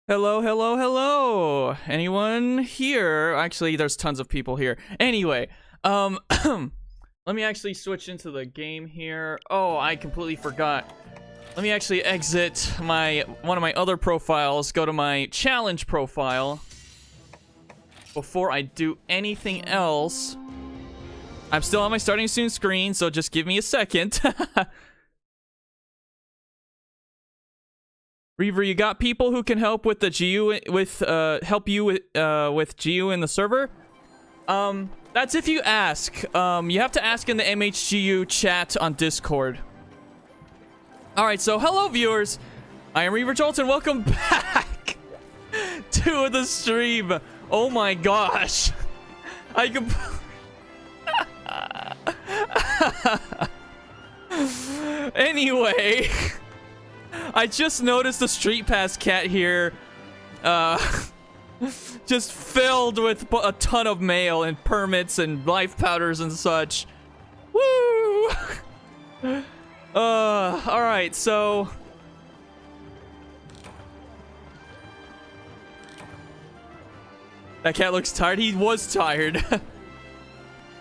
Hello, hello, hello. Anyone here? Actually, there's tons of people here. Anyway, let me actually switch into the game here. Oh, I completely forgot. Let me actually exit one of my other profiles, go to my challenge profile before I do anything else. I'm still on my starting soon screen, so just give me a second. Reaver, you got people who can help with the GU with GU in the server? That's if you ask. You have to ask in the MHGU chat on Discord. Alright, so hello viewers. I am Reaver Jolt and welcome back to the stream. Oh my gosh. Anyway, I just noticed the Street Pass cat here, just filled with a ton of mail and permits and life powders and such. Woo! Alright, so... That cat looks tired. He was tired.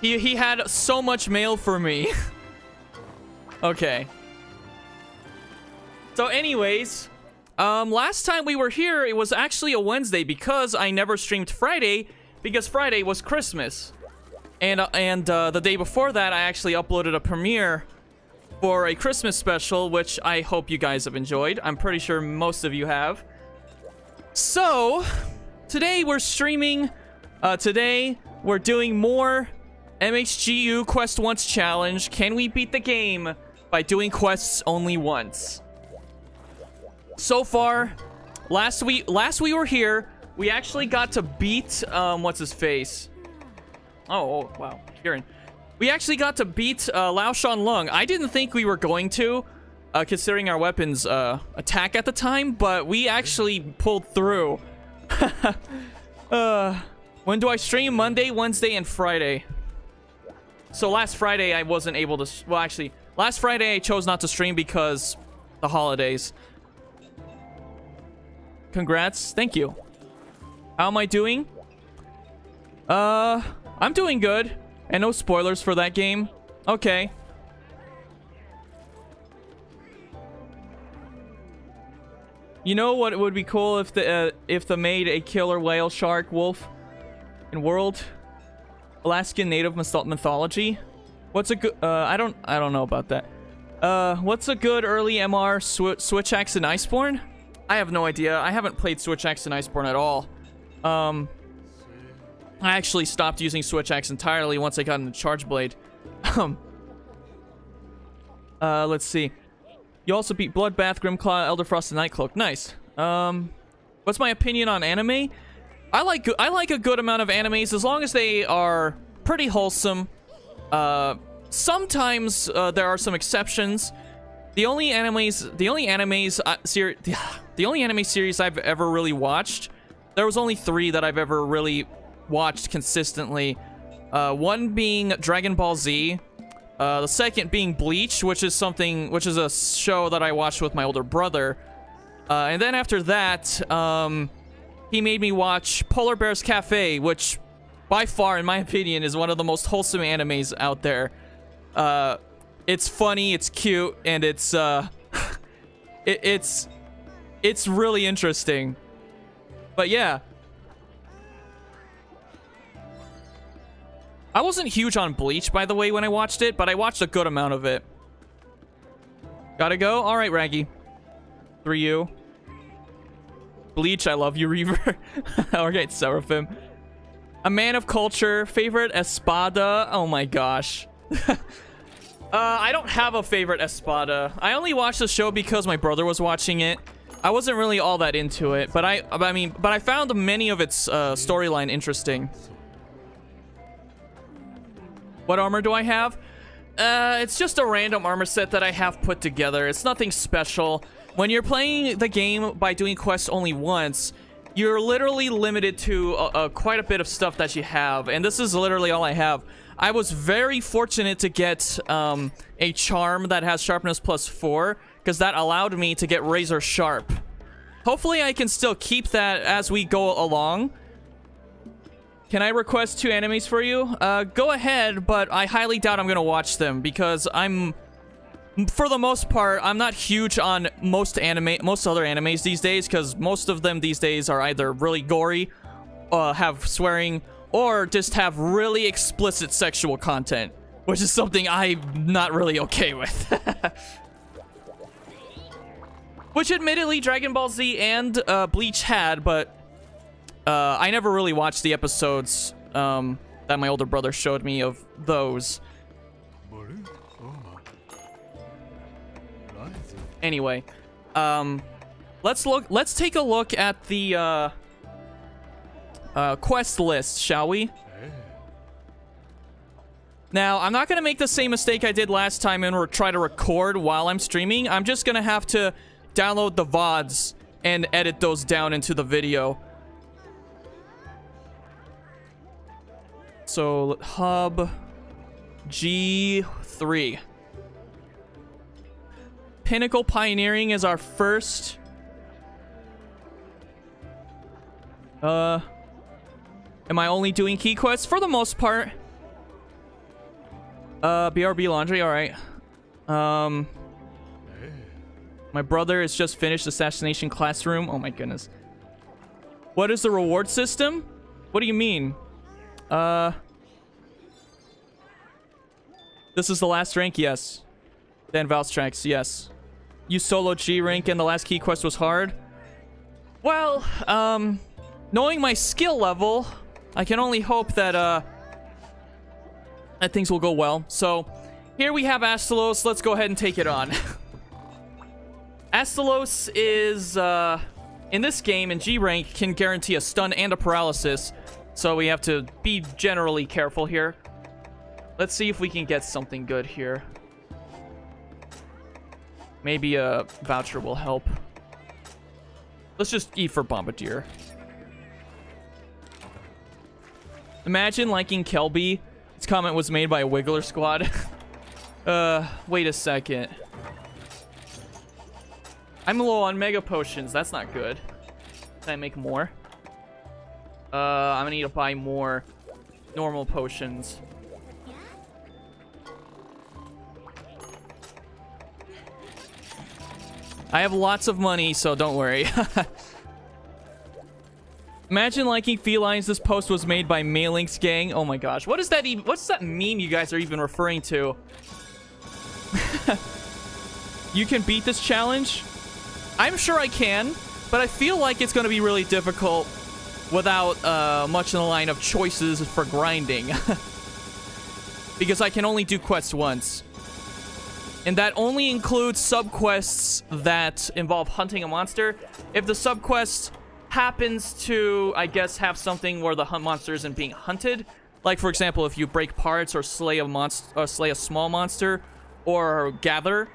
He had so much mail for me. Okay. So anyways, last time we were here, it was actually a Wednesday because I never streamed Friday because Friday was Christmas. And the day before that, I actually uploaded a premiere for a Christmas special, which I hope you guys have enjoyed. I'm pretty sure most of you have. So, today we're streaming. Today, we're doing more MHGU Quest Once Challenge. Can we beat the game by doing quests only once? So far, last we were here, we actually got to beat, what's his face? Oh, wow, Kieran. We actually got to beat, Lao Shan Lung. I didn't think we were going to, considering our weapons, attack at the time, but we actually pulled through. When do I stream? Monday, Wednesday, and Friday. So last Friday, I wasn't able to, well, actually, last Friday, I chose not to stream because the holidays. Congrats. Thank you. How am I doing? I'm doing good. And no spoilers for that game. Okay. You know what would be cool if they made a killer whale shark wolf in world Alaskan native mythology? What's a good I don't know about that. What's a good early MR Switch Axe and Iceborne? I have no idea. I haven't played Switch Axe and Iceborne at all. I actually stopped using Switch Axe entirely once I got into Charge Blade. Let's see. You also beat Bloodbath, Grimclaw, Elderfrost, and Nightcloak. Nice. What's my opinion on anime? I like a good amount of animes as long as they are pretty wholesome. Sometimes there are some exceptions. The only anime series I've ever really watched, there was only 3 that I've ever really watched consistently. One being Dragon Ball Z, the second being Bleach, which is a show that I watched with my older brother. And then after that, he made me watch Polar Bear's Cafe, which by far, in my opinion, is one of the most wholesome animes out there. It's funny, it's cute, and it's it's really interesting. But yeah. I wasn't huge on Bleach, by the way, when I watched it, but I watched a good amount of it. Gotta go? Alright, Raggy. 3U. Bleach, I love you, Reaver. Alright, Seraphim. A man of culture. Favorite Espada? Oh my gosh. I don't have a favorite Espada. I only watched the show because my brother was watching it. I wasn't really all that into it, but I found many of its storyline interesting. What armor do I have? It's just a random armor set that I have put together. It's nothing special. When you're playing the game by doing quests only once, you're literally limited to quite a bit of stuff that you have, and this is literally all I have. I was very fortunate to get a charm that has sharpness +4, because that allowed me to get razor sharp. hopefully I can still keep that as we go along. Can I request 2 animes for you? Go ahead, but I highly doubt I'm gonna watch them because for the most part, I'm not huge on most other animes these days, because most of them these days are either really gory, have swearing, or just have really explicit sexual content, which is something I'm not really okay with. Which admittedly Dragon Ball Z and Bleach had, but I never really watched the episodes that my older brother showed me of those. Anyway, let's take a look at the quest list, shall we? Now, I'm not gonna make the same mistake I did last time and try to record while I'm streaming. I'm just gonna have to download the VODs and edit those down into the video. So, hub G3. Pinnacle Pioneering is our first. Am I only doing key quests? For the most part. BRB Laundry, alright. My brother has just finished Assassination Classroom. Oh my goodness. What is the reward system? What do you mean? This is the last rank? Yes. Then Valstrax, yes. You solo G rank and the last key quest was hard? Well, knowing my skill level, I can only hope that, that things will go well. So, here we have Astalos. Let's go ahead and take it on. Astalos is, in this game, in G rank, can guarantee a stun and a paralysis. So we have to be generally careful here. Let's see if we can get something good here. Maybe a voucher will help. Let's just E for Bombardier. Imagine liking Kelby. This comment was made by a Wiggler Squad. Wait a second. I'm low on Mega Potions. That's not good. Can I make more? I'm gonna need to buy more normal potions. I have lots of money, so don't worry. Imagine liking felines. This post was made by Malinx Gang. Oh my gosh. What is that even? What's that meme you guys are even referring to? You can beat this challenge? I'm sure I can, but I feel like it's going to be really difficult without much in the line of choices for grinding. Because I can only do quests once. And that only includes subquests that involve hunting a monster. If the subquest happens to, I guess, have something where the monster isn't being hunted, like for example, if you break parts or slay a monster, or slay a small monster, or gather,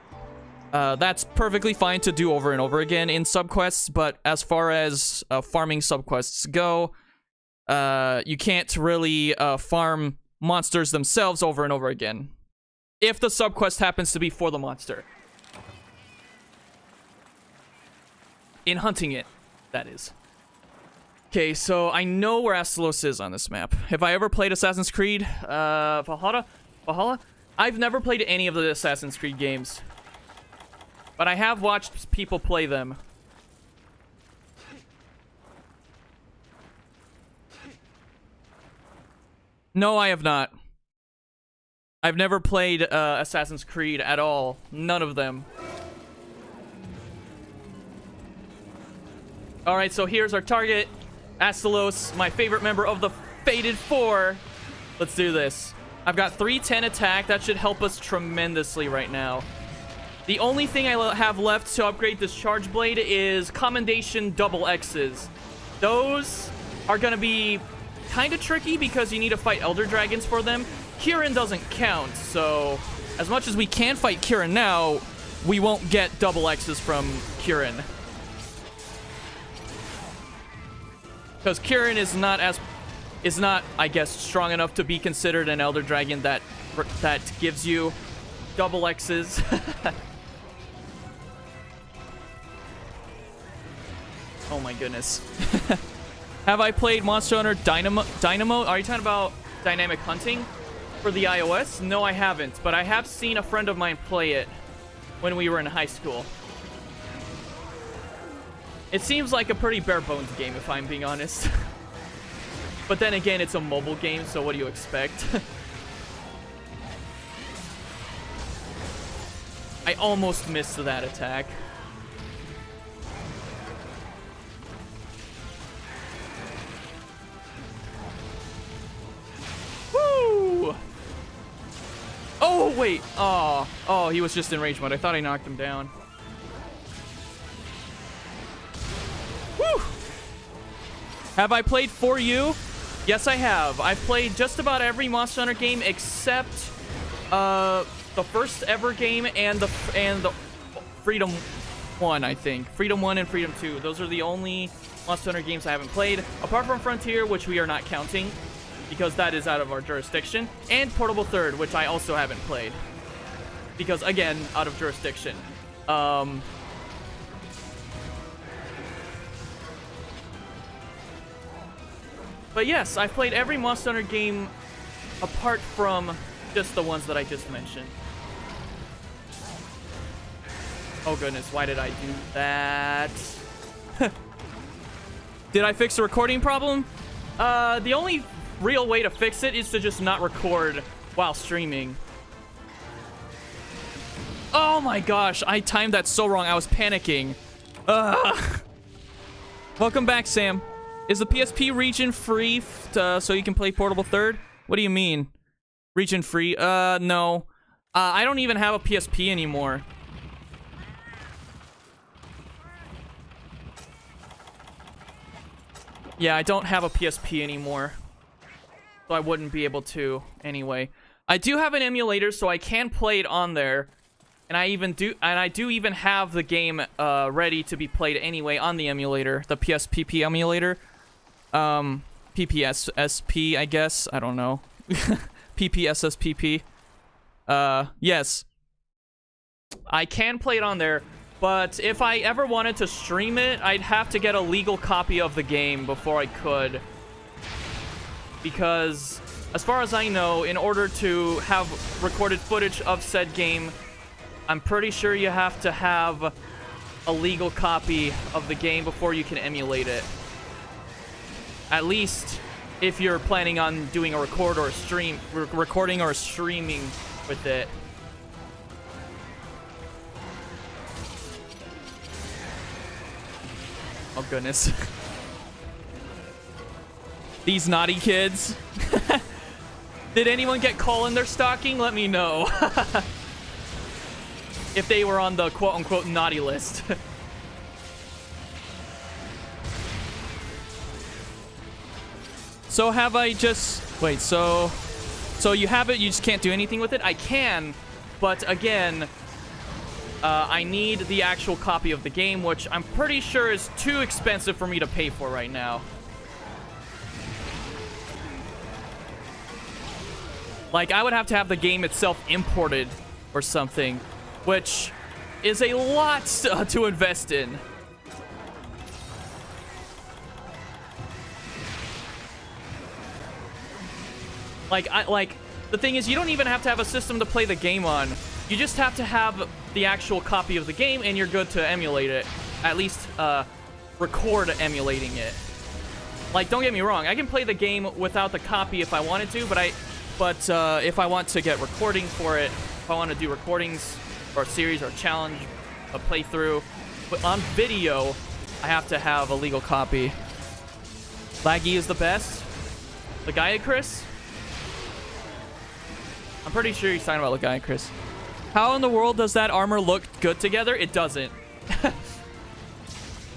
that's perfectly fine to do over and over again in subquests. But as far as farming subquests go, you can't really farm monsters themselves over and over again. If the subquest happens to be for the monster. In hunting it, that is. Okay, so I know where Astalos is on this map. Have I ever played Assassin's Creed? Valhalla? I've never played any of the Assassin's Creed games. But I have watched people play them. No, I have not. I've never played Assassin's Creed at all. None of them. Alright, so here's our target. Astalos, my favorite member of the Fated Four. Let's do this. I've got 310 attack. That should help us tremendously right now. The only thing I have left to upgrade this Charge Blade is Commendation Double X's. Those are going to be kind of tricky because you need to fight Elder Dragons for them. Kirin doesn't count, so as much as we can fight Kirin now, we won't get double X's from Kirin. Because Kirin is not, I guess, strong enough to be considered an Elder Dragon that gives you double X's. Oh my goodness. Have I played Monster Hunter Dynamo? Are you talking about Dynamic Hunting for the iOS? No, I haven't, but I have seen a friend of mine play it when we were in high school. It seems like a pretty bare bones game, if I'm being honest. But then again, it's a mobile game, so what do you expect? I almost missed that attack. Woo! Oh, wait. Oh, he was just in range mode. I thought I knocked him down. Woo! Have I played For You? Yes, I have. I've played just about every Monster Hunter game except the first ever game and the Freedom 1, I think. Freedom 1 and Freedom 2. Those are the only Monster Hunter games I haven't played. Apart from Frontier, which we are not counting because that is out of our jurisdiction. And Portable Third, which I also haven't played. Because, again, out of jurisdiction. But yes, I've played every Monster Hunter game apart from just the ones that I just mentioned. Oh goodness, why did I do that? Did I fix the recording problem? The only real way to fix it is to just not record while streaming. Oh my gosh, I timed that so wrong. I was panicking. Welcome back, Sam. Is the PSP region free so you can play Portable Third? What do you mean? Region free? No. I don't even have a PSP anymore. Yeah, I don't have a PSP anymore. So I wouldn't be able to anyway. I do have an emulator, so I can play it on there. And I do even have the game ready to be played anyway on the emulator, the PSPP emulator. PPSSP, I guess. I don't know. PPSSPP. Yes. I can play it on there, but if I ever wanted to stream it, I'd have to get a legal copy of the game before I could. Because, as far as I know, in order to have recorded footage of said game, I'm pretty sure you have to have a legal copy of the game before you can emulate it. At least if you're planning on doing a recording or streaming with it. Oh goodness. These naughty kids. Did anyone get coal in their stocking? Let me know. If they were on the quote-unquote naughty list. So have I just... Wait, so you have it, you just can't do anything with it? I can, but again, I need the actual copy of the game, which I'm pretty sure is too expensive for me to pay for right now. Like, I would have to have the game itself imported or something, which is a lot to invest in. Like, the thing is, you don't even have to have a system to play the game on. You just have to have the actual copy of the game, and you're good to emulate it. At least, record emulating it. Like, don't get me wrong, I can play the game without the copy if I wanted to, but if I want to get recording for it, if I want to do recordings, or a series, or a challenge, a playthrough, but on video, I have to have a legal copy. Laggy is the best. The Gaia Chris? I'm pretty sure he's talking about the Gaia Chris. How in the world does that armor look good together? It doesn't.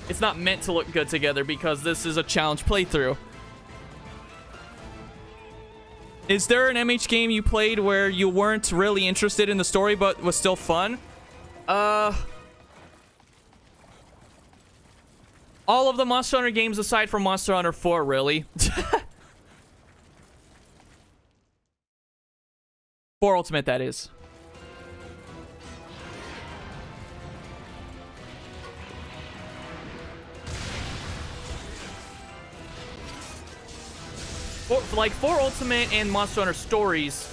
It's not meant to look good together because this is a challenge playthrough. Is there an MH game you played where you weren't really interested in the story but was still fun? All of the Monster Hunter games aside from Monster Hunter 4, really. 4 Ultimate, that is. For Ultimate and Monster Hunter Stories,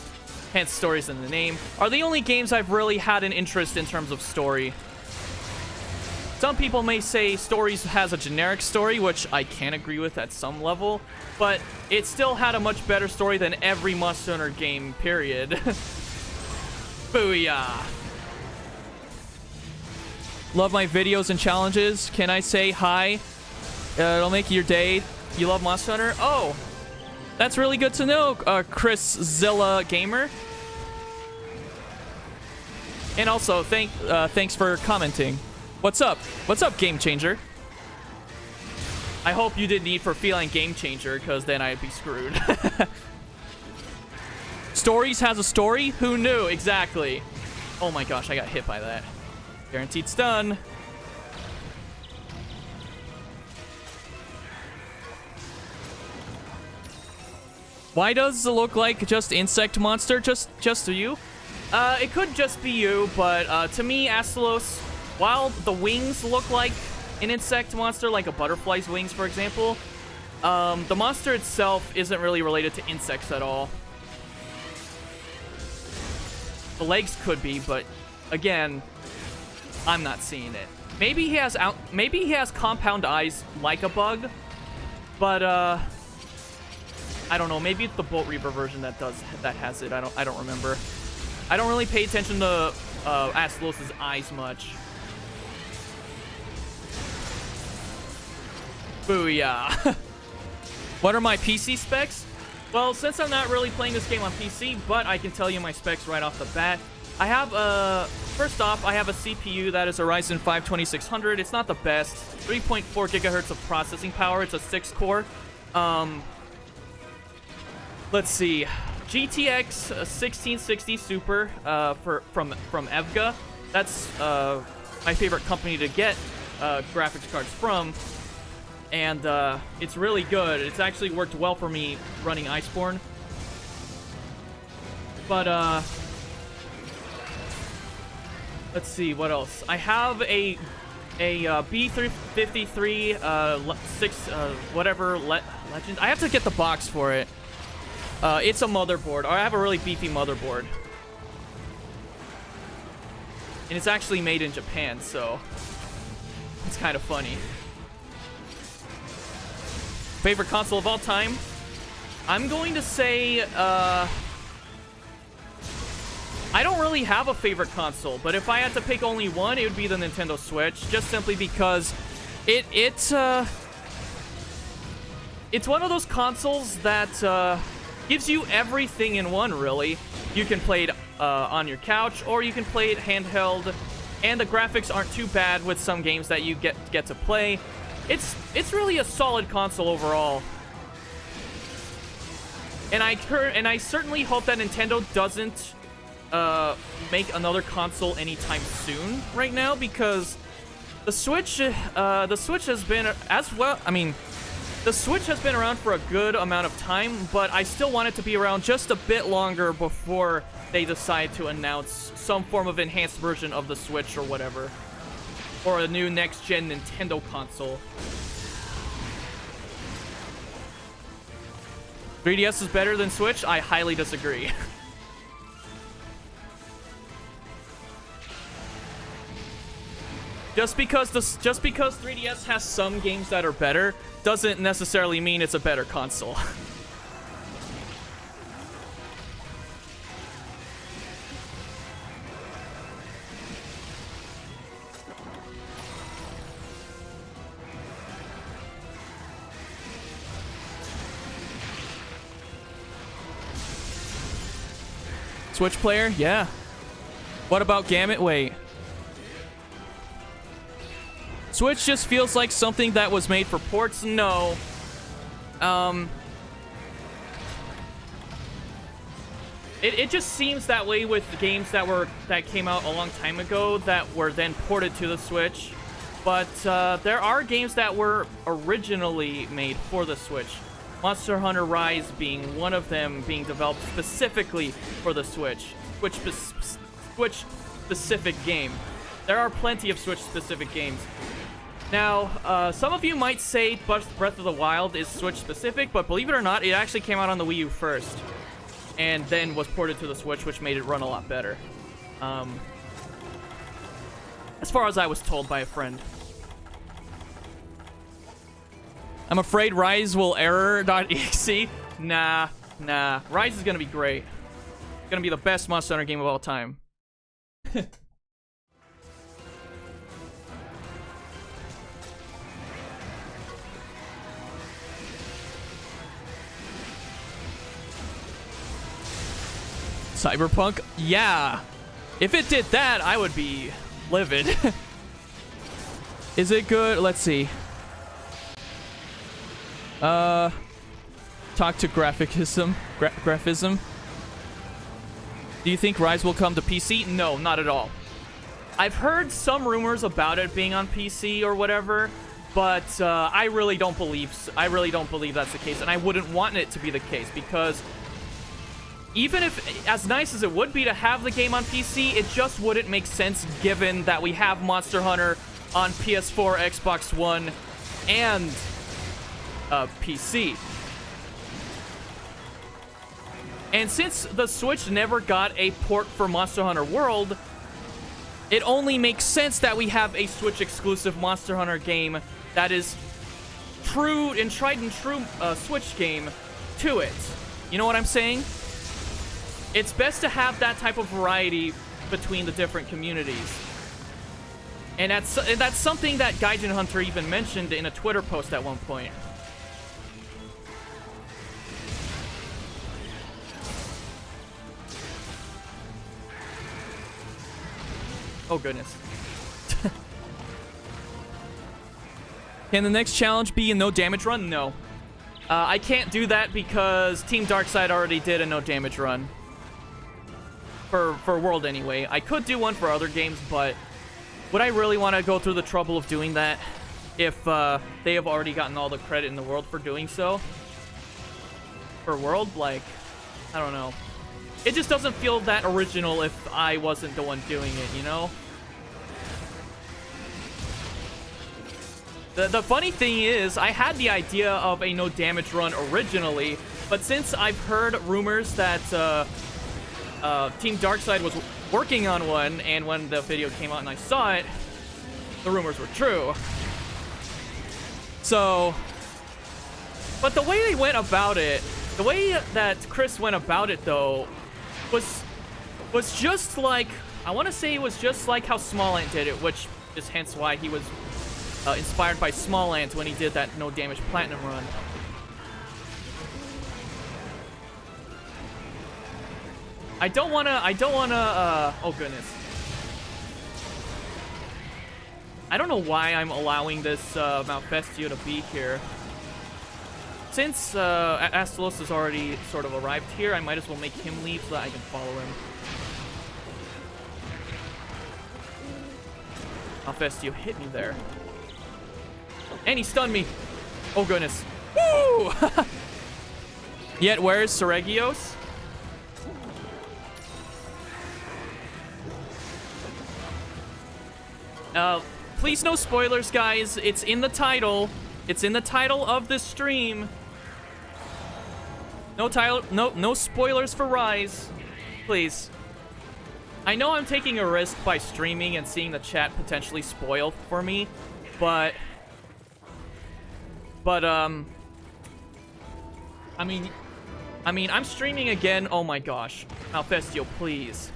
hence stories in the name, are the only games I've really had an interest in terms of story. Some people may say Stories has a generic story, which I can agree with at some level, but it still had a much better story than every Monster Hunter game, period. Booyah! Love my videos and challenges. Can I say hi? It'll make your day. You love Monster Hunter? Oh, that's really good to know, Chris Zilla Gamer. And also, thanks for commenting. What's up? What's up, Game Changer? I hope you did Need for Feline Game Changer, because then I'd be screwed. Stories has a story? Who knew? Exactly. Oh my gosh, I got hit by that. Guaranteed stun. Why does it look like just insect monster? Just you? It could just be you, but to me, Astalos, while the wings look like an insect monster, like a butterfly's wings, for example, the monster itself isn't really related to insects at all. The legs could be, but again, I'm not seeing it. Maybe he has compound eyes like a bug, but I don't know. Maybe it's the Bolt Reaver version that has it. I don't remember. I don't really pay attention to Astalos' eyes much. Booyah. What are my PC specs? Well, since I'm not really playing this game on PC, but I can tell you my specs right off the bat. I have first off, I have a CPU that is a Ryzen 5 2600. It's not the best. 3.4 gigahertz of processing power. It's a 6-core. Let's see. GTX 1660 Super from EVGA. That's my favorite company to get graphics cards from. And it's really good. It's actually worked well for me running Iceborne. But let's see what else. I have a B353 whatever legend. I have to get the box for it. It's a motherboard. I have a really beefy motherboard. And it's actually made in Japan, so it's kind of funny. Favorite console of all time? I'm going to say, I don't really have a favorite console, but if I had to pick only one, it would be the Nintendo Switch, just simply because it's one of those consoles that gives you everything in one, really. You can play it on your couch, or you can play it handheld, and the graphics aren't too bad with some games that you get to play. It's really a solid console overall. And I certainly hope that Nintendo doesn't make another console anytime soon right now, because the Switch has been as well. I mean, the Switch has been around for a good amount of time, but I still want it to be around just a bit longer before they decide to announce some form of enhanced version of the Switch or whatever. Or a new next-gen Nintendo console. 3DS is better than Switch? I highly disagree. Just because 3DS has some games that are better doesn't necessarily mean it's a better console. Switch player? Yeah. What about Gamut? Wait. Switch just feels like something that was made for ports? No. It just seems that way with games that came out a long time ago that were then ported to the Switch. But there are games that were originally made for the Switch. Monster Hunter Rise being one of them, being developed specifically for the Switch. Switch-specific game. There are plenty of Switch-specific games. Now, some of you might say Breath of the Wild is Switch specific, but believe it or not, it actually came out on the Wii U first. And then was ported to the Switch, which made it run a lot better. As far as I was told by a friend. I'm afraid Rise will error.exe. Nah. Rise is gonna be great. It's gonna be the best Monster Hunter game of all time. Cyberpunk? Yeah. If it did that, I would be livid. Is it good? Let's see. Talk to graphism. Graphism. Do you think Rise will come to PC? No, not at all. I've heard some rumors about it being on PC or whatever, but I really don't believe that's the case, and I wouldn't want it to be the case because even if, as nice as it would be to have the game on PC, it just wouldn't make sense given that we have Monster Hunter on PS4, Xbox One, and PC. And since the Switch never got a port for Monster Hunter World, it only makes sense that we have a Switch exclusive Monster Hunter game that is true and tried and true Switch game to it. You know what I'm saying? It's best to have that type of variety between the different communities. And that's something that Gaijin Hunter even mentioned in a Twitter post at one point. Oh, goodness. Can the next challenge be a no damage run? No. I can't do that because Team Darkside already did a no damage run. For World anyway. I could do one for other games, but would I really want to go through the trouble of doing that if they have already gotten all the credit in the world for doing so? For World? Like, I don't know. It just doesn't feel that original if I wasn't the one doing it, you know? The funny thing is, I had the idea of a no damage run originally, but since I've heard rumors that Team Darkside was working on one, and when the video came out and I saw it, the rumors were true. So, but the way they went about it, the way that Chris went about it though, was just like, I want to say it was just like how Small Ant did it, which is hence why he was inspired by Small Ant when he did that no damage platinum run. I don't wanna, oh goodness. I don't know why I'm allowing this Malfestio to be here. Since Astalos has already sort of arrived here, I might as well make him leave so that I can follow him. Malfestio hit me there. And he stunned me. Oh goodness. Woo! Yet where's Seregios? Please no spoilers, guys. It's in the title. It's in the title of this stream. No spoilers for Rise. Please. I know I'm taking a risk by streaming and seeing the chat potentially spoil for me, but I mean, I'm streaming again. Oh my gosh. Malfestio, please.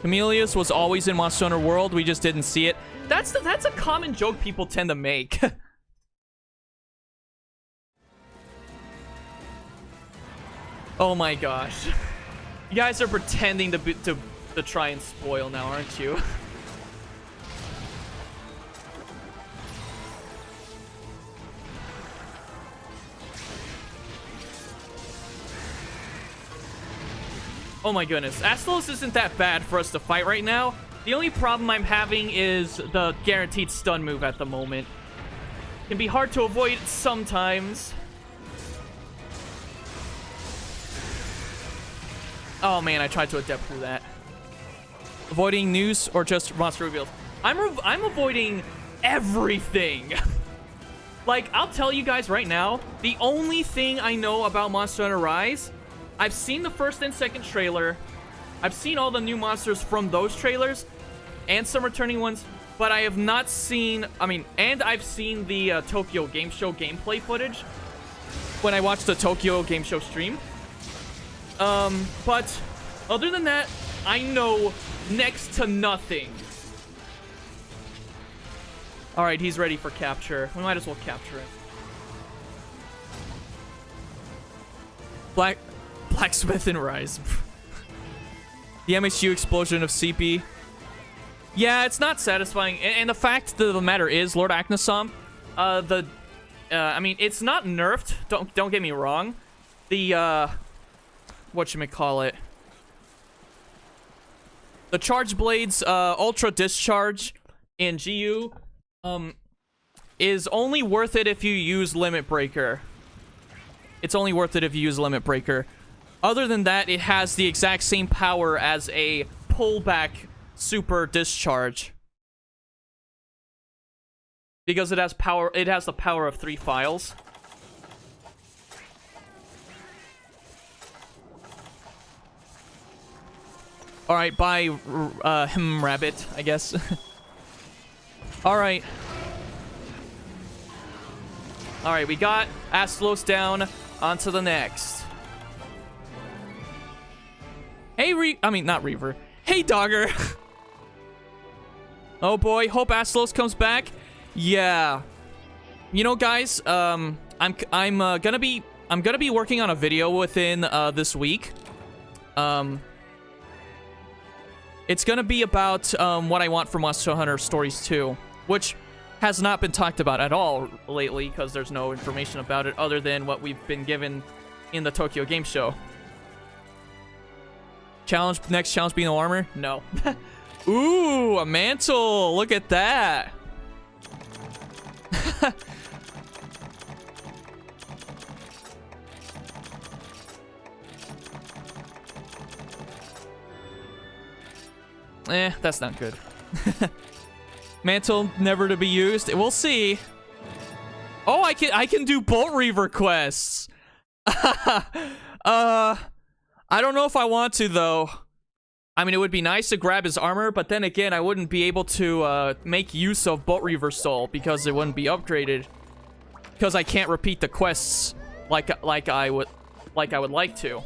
Chameleus was always in Monster Hunter World. We just didn't see it. That's a common joke people tend to make. Oh my gosh. You guys are pretending to try and spoil now, aren't you? Oh my goodness. Astalos isn't that bad for us to fight right now. The only problem I'm having is the guaranteed stun move at the moment. It can be hard to avoid sometimes. Oh man, I tried to adapt through that. Avoiding news or just monster reveals? I'm avoiding everything. Like, I'll tell you guys right now, the only thing I know about Monster Hunter Rise, I've seen the first and second trailer. I've seen all the new monsters from those trailers and some returning ones, but I have not seen, and I've seen the Tokyo Game Show gameplay footage when I watched the Tokyo Game Show stream. But other than that, I know next to nothing. All right, he's ready for capture. We might as well capture it. Blacksmith and Rise. The MHGU explosion of CP. Yeah, it's not satisfying. And the fact of the matter is, Lord Aknasom, it's not nerfed. Don't get me wrong. The whatchamacallit. The Charge Blades Ultra Discharge in GU is only worth it if you use Limit Breaker. It's only worth it if you use Limit Breaker. Other than that, it has the exact same power as a pullback Super Discharge. Because it has the power of 3 files. Alright, bye, rabbit, I guess. Alright. Alright, we got Aslos down. On to the next. Hey, not Reaver. Hey, Dogger. Oh boy, hope Aslos comes back. Yeah. You know, guys, I'm gonna be working on a video within this week. It's gonna be about what I want from Monster Hunter Stories 2, which has not been talked about at all lately because there's no information about it other than what we've been given in the Tokyo Game Show. Next challenge being no armor? No. Ooh, a mantle! Look at that! That's not good. Mantle never to be used. We'll see. Oh, I can do Bolt Reaver quests. I don't know if I want to though. I mean, it would be nice to grab his armor, but then again, I wouldn't be able to make use of Bolt Reaver Soul because it wouldn't be upgraded. Because I can't repeat the quests like I would like to.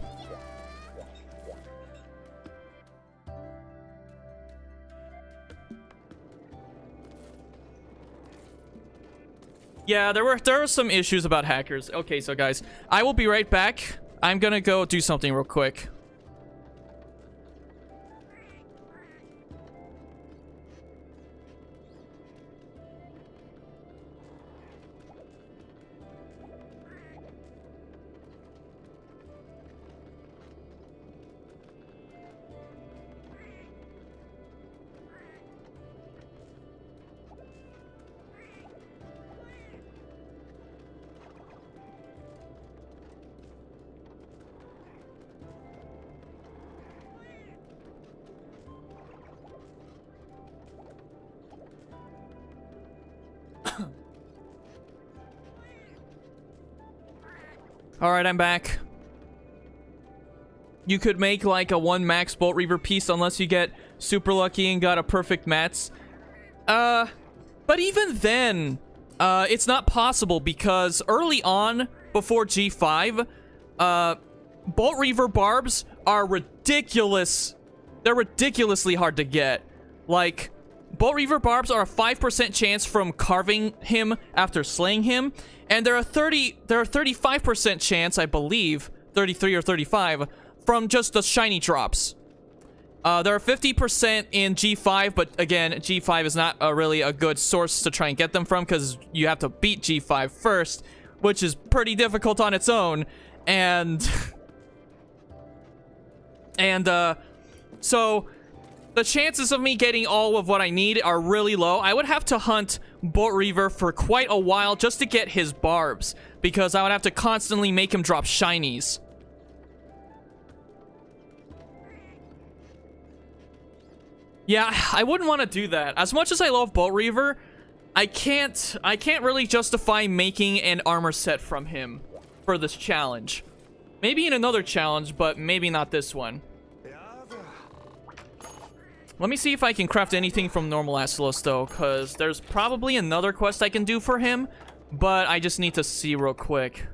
Yeah, there were some issues about hackers. Okay, so guys, I will be right back. I'm gonna go do something real quick. Alright, I'm back. You could make like a 1 max Bolt Reaver piece unless you get super lucky and got a perfect mats. But even then, it's not possible because early on, before G5, Bolt Reaver barbs are ridiculous. They're ridiculously hard to get. Like, Bolt Reaver barbs are a 5% chance from carving him after slaying him, and there are 35% chance, I believe, 33 or 35, from just the shiny drops. There are 50% in G5, but again, G5 is not really a good source to try and get them from because you have to beat G5 first, which is pretty difficult on its own, and so the chances of me getting all of what I need are really low. I would have to hunt Bolt Reaver for quite a while just to get his barbs, because I would have to constantly make him drop shinies. Yeah, I wouldn't want to do that. As much as I love Bolt Reaver, I can't really justify making an armor set from him for this challenge. Maybe in another challenge, but maybe not this one. Let me see if I can craft anything from normal Astalos, though, because there's probably another quest I can do for him, but I just need to see real quick.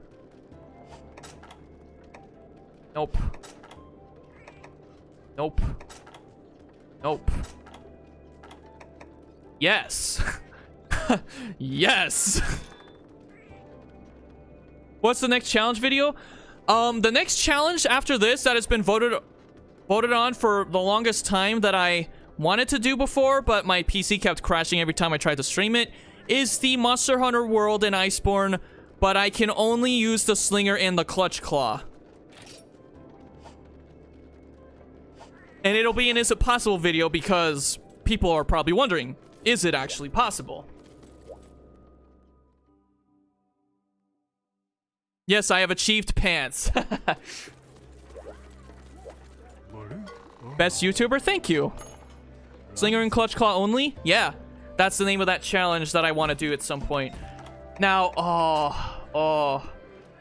Nope. Nope. Nope. Yes. Yes. What's the next challenge video? The next challenge after this that has been voted on for the longest time that I wanted to do before, but my PC kept crashing every time I tried to stream it, is the Monster Hunter World in Iceborne, but I can only use the Slinger and the Clutch Claw. And it'll be an Is It Possible video because people are probably wondering, is it actually possible? Yes, I have achieved pants. Best YouTuber? Thank you. Slinger and Clutch Claw only? Yeah. That's the name of that challenge that I want to do at some point. Now,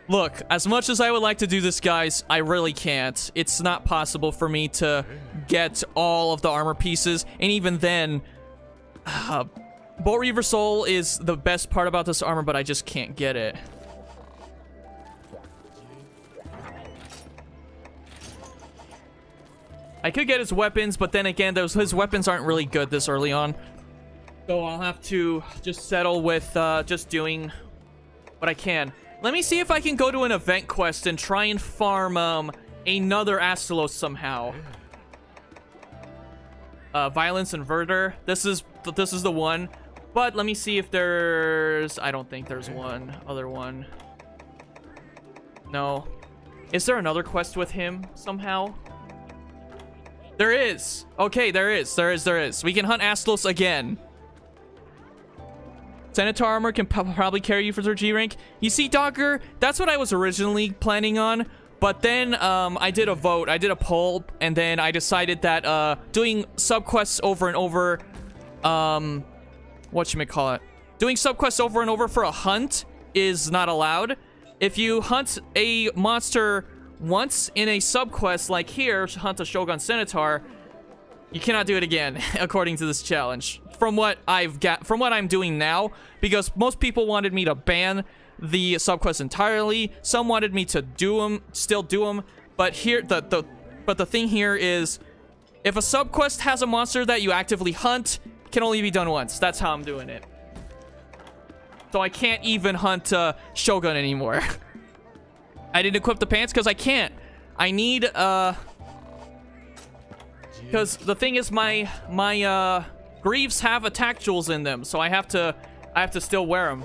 look, as much as I would like to do this, guys, I really can't. It's not possible for me to get all of the armor pieces. And even then, Bolt Reaver Soul is the best part about this armor, but I just can't get it. I could get his weapons, but then again, his weapons aren't really good this early on. So I'll have to just settle with just doing what I can. Let me see if I can go to an event quest and try and farm another Astalos somehow. Violence Inverter. This is the one. But let me see if there's... I don't think there's one. Other one. No. Is there another quest with him somehow? There is. Okay, there is. We can hunt Astalos again. Centaur armor can probably carry you for their G rank. You see, Dogger, that's what I was originally planning on. But then I did a vote. I did a poll. And then I decided that doing subquests over and over... whatchamacallit? Doing subquests over and over for a hunt is not allowed. If you hunt a monster once in a subquest, like here, hunt a Shogun Centaur, you cannot do it again, according to this challenge. From what I'm doing now, because most people wanted me to ban the subquest entirely. Some wanted me to still do them. But here, but the thing here is, if a subquest has a monster that you actively hunt, it can only be done once. That's how I'm doing it. So I can't even hunt Shogun anymore. I didn't equip the pants because I can't. I need, because the thing is, my greaves have attack jewels in them, so I have to still wear them.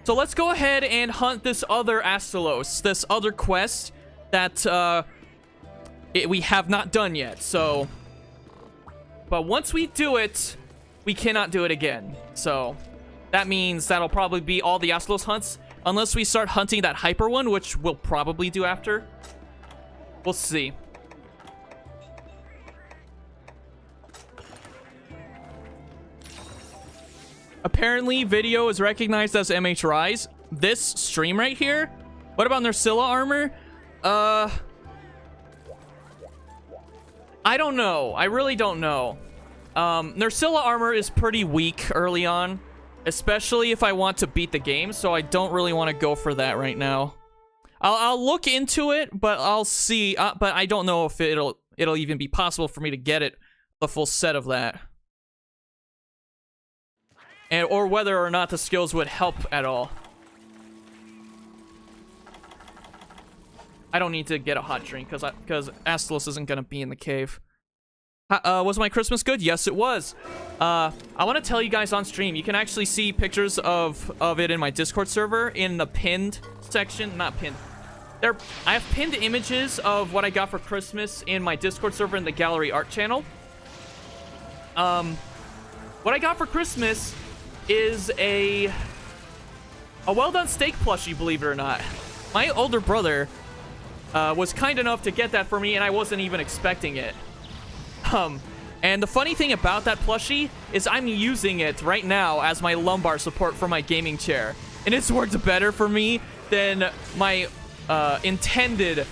So let's go ahead and hunt this other Astalos, this other quest that we have not done yet. So, but once we do it, we cannot do it again. So that means that'll probably be all the Astalos hunts. Unless we start hunting that hyper one, which we'll probably do after. We'll see. Apparently, video is recognized as MH Rise. This stream right here? What about Nursilla armor? I don't know. I really don't know. Nursilla armor is pretty weak early on. Especially if I want to beat the game, so I don't really want to go for that right now. I'll look into it, but I'll see. But I don't know if it'll even be possible for me to get it, the full set of that. Or whether or not the skills would help at all. I don't need to get a hot drink because Astalos isn't gonna be in the cave. Was my Christmas good? Yes, it was. I want to tell you guys on stream, you can actually see pictures of it in my Discord server in the pinned section. Not pinned. I have pinned images of what I got for Christmas in my Discord server in the gallery art channel. What I got for Christmas is a well-done steak plushie, believe it or not. My older brother was kind enough to get that for me, and I wasn't even expecting it. And the funny thing about that plushie is I'm using it right now as my lumbar support for my gaming chair. And it's worked better for me than my intended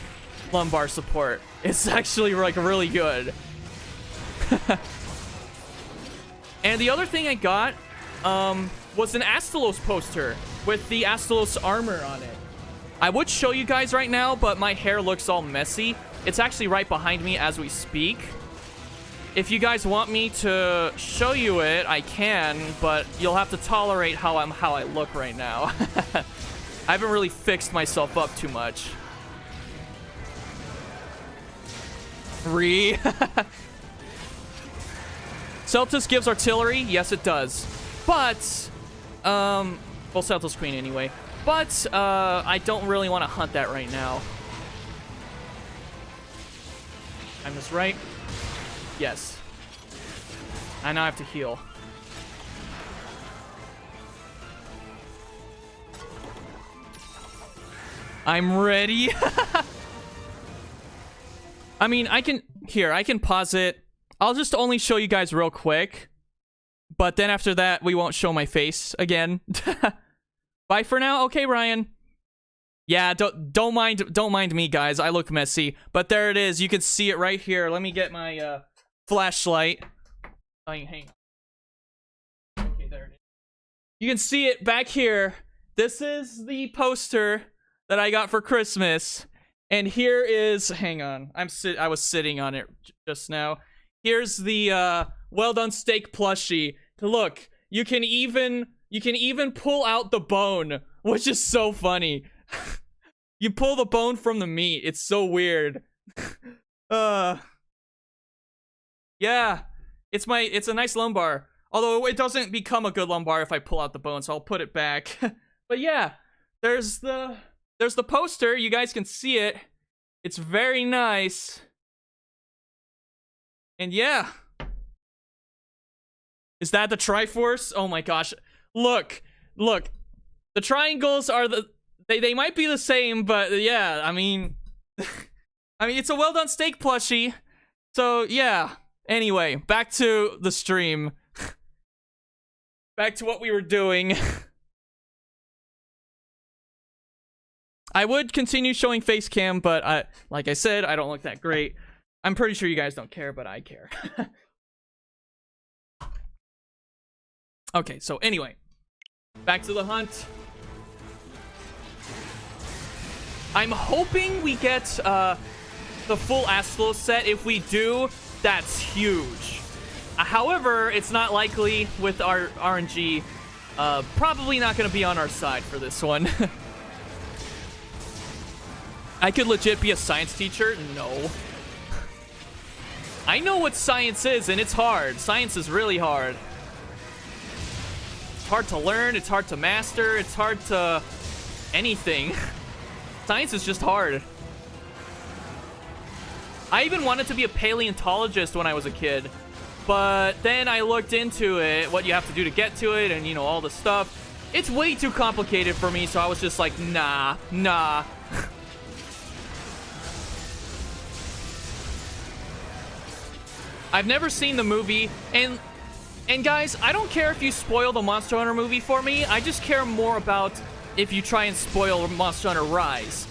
lumbar support. It's actually like really good. And the other thing I got was an Astalos poster with the Astalos armor on it. I would show you guys right now, but my hair looks all messy. It's actually right behind me as we speak. If you guys want me to show you it, I can, but you'll have to tolerate how I look right now. I haven't really fixed myself up too much. Celtis gives artillery. Yes, it does. But, well, Celtis Queen anyway. But, I don't really want to hunt that right now. I'm just right. Yes. I now have to heal. I'm ready. I mean, I can pause it. I'll just only show you guys real quick. But then after that, we won't show my face again. Bye for now. Okay, Ryan. Yeah, don't mind me, guys. I look messy, but there it is. You can see it right here. Let me get my flashlight. Oh, hang on. Okay, there it is. You can see it back here. This is the poster that I got for Christmas, and here is. Hang on. I was sitting on it just now. Here's the well done steak plushie. Look, you can even pull out the bone, which is so funny. You pull the bone from the meat. It's so weird. Yeah. It's a nice lumbar. Although it doesn't become a good lumbar if I pull out the bone, so I'll put it back. But yeah, there's the poster. You guys can see it. It's very nice. And yeah. Is that the Triforce? Oh my gosh. Look. The triangles are they might be the same, but yeah, I mean it's a well done steak plushie. So yeah. Anyway, back to the stream. Back to what we were doing. I would continue showing face cam, but like I said, I don't look that great. I'm pretty sure you guys don't care, but I care. Okay, so anyway, back to the hunt. I'm hoping we get the full Astalos set. If we do, that's huge. However, it's not likely with our RNG. Probably not going to be on our side for this one. I could legit be a science teacher? No. I know what science is, and it's hard. Science is really hard. It's hard to learn, it's hard to master, it's hard to anything. Science is just hard. I even wanted to be a paleontologist when I was a kid, but then I looked into it, what you have to do to get to it, and you know, all the stuff. It's way too complicated for me, so I was just like, nah. I've never seen the movie, and guys, I don't care if you spoil the Monster Hunter movie for me. I just care more about if you try and spoil Monster Hunter Rise.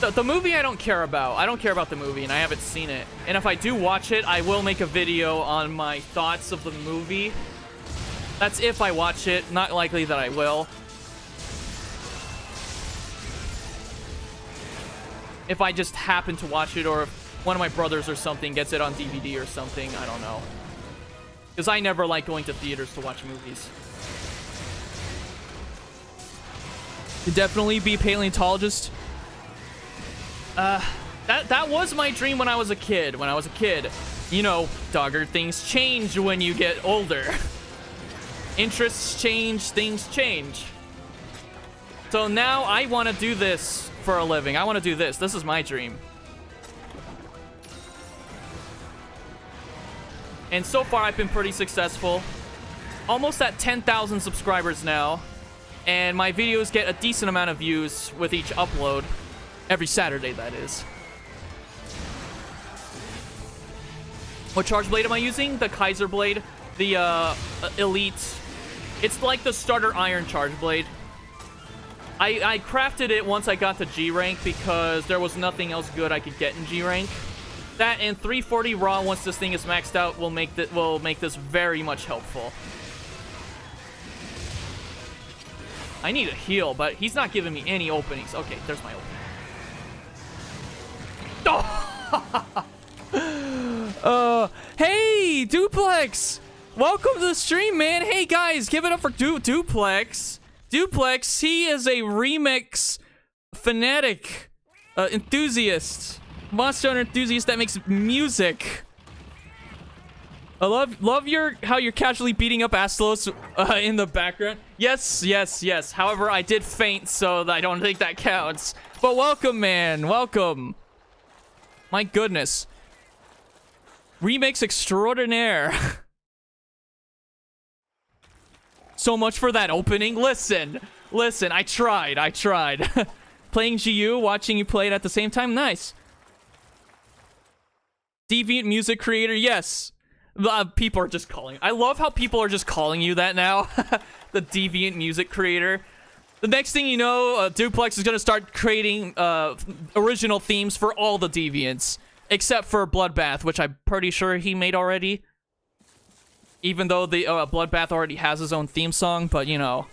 The movie I don't care about. I don't care about the movie, and I haven't seen it. And if I do watch it, I will make a video on my thoughts of the movie. That's if I watch it. Not likely that I will. If I just happen to watch it, or if one of my brothers or something gets it on DVD or something, I don't know. Because I never like going to theaters to watch movies. Could definitely be a paleontologist. That was my dream when I was a kid. You know, Dogger, things change when you get older. Interests change, things change. So now I want to do this for a living. I want to do this. This is my dream. And so far, I've been pretty successful. Almost at 10,000 subscribers now. And my videos get a decent amount of views with each upload. Every Saturday, that is. What charge blade am I using? The Kaiser blade. The elite. It's like the starter iron charge blade. I crafted it once I got to G rank because there was nothing else good I could get in G rank. That and 340 raw once this thing is maxed out will make this very much helpful. I need a heal, but he's not giving me any openings. Okay, there's my opening. Oh! Hey, Duplex! Welcome to the stream, man. Hey, guys, give it up for Duplex. Duplex, he is a remix fanatic enthusiast. Monster Hunter enthusiast that makes music. I love how you're casually beating up Astalos in the background. Yes. However, I did faint, so I don't think that counts. But welcome, man. Welcome. My goodness. Remix extraordinaire. So much for that opening. Listen, I tried. Playing GU, watching you play it at the same time, nice. Deviant music creator, yes. People are just calling. I love how people are just calling you that now. The deviant music creator. The next thing you know, Duplex is gonna start creating original themes for all the deviants, except for Bloodbath, which I'm pretty sure he made already. Even though the Bloodbath already has his own theme song, but you know.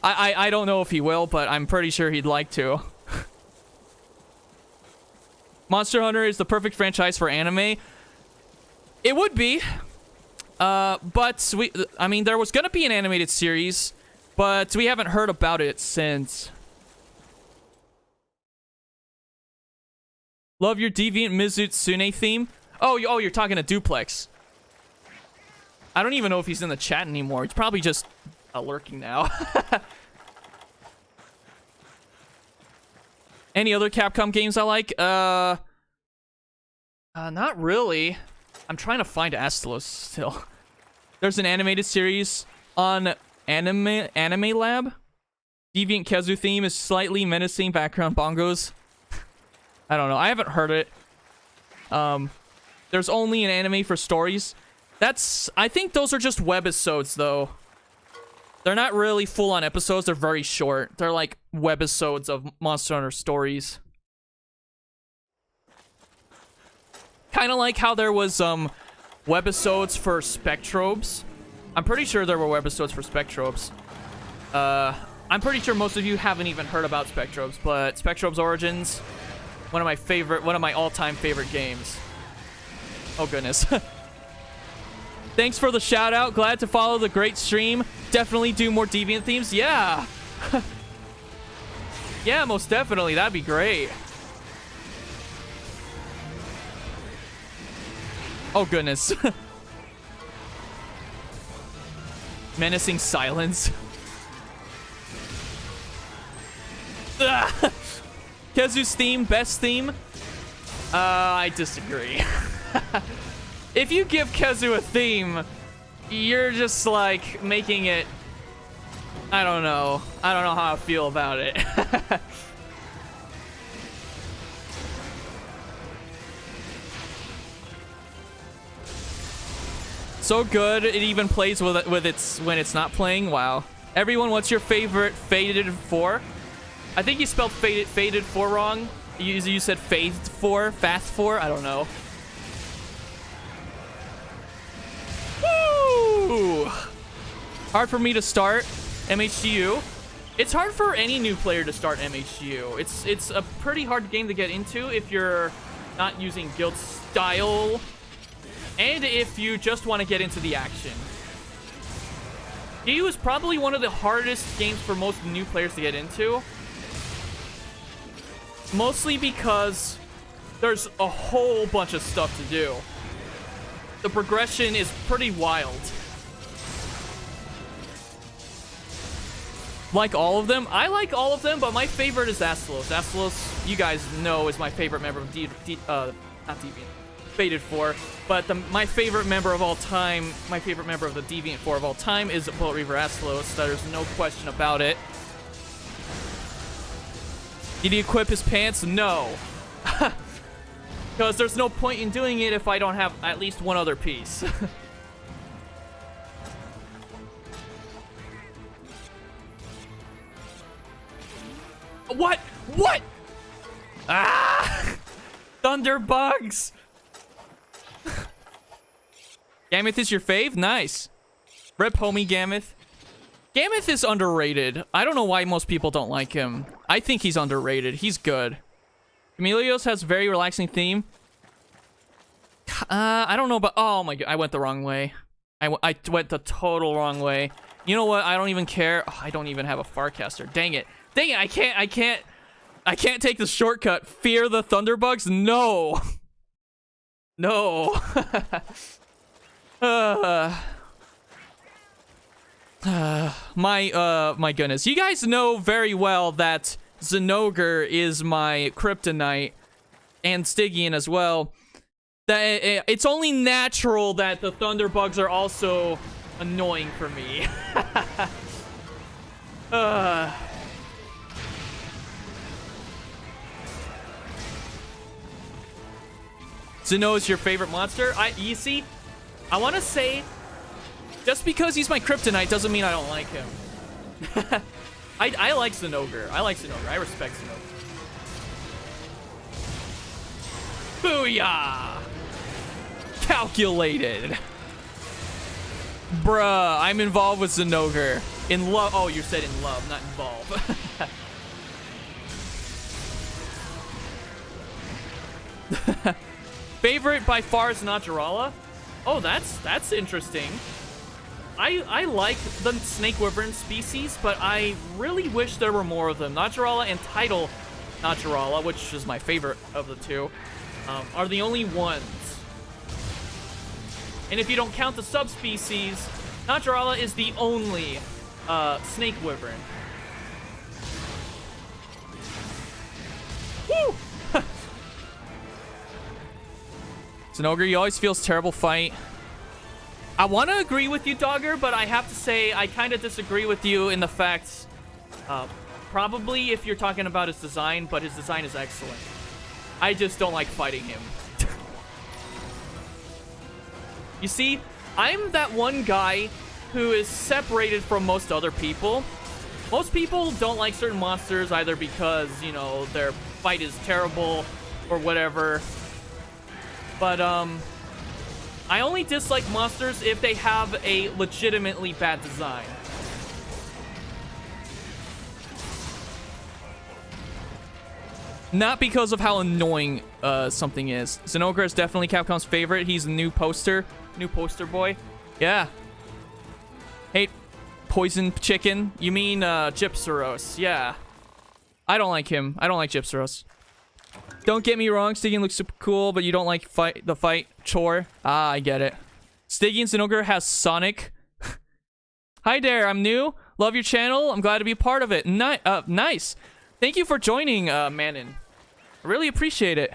I don't know if he will, but I'm pretty sure he'd like to. Monster Hunter is the perfect franchise for anime. It would be. But I mean, there was gonna be an animated series, but we haven't heard about it since. Love your deviant Mizutsune theme. Oh, you're talking to Duplex. I don't even know if he's in the chat anymore. He's probably just lurking now. Any other Capcom games I like? Not really. I'm trying to find Astalos still. There's an animated series on Anime Lab. Deviant Kezu theme is slightly menacing background bongos. I don't know. I haven't heard it. There's only an anime for stories. I think those are just webisodes, though. They're not really full-on episodes. They're very short. They're like webisodes of Monster Hunter stories. Kind of like how there was webisodes for Spectrobes. I'm pretty sure there were webisodes for Spectrobes. I'm pretty sure most of you haven't even heard about Spectrobes, but Spectrobes Origins, one of my all-time favorite games. Oh goodness. Thanks for the shout out. Glad to follow the great stream. Definitely do more deviant themes. Yeah. Yeah, most definitely. That'd be great. Oh goodness. Menacing silence. Kezu's theme, best theme? I disagree. If you give Kezu a theme, you're just like making it. I don't know how I feel about it. So good, it even plays with its when it's not playing. Wow. Everyone, what's your favorite Faded 4? I think you spelled Faded 4 wrong. You said Faith 4, Fath 4. I don't know. Woo! Hard for me to start MHGU. It's hard for any new player to start MHGU. It's a pretty hard game to get into if you're not using guild style. And if you just want to get into the action. GU is probably one of the hardest games for most new players to get into. Mostly because there's a whole bunch of stuff to do. The progression is pretty wild. Like all of them? I like all of them, but my favorite is Astalos. Astalos, you guys know, is my favorite member of not Deviant. Faded 4, but my favorite member of all time, my favorite member of the Deviant 4 of all time is Bullet Reaver Astalos. There's no question about it. Did he equip his pants? No. Because there's no point in doing it if I don't have at least one other piece. What? What? Ah! Thunderbugs! Gammoth is your fave? Nice. Rip homie Gammoth. Gammoth is underrated. I don't know why most people don't like him. I think he's underrated. He's good. Camelios has very relaxing theme. I don't know about... Oh my god, I went the wrong way. I went the total wrong way. You know what? I don't even care. Oh, I don't even have a Farcaster. Dang it. Dang it, I can't take the shortcut. Fear the Thunderbugs? No. No. My goodness. You guys know very well that Zinogre is my kryptonite, and Stygian as well. That it's only natural that the Thunderbugs are also annoying for me. Zeno is your favorite monster? You see, I want to say, just because he's my kryptonite doesn't mean I don't like him. I like Zinogre. I like Zinogre. I respect Zinogre. Booyah! Calculated. Bruh, I'm involved with Zinogre. In love. Oh, you said in love, not involved. Favorite by far is Naturala. Oh, that's interesting. I like the snake wyvern species, but I really wish there were more of them. Naturala and Tidal Naturala, which is my favorite of the two, are the only ones. And if you don't count the subspecies, Naturala is the only snake wyvern. Woo! Zinogre, he always feels terrible fight. I want to agree with you, Dogger, but I have to say I kind of disagree with you in the fact, probably if you're talking about his design, but his design is excellent. I just don't like fighting him. You see, I'm that one guy who is separated from most other people. Most people don't like certain monsters either because, you know, their fight is terrible or whatever. But, I only dislike monsters if they have a legitimately bad design. Not because of how annoying something is. Zinogre is definitely Capcom's favorite. He's a new poster boy. Yeah. Hate Poison Chicken. You mean Gypsaros. Yeah. I don't like him. I don't like Gypsaros. Don't get me wrong, Stygian looks super cool, but you don't like the fight chore. Ah, I get it. Stygian Zinogre has Sonic. Hi there, I'm new. Love your channel. I'm glad to be a part of it. Nice. Thank you for joining, Manon. I really appreciate it.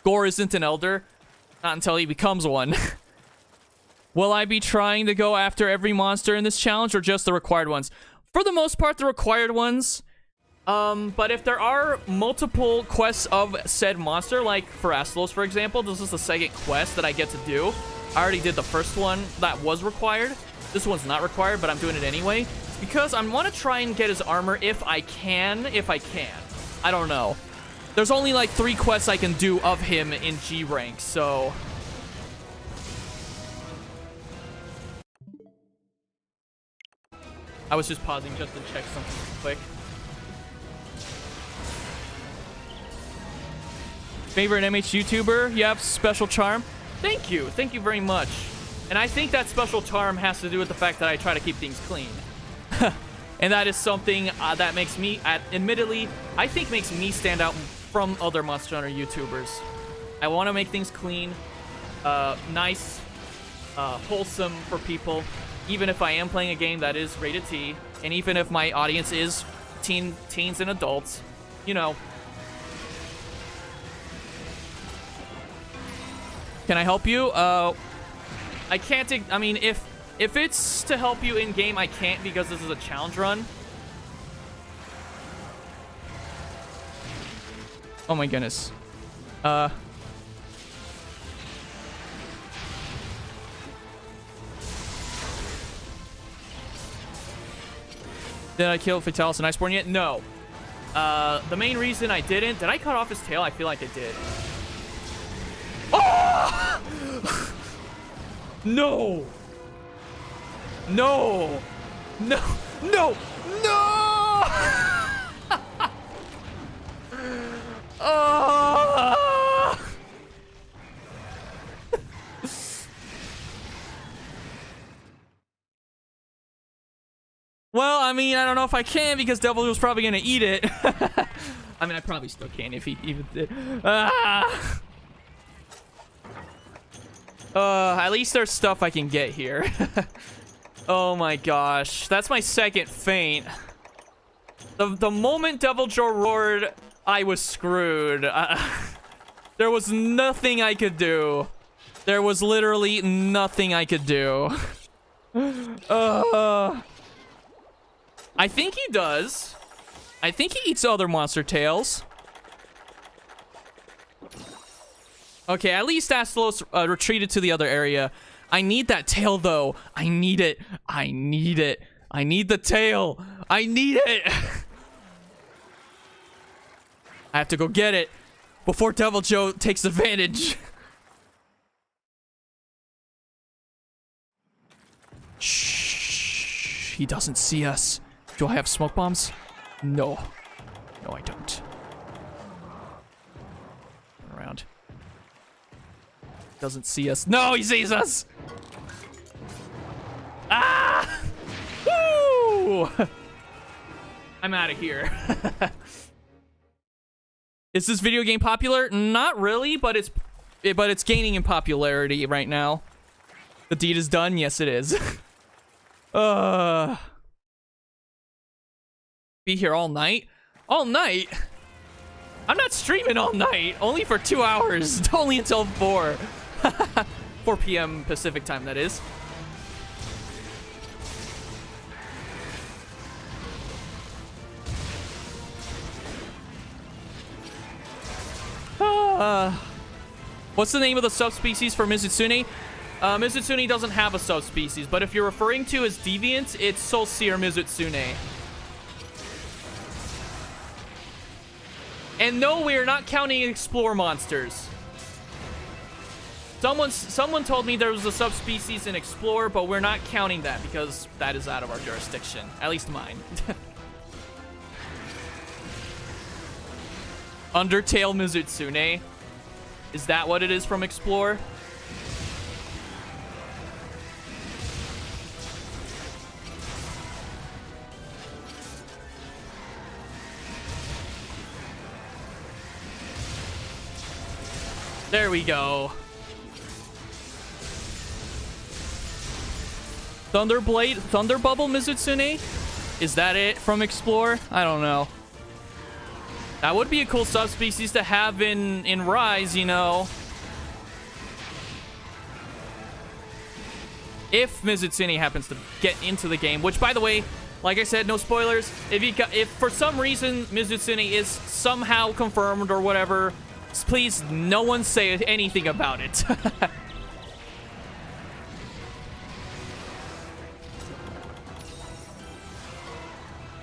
Gore isn't an elder. Not until he becomes one. Will I be trying to go after every monster in this challenge or just the required ones? For the most part, the required ones. But if there are multiple quests of said monster, like for Astalos, for example, this is the second quest that I get to do. I already did the first one that was required. This one's not required, but I'm doing it anyway. Because I want to try and get his armor if I can. I don't know. There's only like 3 quests I can do of him in G rank, so... I was just pausing just to check something real quick. Favorite MH YouTuber? Yep, Special Charm. Thank you very much. And I think that Special Charm has to do with the fact that I try to keep things clean. And that is something that makes me, admittedly, I think makes me stand out from other Monster Hunter YouTubers. I want to make things clean, nice, wholesome for people, even if I am playing a game that is rated T, and even if my audience is teens and adults, you know. Can I help you? I can't. I mean, if it's to help you in game, I can't because this is a challenge run. Oh my goodness. Did I kill Fatalis and Iceborne yet? No. The main reason I didn't... Did I cut off his tail? I feel like I did. Oh! No! No! No! No! No! Oh! Well, I mean, I don't know if I can because Devil was probably gonna eat it. I mean, I probably still can if he even did. At least there's stuff I can get here. Oh my gosh, that's my second feint. The moment Devil Joe roared, I was screwed. There was nothing I could do. There was literally nothing I could do. I think he does. I think he eats other monster tails. Okay, at least Astalos retreated to the other area. I need that tail, though. I need it. I need it. I need the tail. I need it. I have to go get it before Devil Joe takes advantage. Shh. He doesn't see us. Do I have smoke bombs? No. No, I don't. Turn around. Doesn't see us. No, he sees us! Ah! Woo! I'm out of here. Is this video game popular? Not really, but it's gaining in popularity right now. The deed is done? Yes, it is. Be here all night? All night? I'm not streaming all night. Only for 2 hours. Only until 4. 4 p.m. Pacific time, that is. What's the name of the subspecies for Mizutsune? Mizutsune doesn't have a subspecies, but if you're referring to as deviant, it's Soulseer Mizutsune. And no, we're not counting explore monsters. Someone told me there was a subspecies in explore, but we're not counting that because that is out of our jurisdiction. At least mine. Undertale Mizutsune. Is that what it is from explore? There we go. Thunderblade, Thunderbubble Mizutsune? Is that it from Explore? I don't know. That would be a cool subspecies to have in Rise, you know. If Mizutsune happens to get into the game, which, by the way, like I said, no spoilers. If for some reason Mizutsune is somehow confirmed or whatever, please, no one say anything about it.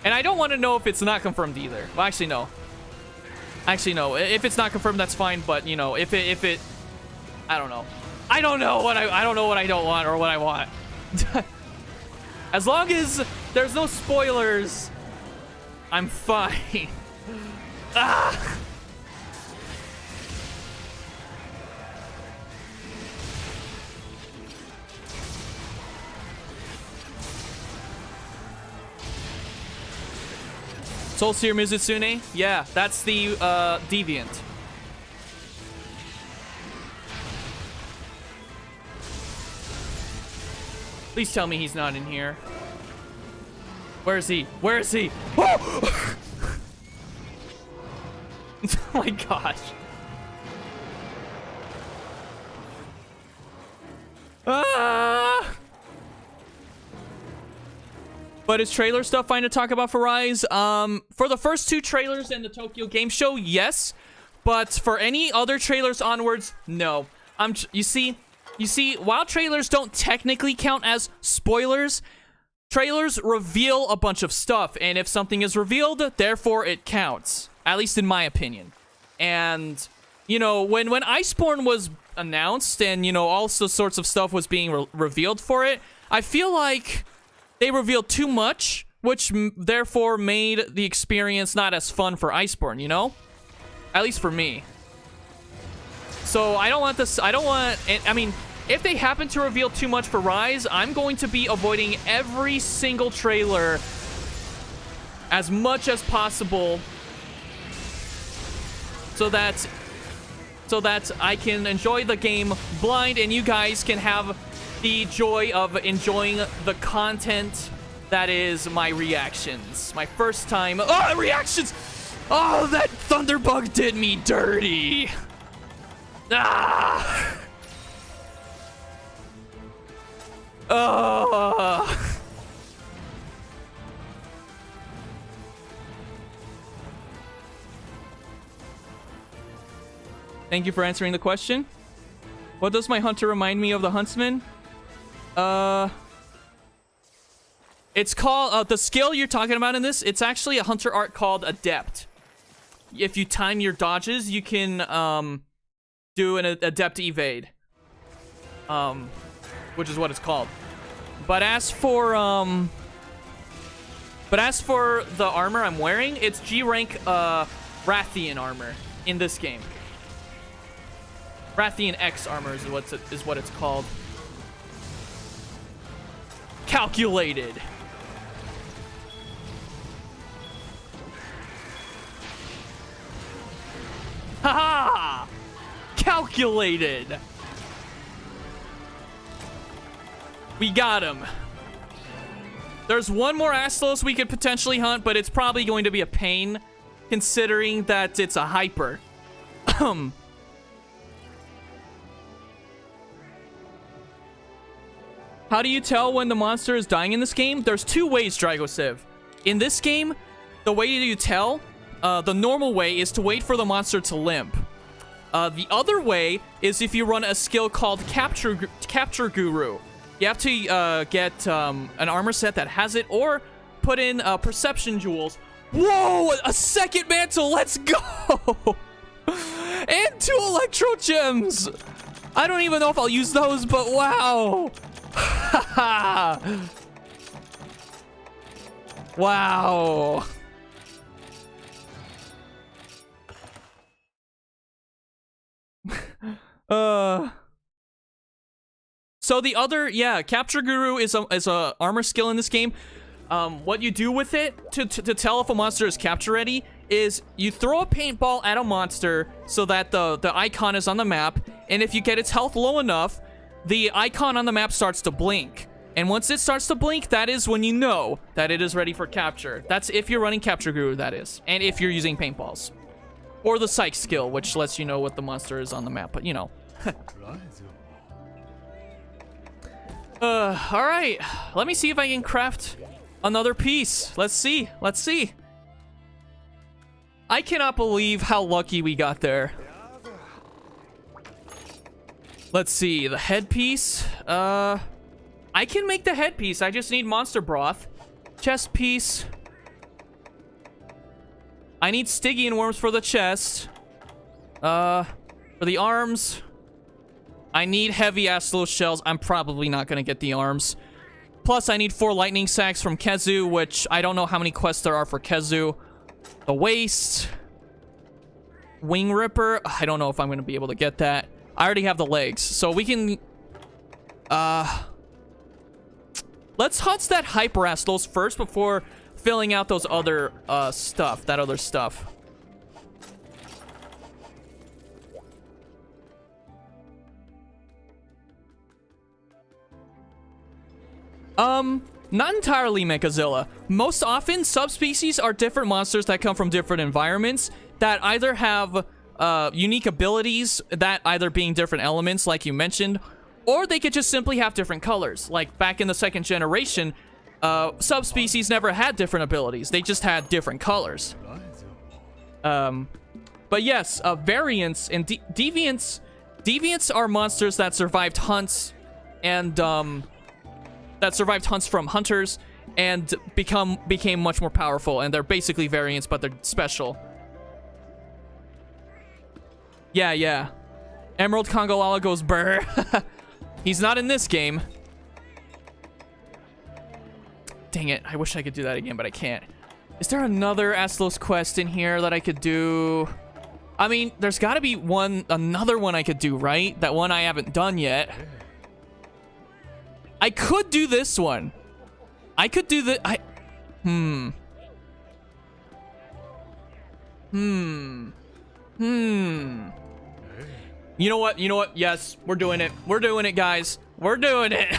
And I don't want to know if it's not confirmed either. Well, actually, no. Actually, no. If it's not confirmed, that's fine. But you know, if it, I don't know. I don't know what I don't know what I don't want or what I want. As long as there's no spoilers, I'm fine. Ah. Soulseer Mizutsune? Yeah, that's the deviant. Please tell me he's not in here. Where is he? Where is he? Oh! Oh my gosh. Ah! But is trailer stuff fine to talk about for Rise? For the first 2 trailers and the Tokyo Game Show, yes. But for any other trailers onwards, no. You see, while trailers don't technically count as spoilers, trailers reveal a bunch of stuff, and if something is revealed, therefore it counts. At least in my opinion. And, you know, when Iceborne was announced and, you know, all sorts of stuff was being revealed for it, I feel like they revealed too much, which therefore made the experience not as fun for Iceborne, you know? At least for me. So I don't want this, I mean, if they happen to reveal too much for Rise, I'm going to be avoiding every single trailer as much as possible so that I can enjoy the game blind and you guys can have the joy of enjoying the content that is my reactions. My first time. Oh, reactions! Oh, that Thunderbug did me dirty. Ah! Oh. Thank you for answering the question. What does my hunter remind me of the huntsman? It's called, the skill you're talking about in this, it's actually a hunter art called Adept. If you time your dodges, you can, do an Adept evade. Which is what it's called. But as for the armor I'm wearing, it's G rank, Rathian armor in this game. Rathian X armor is what it's called. Calculated. Haha! Calculated. We got him. There's one more Astalos we could potentially hunt, but it's probably going to be a pain, considering that it's a hyper. How do you tell when the monster is dying in this game? There's two ways, Dragosiv. In this game, the way you tell, the normal way is to wait for the monster to limp. The other way is if you run a skill called Capture Guru. You have to get an armor set that has it, or put in perception jewels. Whoa! A second mantle! Let's go! And 2 electro gems! I don't even know if I'll use those, but wow! Wow! So the other, yeah, Capture Guru is a armor skill in this game. What you do with it to tell if a monster is capture ready is you throw a paintball at a monster so that the icon is on the map, and if you get its health low enough, the icon on the map starts to blink. And once it starts to blink, that is when you know that it is ready for capture. That's if you're running Capture Guru, that is. And if you're using paintballs. Or the Psych skill, which lets you know what the monster is on the map, but you know. Alright. Let me see if I can craft another piece. Let's see. Let's see. I cannot believe how lucky we got there. Let's see. The headpiece. I can make the headpiece. I just need monster broth. Chest piece. I need Stygian worms for the chest. For the arms. I need heavy Astalos shells. I'm probably not gonna get the arms. Plus, I need 4 lightning sacks from Kezu, which I don't know how many quests there are for Kezu. The waist. Wing Ripper. I don't know if I'm gonna be able to get that. I already have the legs, so we can... Let's hunt that Hyper Astalos first before filling out those other, stuff. That other stuff. Not entirely, Mechazilla. Most often, subspecies are different monsters that come from different environments that either have unique abilities, that either being different elements, like you mentioned, or they could just simply have different colors. Like back in the 2nd generation, subspecies never had different abilities. They just had different colors. But yes, variants and deviants. Deviants are monsters that survived hunts and that survived hunts from hunters and became much more powerful, and they're basically variants, but they're special. Yeah. Emerald Kongolala goes brr. He's not in this game. Dang it, I wish I could do that again, but I can't. Is there another Astalos quest in here that I could do? I mean, there's gotta be another one I could do, right? That one I haven't done yet. I could do this one. I could do the, You know what? Yes, we're doing it. We're doing it, guys. We're doing it.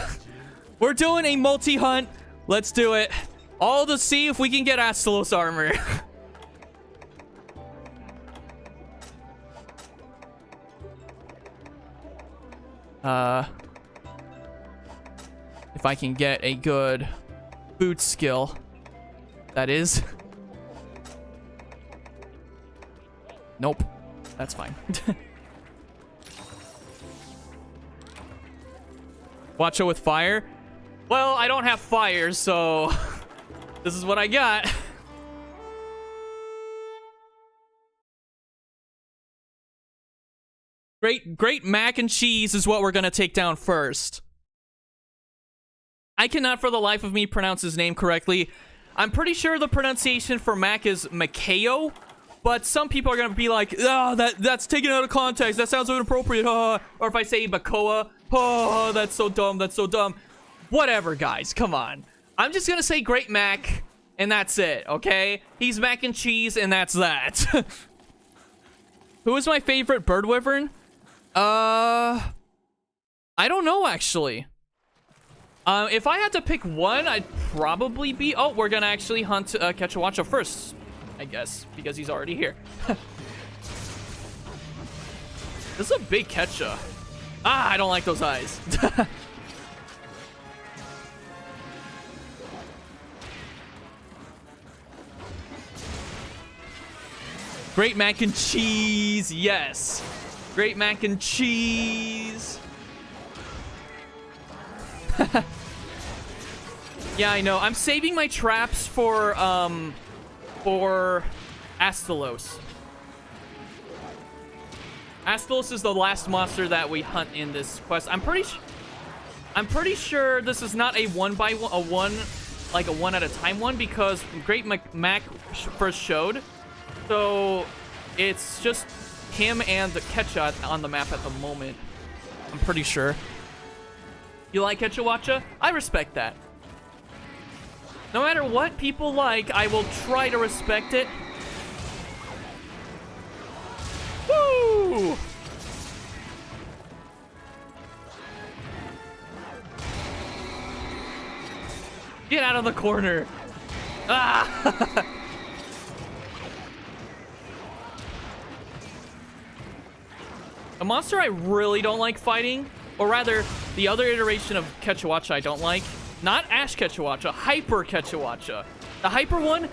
We're doing a multi-hunt. Let's do it. All to see if we can get Astalos armor. If I can get a good boot skill, that is. Nope. That's fine. Watcho with fire? Well, I don't have fire, so this is what I got. Great mac and cheese is what we're gonna take down first. I cannot for the life of me pronounce his name correctly. I'm pretty sure the pronunciation for Mac is Makeo, but some people are gonna be like, oh, that's taken out of context. That sounds inappropriate. Or if I say Bacoa, oh, that's so dumb. That's so dumb. Whatever, guys. Come on. I'm just gonna say Great Mac, and that's it. Okay? He's mac and cheese, and that's that. Who is my favorite bird wyvern? I don't know actually. If I had to pick one, I'd probably be... Oh, we're gonna actually hunt Quetzalcoatl first, I guess, because he's already here. This is a big Quetzal. Ah, I don't like those eyes. Great mac and cheese, yes. Great mac and cheese. Yeah, I know. I'm saving my traps for Astalos. Astalos is the last monster that we hunt in this quest. I'm pretty sure this is not a one at a time one, because Great Mac first showed. So it's just him and the Quetzal on the map at the moment. I'm pretty sure. You like Quetzalcoatl? I respect that. No matter what people like, I will try to respect it. Woo! Get out of the corner. Ah! A monster I really don't like fighting, or rather, the other iteration of Quetzalcoatl I don't like. Not Ash Quetzalcoatl, Hyper Quetzalcoatl. The Hyper one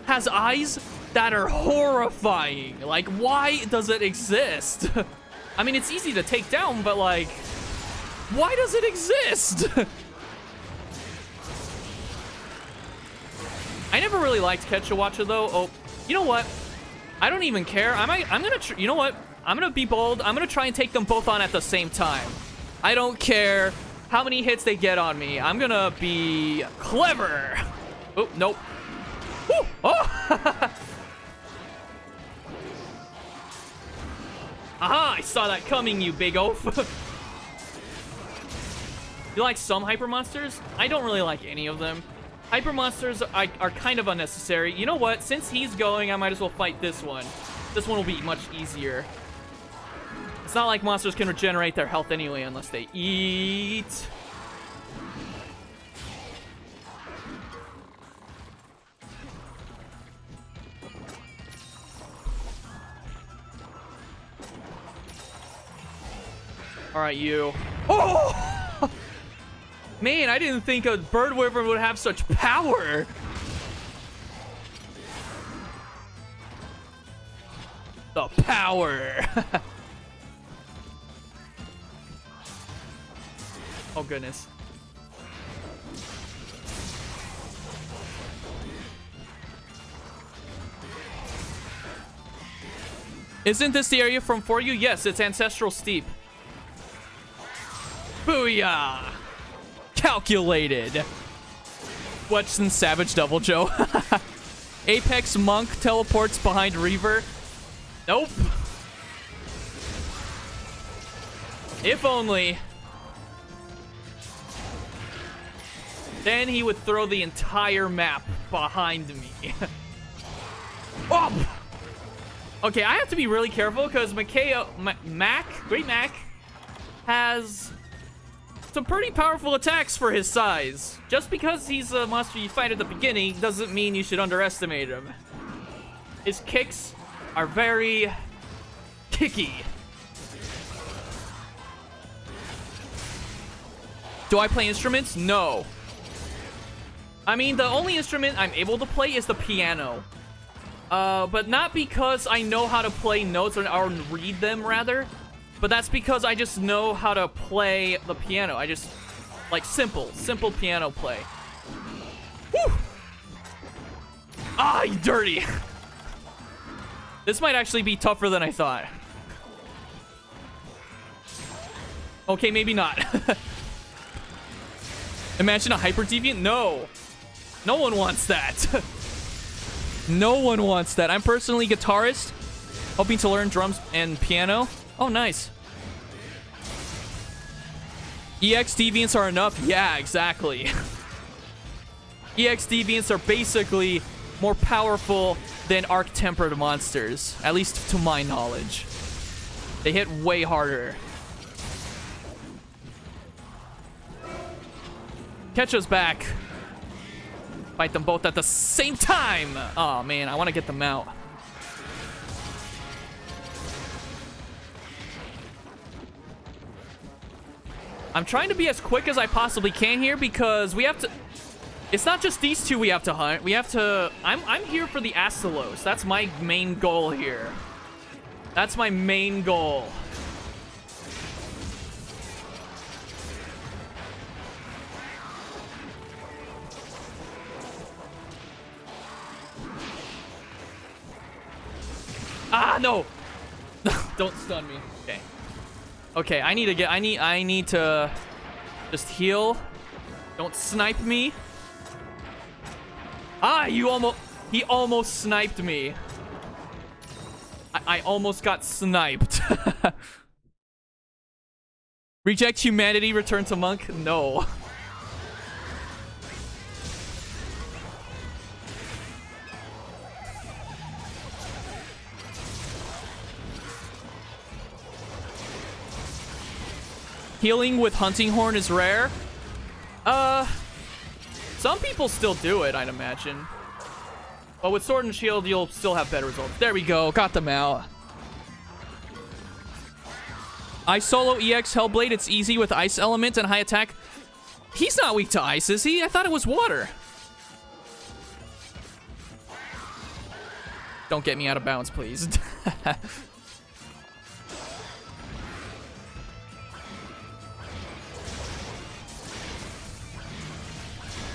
has eyes that are horrifying. Like, why does it exist? I mean, it's easy to take down, but like, why does it exist? I never really liked Quetzalcoatl though. Oh, you know what? I don't even care. You know what? I'm gonna be bold. I'm gonna try and take them both on at the same time. I don't care how many hits they get on me. I'm gonna be clever. Oh, nope. Woo! Oh! Aha! I saw that coming, you big oaf. You like some hyper monsters? I don't really like any of them. Hyper monsters are kind of unnecessary. You know what? Since he's going, I might as well fight this one. This one will be much easier. It's not like monsters can regenerate their health anyway unless they eat. All right, you. Oh! Man, I didn't think a bird wyvern would have such power. The power. Oh, goodness. Isn't this the area from For You? Yes, it's Ancestral Steep. Booyah! Calculated. Wetson Savage Double Joe. Apex Monk teleports behind Reaver. Nope. If only. Then he would throw the entire map behind me. Oh! Okay, I have to be really careful because Great Mac has some pretty powerful attacks for his size. Just because he's a monster you fight at the beginning doesn't mean you should underestimate him. His kicks are very kicky. Do I play instruments? No. I mean, the only instrument I'm able to play is the piano. But not because I know how to play notes or read them, rather. But that's because I just know how to play the piano. I just, like, simple piano play. Woo! Ah, you dirty. This might actually be tougher than I thought. Okay, maybe not. Imagine a hyper deviant? No. No one wants that. No one wants that. I'm personally guitarist, hoping to learn drums and piano. Oh, nice. EX deviants are enough? Yeah, exactly. EX deviants are basically more powerful than arc-tempered monsters, at least to my knowledge. They hit way harder. Catch us back. Fight them both at the same time. Oh, man, I want to get them out. I'm trying to be as quick as I possibly can here because we have to... It's not just these two we have to hunt. We have to... I'm here for the Astalos. That's my main goal here. That's my main goal. Ah, no! Don't stun me. Okay. Okay, I need to just heal. Don't snipe me. Ah, he almost sniped me. I almost got sniped. Reject humanity, return to monk? No. Healing with hunting horn is rare. Some people still do it, I'd imagine. But with sword and shield, you'll still have better results. There we go. Got them out. I solo EX Hellblade. It's easy with ice element and high attack. He's not weak to ice, is he? I thought it was water. Don't get me out of bounds, please.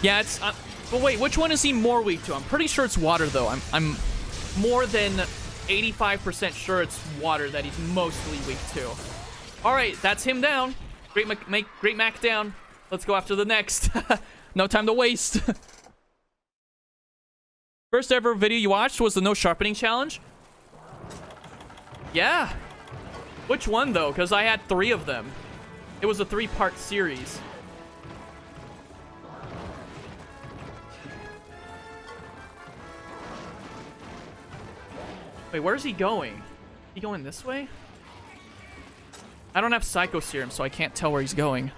Yeah, it's... but wait, which one is he more weak to? I'm pretty sure it's water, though. I'm more than 85% sure it's water that he's mostly weak to. All right, that's him down. Great Mac down. Let's go after the next. No time to waste. First ever video you watched was the no sharpening challenge? Yeah. Which one, though? Because I had 3 of them. It was a 3-part series. Wait, where's he going? He going this way? I don't have Psycho Serum, so I can't tell where he's going.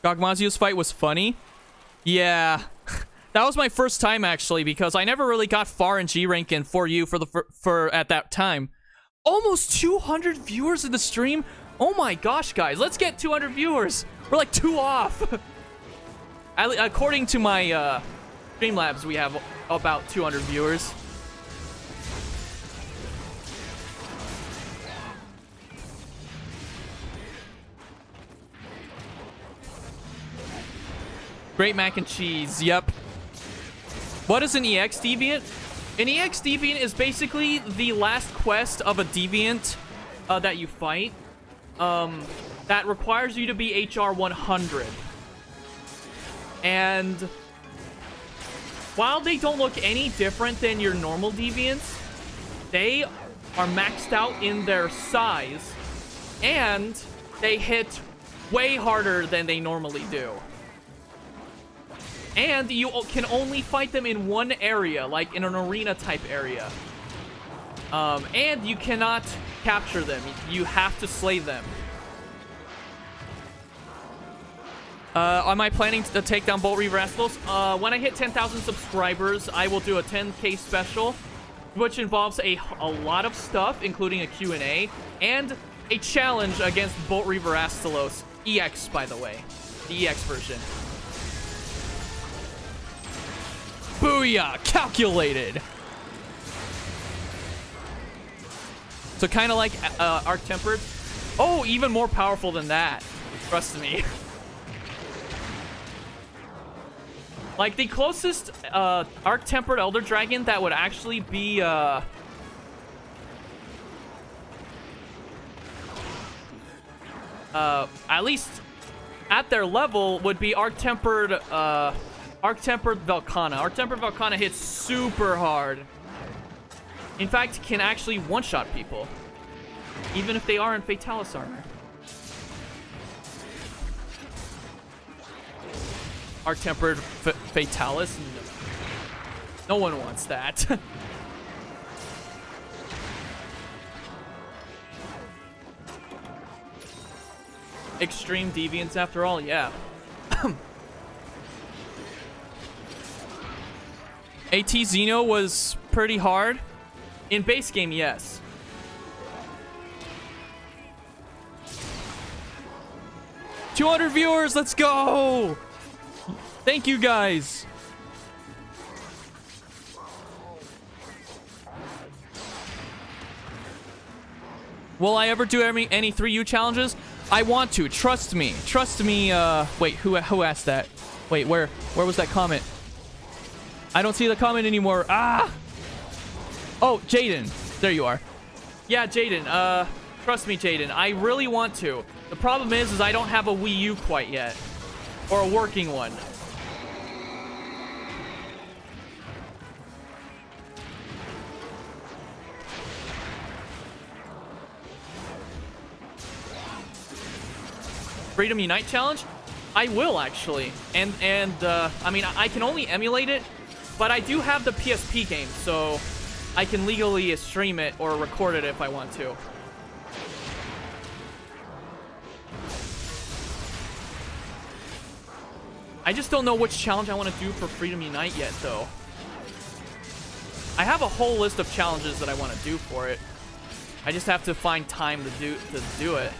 Gogmazio's fight was funny. Yeah. That was my first time, actually, because I never really got far in G rank and For You for at that time. Almost 200 viewers in the stream? Oh my gosh, guys. Let's get 200 viewers. We're like 2 off. According to my Streamlabs, we have about 200 viewers. Great mac and cheese. Yep. What is an EX deviant? An EX deviant is basically the last quest of a deviant that you fight. That requires you to be HR 100. And while they don't look any different than your normal deviants, they are maxed out in their size, and they hit way harder than they normally do. And you can only fight them in one area, like in an arena type area. And you cannot capture them. You have to slay them. Am I planning to take down Bolt Reaver Astalos? When I hit 10,000 subscribers, I will do a 10K special, which involves a lot of stuff, including a Q&A, and a challenge against Bolt Reaver Astalos. EX, by the way. The EX version. Booyah! Calculated! So kind of like Arc Tempered. Oh, even more powerful than that. Trust me. Like, the closest Arc Tempered Elder Dragon that would actually be at least at their level would be Arc Tempered Velkhana. Arc Tempered Velkhana hits super hard. In fact, can actually one-shot people, even if they are in Fatalis armor. Arc Tempered Fatalis? No one wants that. Extreme Deviants after all, yeah. AT Xeno was pretty hard. In base game, yes. $200 viewers, let's go! Thank you, guys. Will I ever do any 3U challenges? I want to. Trust me. Trust me. Wait, who asked that? Wait, where was that comment? I don't see the comment anymore. Ah! Oh, Jaden. There you are. Yeah, Jaden. Trust me, Jaden. I really want to. The problem is I don't have a Wii U quite yet. Or a working one. Freedom Unite challenge? I will, actually. And I mean, I can only emulate it, but I do have the PSP game, so I can legally stream it or record it if I want to. I just don't know which challenge I want to do for Freedom Unite yet, though. I have a whole list of challenges that I want to do for it. I just have to find time to do it.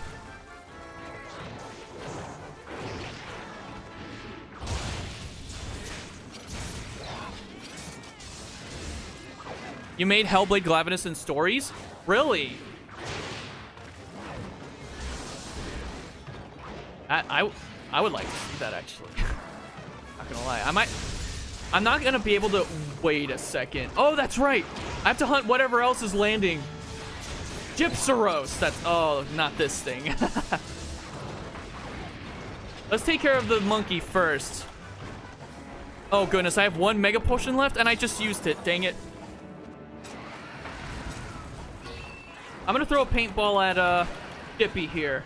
You made Hellblade Glavenus in stories? Really? I would like to see that, actually. Not gonna lie. I'm not gonna be able to... Wait a second. Oh, that's right. I have to hunt whatever else is landing. Gypsaros. That's... Oh, not this thing. Let's take care of the monkey first. Oh, goodness. I have one Mega Potion left, and I just used it. Dang it. I'm gonna throw a paintball at Dippy here.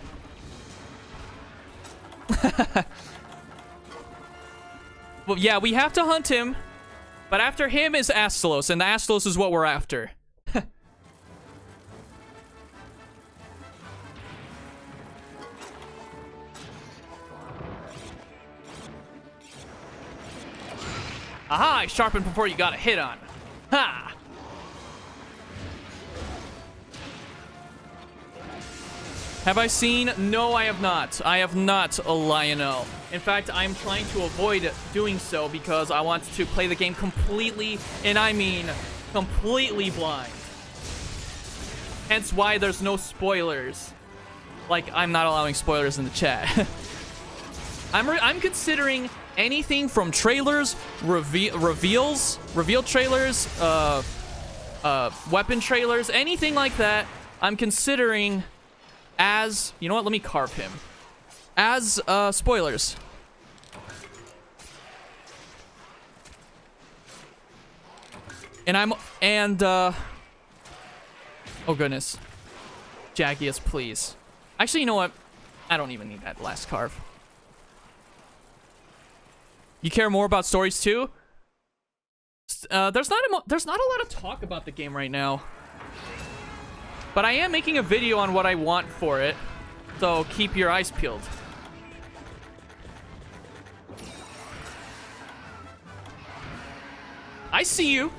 Well, yeah, we have to hunt him, but after him is Astalos, and the Astalos is what we're after. Aha! I sharpened before you got a hit on. Ha! Have I seen? No, I have not. I have not, Lionel. In fact, I'm trying to avoid doing so because I want to play the game completely, and I mean completely blind. Hence why there's no spoilers. Like, I'm not allowing spoilers in the chat. I'm considering anything from trailers, reveal trailers, weapon trailers, anything like that, I'm considering as, you know what, let me carve him, as spoilers. And oh goodness, Jaggius, please. Actually, you know what, I don't even need that last carve. You care more about stories too? There's not a lot of talk about the game right now, but I am making a video on what I want for it, so keep your eyes peeled. I see you.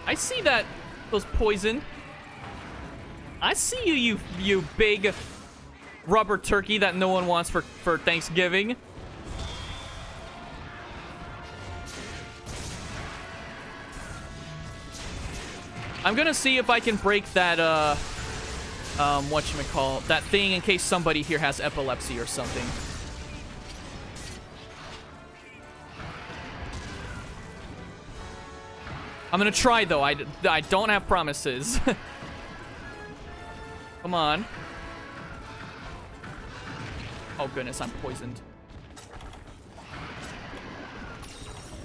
I see that, those poison. I see you, you big rubber turkey that no one wants for Thanksgiving. I'm gonna see if I can break that, whatchamacallit, that thing in case somebody here has epilepsy or something. I'm gonna try, though. I don't have promises. Come on. Oh, goodness, I'm poisoned.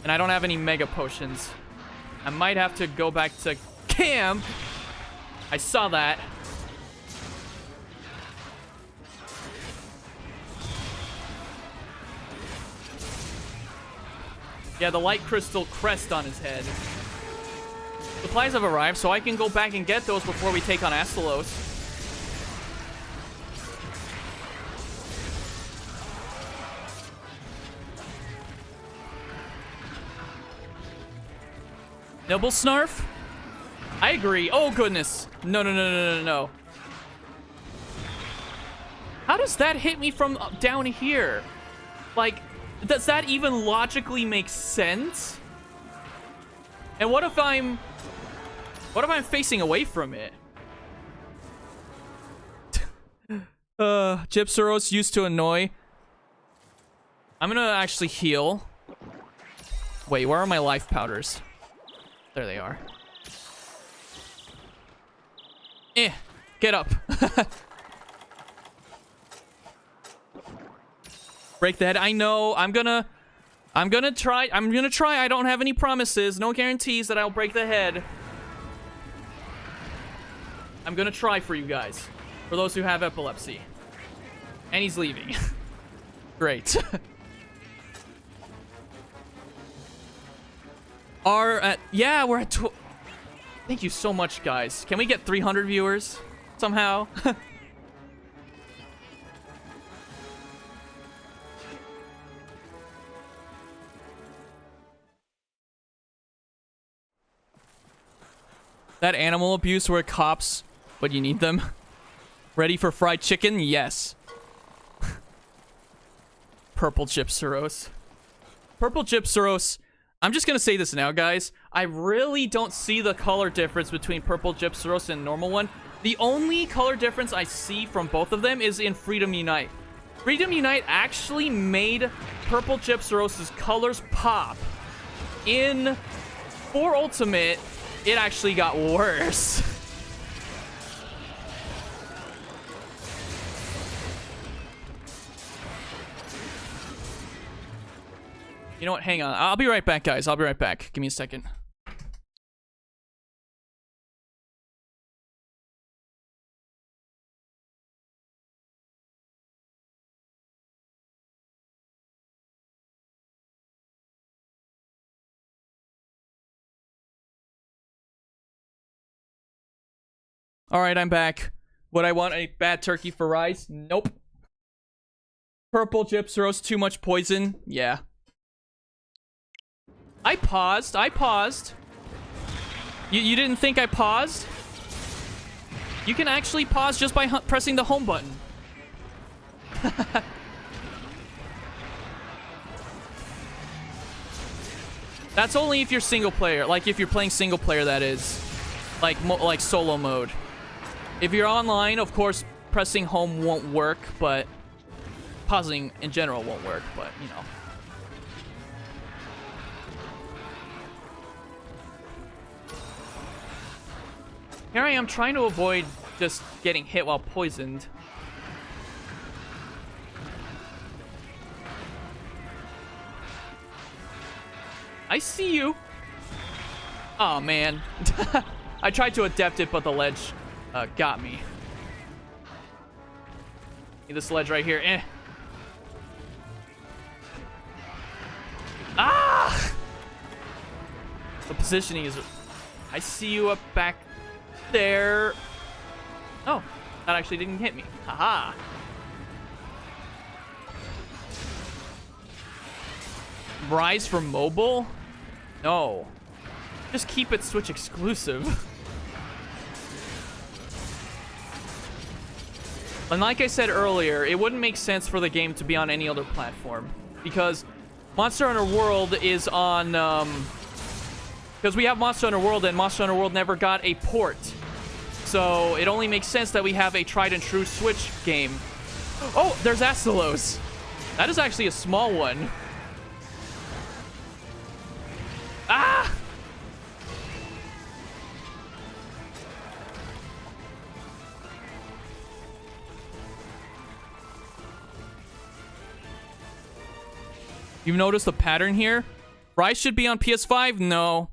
And I don't have any mega potions. I might have to go back to camp. I saw that. Yeah, the light crystal crest on his head. Supplies have arrived, so I can go back and get those before we take on Astalos. Noble Snarf? I agree. Oh, goodness. No. How does that hit me from down here? Like, does that even logically make sense? And what if I'm facing away from it? Gypsaros used to annoy. I'm gonna actually heal. Wait, where are my life powders? There they are. Get up. Break the head. I know. I'm gonna try. I don't have any promises. No guarantees that I'll break the head. I'm gonna try for you guys. For those who have epilepsy. And he's leaving. Great. Yeah, we're at Thank you so much, guys. Can we get 300 viewers somehow? That animal abuse where cops, but you need them. Ready for fried chicken? Yes. Purple Gypsaros. Purple Gypsaros. I'm just gonna say this now, guys. I really don't see the color difference between Purple Gypsaros and normal one. The only color difference I see from both of them is in Freedom Unite. Freedom Unite actually made Purple Gypsaros' colors pop. For Ultimate, it actually got worse. You know what? Hang on. I'll be right back, guys. I'll be right back. Give me a second. All right, I'm back. Would I want a bad turkey for rice? Nope. Purple Gypsaros, too much poison? Yeah. I paused. You didn't think I paused? You can actually pause just by pressing the home button. That's only if you're single player. Like, if you're playing single player, that is. Like solo mode. If you're online, of course, pressing home won't work, but pausing in general won't work, but, you know. Here I am trying to avoid just getting hit while poisoned. I see you. Oh man. I tried to adapt it, but the ledge got me. This ledge right here. Eh. Ah! The positioning is... I see you up back there. Oh, that actually didn't hit me. Haha. Rise for mobile? No. Just keep it Switch exclusive. And like I said earlier, it wouldn't make sense for the game to be on any other platform. Because Monster Hunter World is on... because we have Monster Hunter World, and Monster Hunter World never got a port. So it only makes sense that we have a tried and true Switch game. Oh, there's Astalos. That is actually a small one. Ah! You've noticed the pattern here? Rise should be on PS5? No.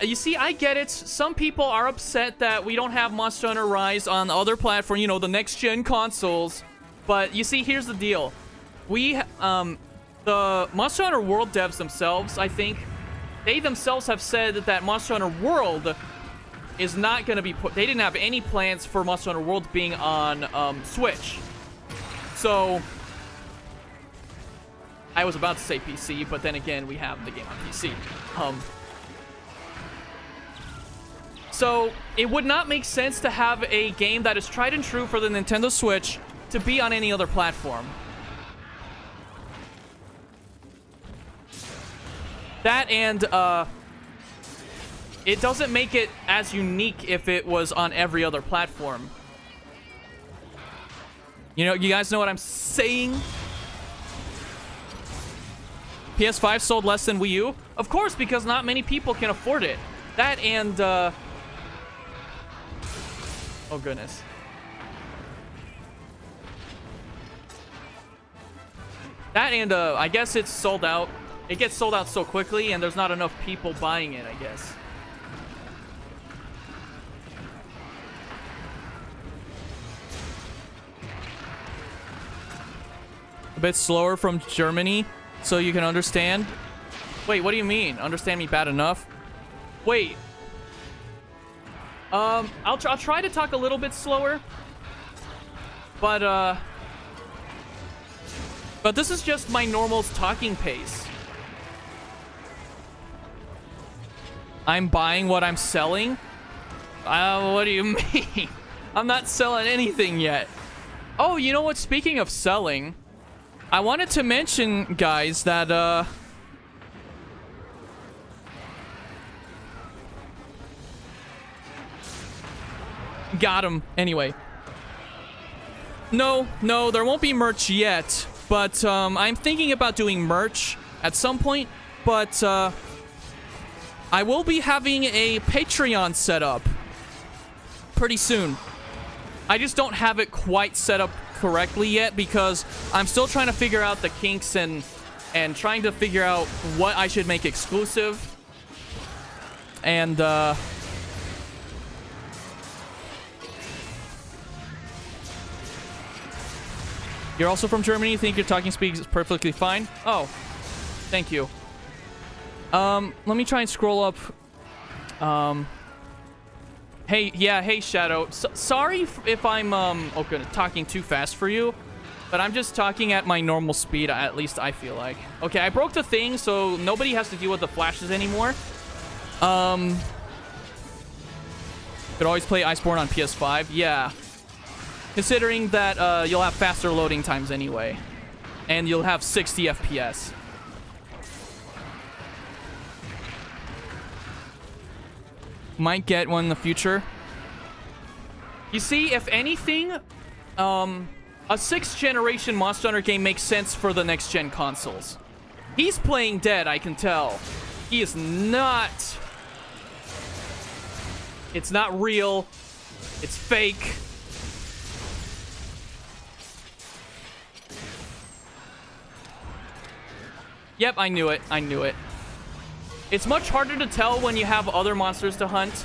You see, I get it. Some people are upset that we don't have Monster Hunter Rise on other platforms, you know, the next-gen consoles. But you see, here's the deal. The Monster Hunter World devs themselves, I think, they themselves have said that Monster Hunter World is not going to be put... They didn't have any plans for Monster Hunter World being on Switch. So... I was about to say PC, but then again, we have the game on PC. So, it would not make sense to have a game that is tried and true for the Nintendo Switch to be on any other platform. That and, it doesn't make it as unique if it was on every other platform. You know, you guys know what I'm saying? PS5 sold less than Wii U? Of course, because not many people can afford it. That and, oh goodness. That and, I guess it's sold out. It gets sold out so quickly, and there's not enough people buying it, I guess. A bit slower from Germany. So you can understand? Wait, what do you mean? Understand me bad enough? Wait. I'll try to talk a little bit slower. But this is just my normal talking pace. I'm buying what I'm selling? What do you mean? I'm not selling anything yet. Oh, you know what? Speaking of selling... I wanted to mention, guys, that, got him. Anyway. No, there won't be merch yet, but, I'm thinking about doing merch at some point, but, I will be having a Patreon set up pretty soon. I just don't have it quite set up correctly yet because I'm still trying to figure out the kinks and trying to figure out what I should make exclusive. And you're also from Germany. You think your talking speed is perfectly fine? Oh, thank you. Let me try and scroll up. Hey, Shadow. Sorry if I'm, talking too fast for you. But I'm just talking at my normal speed, at least I feel like. Okay, I broke the thing, so nobody has to deal with the flashes anymore. Could always play Iceborne on PS5. Yeah. Considering that, you'll have faster loading times anyway. And you'll have 60 FPS. Might get one in the future. You see, if anything, a 6th generation Monster Hunter game makes sense for the next gen consoles. He's playing dead, I can tell. He is not It's not real. It's fake. Yep, I knew it. I knew it. It's much harder to tell when you have other monsters to hunt,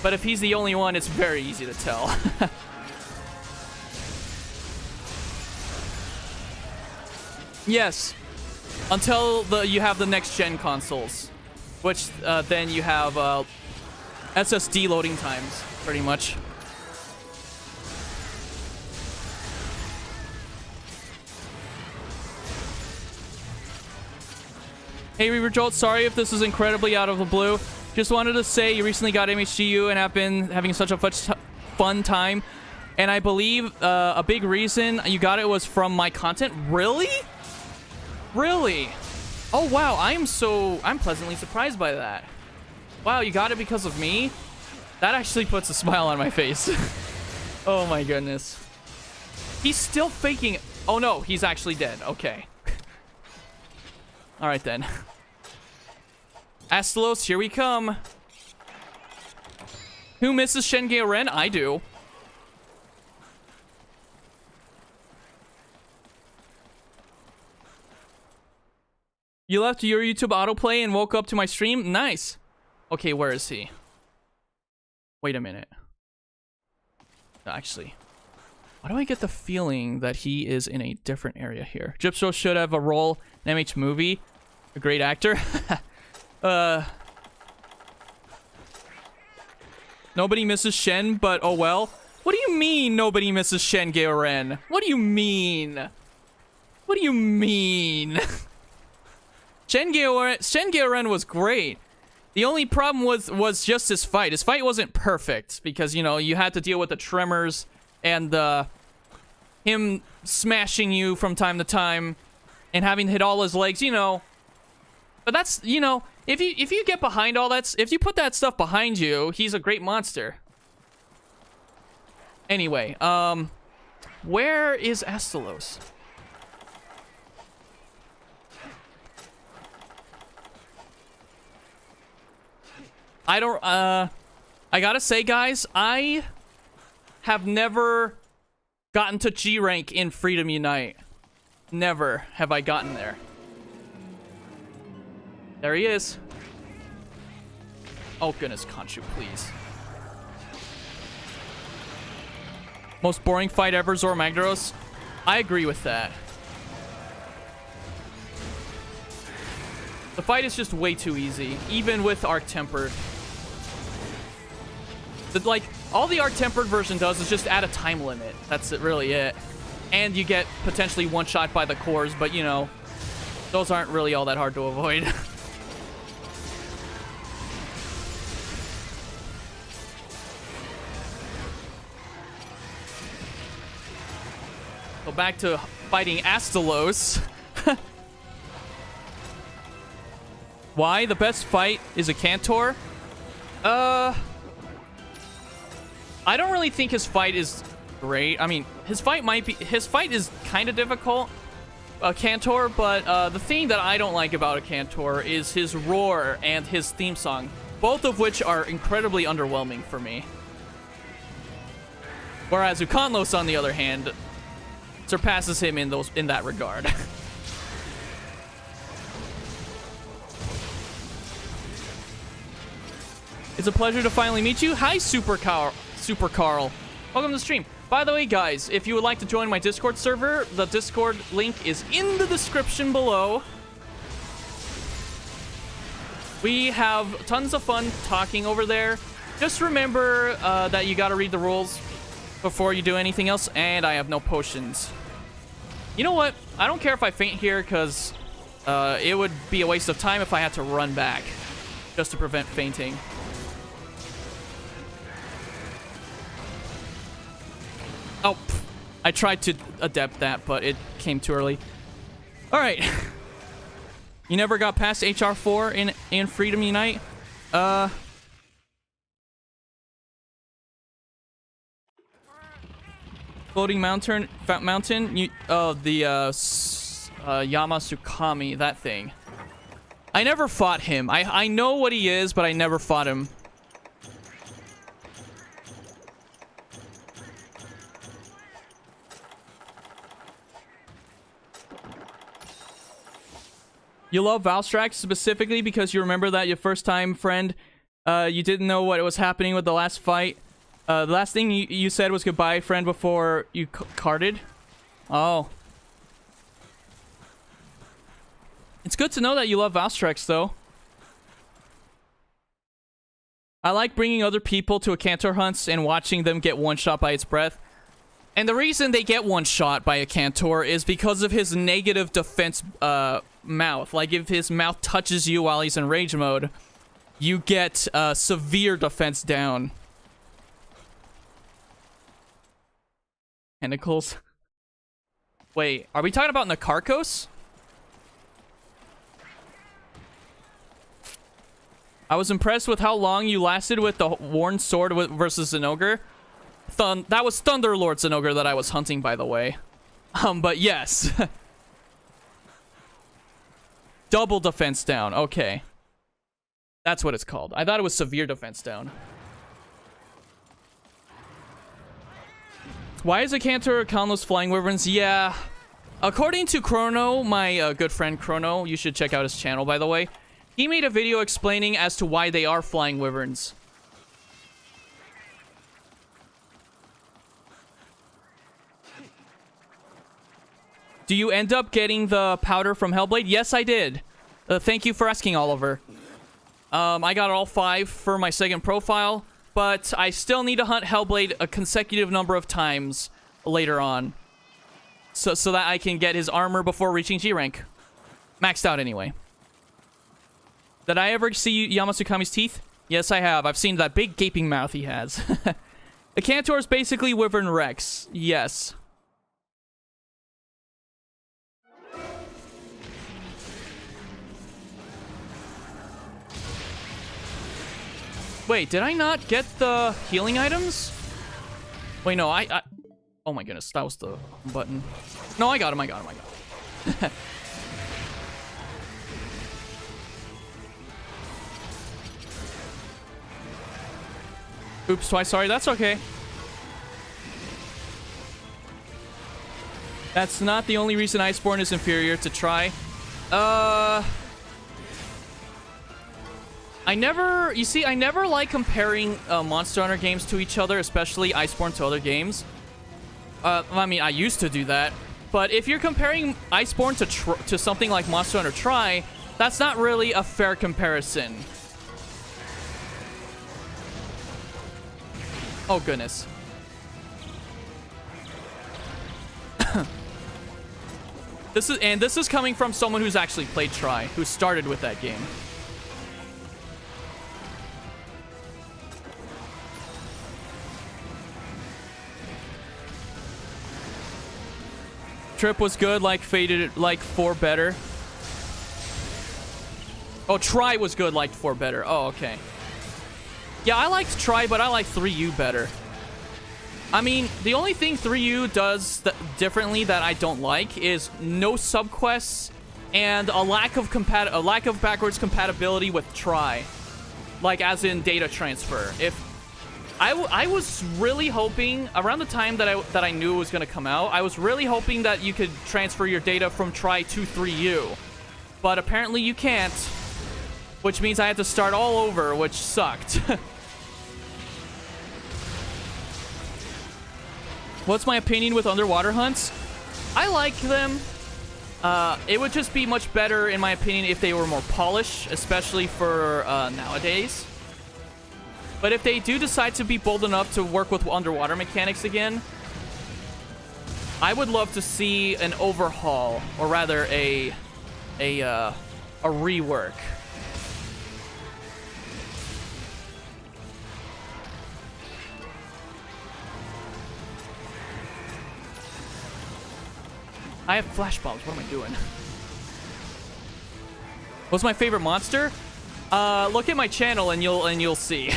but if he's the only one, it's very easy to tell. Yes, until you have the next-gen consoles, which then you have SSD loading times, pretty much. Hey, Reaver Jolt, sorry if this is incredibly out of the blue. Just wanted to say you recently got MHGU and have been having such a fun time. And I believe a big reason you got it was from my content. Really? Really? Oh, wow. I'm pleasantly surprised by that. Wow, you got it because of me? That actually puts a smile on my face. Oh, my goodness. He's still faking. Oh, no. He's actually dead. Okay. All right, then. Astalos, here we come. Who misses Shenge Ren? I do. You left your YouTube autoplay and woke up to my stream? Nice. Okay, where is he? Wait a minute. Actually, why do I get the feeling that he is in a different area here? Gypso should have a role in MH movie. A great actor. Nobody misses Shen, but oh well. What do you mean nobody misses Shen Georen? What do you mean? What do you mean? Shen Georen was great. The only problem was just his fight. His fight wasn't perfect because, you know, you had to deal with the tremors and him smashing you from time to time and having to hit all his legs, you know. But that's, you know, if you get behind all that, if you put that stuff behind you, he's a great monster. Anyway, where is Astalos? I don't, I gotta say, guys, I have never gotten to G rank in Freedom Unite. Never have I gotten there. There he is. Oh, goodness, Conchu, please. Most boring fight ever, Zor Magdaros. I agree with that. The fight is just way too easy, even with Arc Tempered. Like, all the Arc Tempered version does is just add a time limit. That's really it. And you get potentially one shot by the cores, but you know, those aren't really all that hard to avoid. So back to fighting Astalos. Why? The best fight is a Cantor? I don't really think his fight is great. I mean, his fight is kind of difficult, Cantor, but the thing that I don't like about a Cantor is his roar and his theme song, both of which are incredibly underwhelming for me. Whereas Ukanlos, on the other hand, surpasses him in that regard. It's a pleasure to finally meet you. Hi, Super Carl. Welcome to the stream. By the way, guys, if you would like to join my Discord server, the Discord link is in the description below. We have tons of fun talking over there. Just remember that you gotta read the rules before you do anything else, and I have no potions. You know what? I don't care if I faint here, because it would be a waste of time if I had to run back just to prevent fainting. Oh, I tried to adept that, but it came too early. All right. You never got past HR4 in Freedom Unite? Floating mountain, the Yamasukami, that thing. I never fought him. I know what he is, but I never fought him. You love Valstrax specifically because you remember that your first time friend, you didn't know what was happening with the last fight. The last thing you said was goodbye, friend, before you carded. Oh. It's good to know that you love Valstrax, though. I like bringing other people to a Cantor hunts and watching them get one-shot by its breath. And the reason they get one-shot by a Cantor is because of his negative defense mouth. Like, if his mouth touches you while he's in rage mode, you get severe defense down. Tentacles. Wait, are we talking about Nakarkos? I was impressed with how long you lasted with the Worn Sword versus Zinogre. That was Thunderlord Zinogre that I was hunting, by the way. But yes. Double defense down. Okay. That's what it's called. I thought it was severe defense down. Why is a Cantor countless flying wyverns? Yeah. According to Chrono, my good friend Chrono, you should check out his channel, by the way. He made a video explaining as to why they are flying wyverns. Do you end up getting the powder from Hellblade? Yes, I did. Thank you for asking, Oliver. I got all 5 for my second profile, but I still need to hunt Hellblade a consecutive number of times later on. So that I can get his armor before reaching G rank. Maxed out anyway. Did I ever see Yamasukami's teeth? Yes, I have. I've seen that big gaping mouth he has. The Cantor is basically Wyvern Rex. Yes. Wait, did I not get the healing items? Wait, no, I... Oh my goodness, that was the button. No, I got him. Oops, twice sorry, that's okay. That's not the only reason Iceborne is inferior to Try. I never like comparing Monster Hunter games to each other, especially Iceborne to other games. I mean, I used to do that. But if you're comparing Iceborne to something like Monster Hunter Try, that's not really a fair comparison. Oh, goodness. This is coming from someone who's actually played Try, who started with that game. Trip was good, like Faded, like 4 better. Oh, Try was good, like 4 better. Oh, okay. Yeah, I liked Try, but I like 3U better. I mean, the only thing 3U does differently that I don't like is no subquests and a lack of backwards compatibility with Try, like as in data transfer. If I was really hoping around the time that I knew it was gonna come out, I was really hoping that you could transfer your data from Try to 3U, but apparently you can't, which means I had to start all over, which sucked. What's my opinion with underwater hunts? I like them. It would just be much better, in my opinion, if they were more polished, especially for nowadays. But if they do decide to be bold enough to work with underwater mechanics again, I would love to see an overhaul, or rather a rework. I have flash bombs. What am I doing? What's my favorite monster? Look at my channel and you'll see.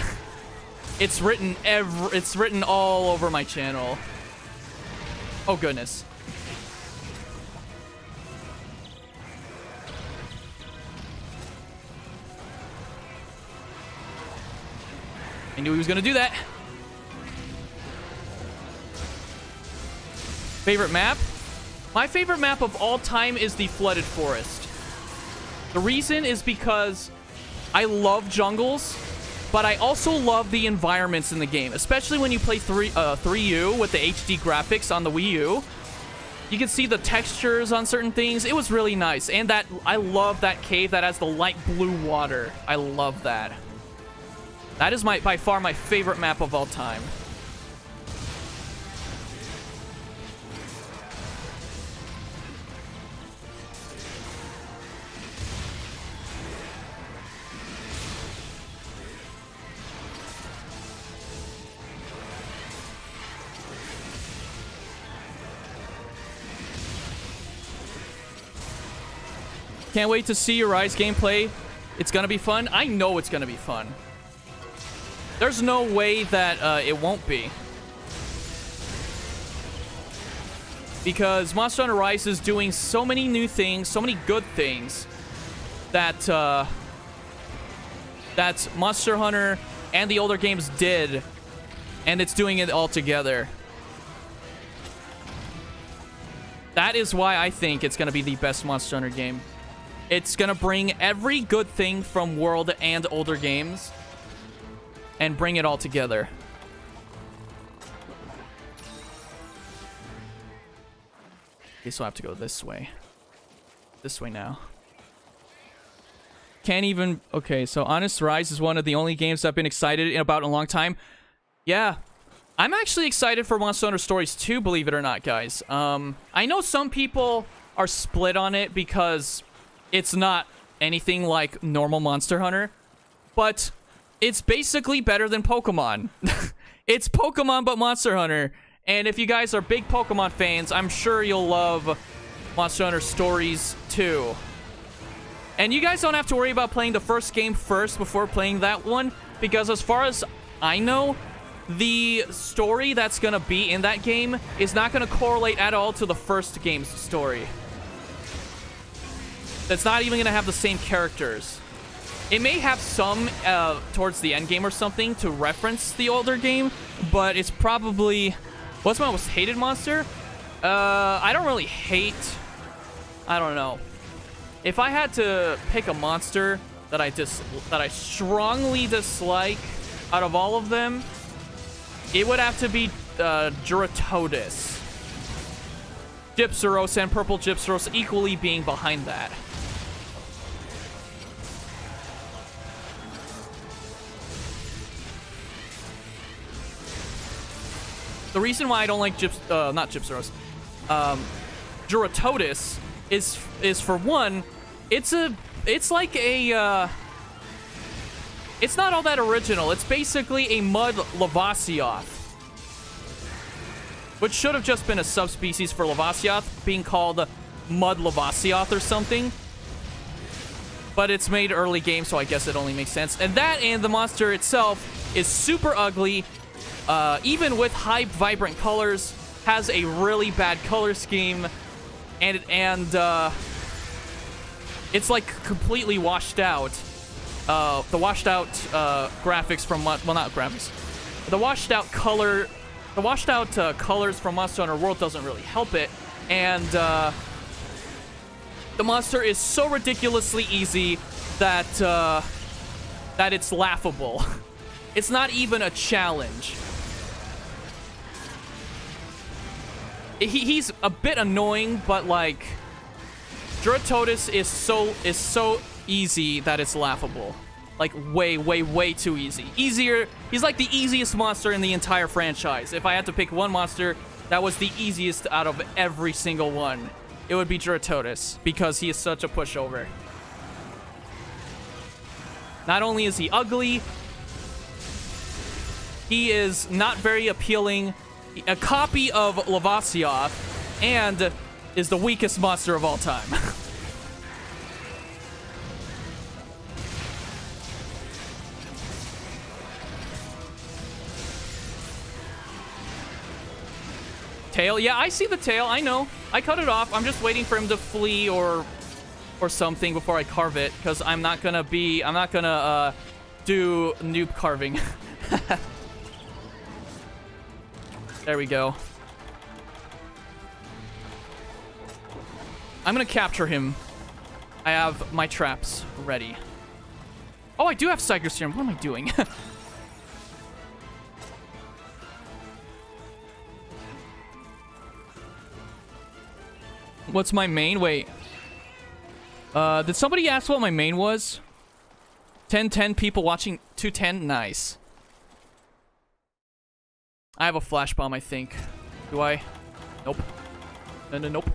It's written all over my channel. Oh goodness. I knew he was gonna do that. Favorite map? My favorite map of all time is the Flooded Forest. The reason is because I love jungles, but I also love the environments in the game, especially when you play 3U with the HD graphics on the Wii U. You can see the textures on certain things. It was really nice. And that I love that cave that has the light blue water. I love that. That is by far my favorite map of all time. Can't wait to see your Rise gameplay. It's gonna be fun. I know it's gonna be fun. There's no way that it won't be. Because Monster Hunter Rise is doing so many new things, so many good things, that that Monster Hunter and the older games did, and it's doing it all together. That is why I think it's gonna be the best Monster Hunter game. It's gonna bring every good thing from World and older games and bring it all together. Okay, so I have to go this way. This way now. Can't even... Okay, so Honest Rise is one of the only games I've been excited about in a long time. Yeah. I'm actually excited for Monster Hunter Stories 2, believe it or not, guys. I know some people are split on it because it's not anything like normal Monster Hunter, but it's basically better than Pokemon. It's Pokemon but Monster Hunter, and if you guys are big Pokemon fans, I'm sure you'll love Monster Hunter Stories 2. And you guys don't have to worry about playing the first game first before playing that one, because as far as I know, the story that's gonna be in that game is not gonna correlate at all to the first game's story. That's not even gonna have the same characters. It may have some towards the end game or something to reference the older game, but it's probably... What's my most hated monster? I don't really hate... I don't know. If I had to pick a monster that I strongly dislike out of all of them, it would have to be Duratodus. Gypsaros and Purple Gypsaros equally being behind that. The reason why I don't like not Gypsaros, Duratodus is for one, it's like a it's not all that original. It's basically a mud Lavasioth, which should have just been a subspecies for Lavasioth, being called Mud Lavasioth or something. But it's made early game, so I guess it only makes sense. And that, and the monster itself is super ugly. Even with high vibrant colors, has a really bad color scheme, and it's like completely washed out. The washed out graphics from well, not graphics, the washed out colors from Monster Hunter World doesn't really help it, and the monster is so ridiculously easy that that it's laughable. It's not even a challenge. He's a bit annoying, but like Duratodus is so easy that it's laughable. Like way too easy. Easier. He's like the easiest monster in the entire franchise. If I had to pick one monster that was the easiest out of every single one, it would be Duratodus, because he is such a pushover. Not only is he ugly, he is not very appealing, a copy of Lavasioth, and is the weakest monster of all time. Tail? Yeah, I see the tail. I know. I cut it off. I'm just waiting for him to flee or something before I carve it, because I'm not gonna do noob carving. There we go. I'm gonna capture him. I have my traps ready. Oh, I do have Psycho Serum. What am I doing? What's my main? Wait. Did somebody ask what my main was? 10 people watching. 210? Nice. I have a flash bomb, I think. Do I? Nope. Nope.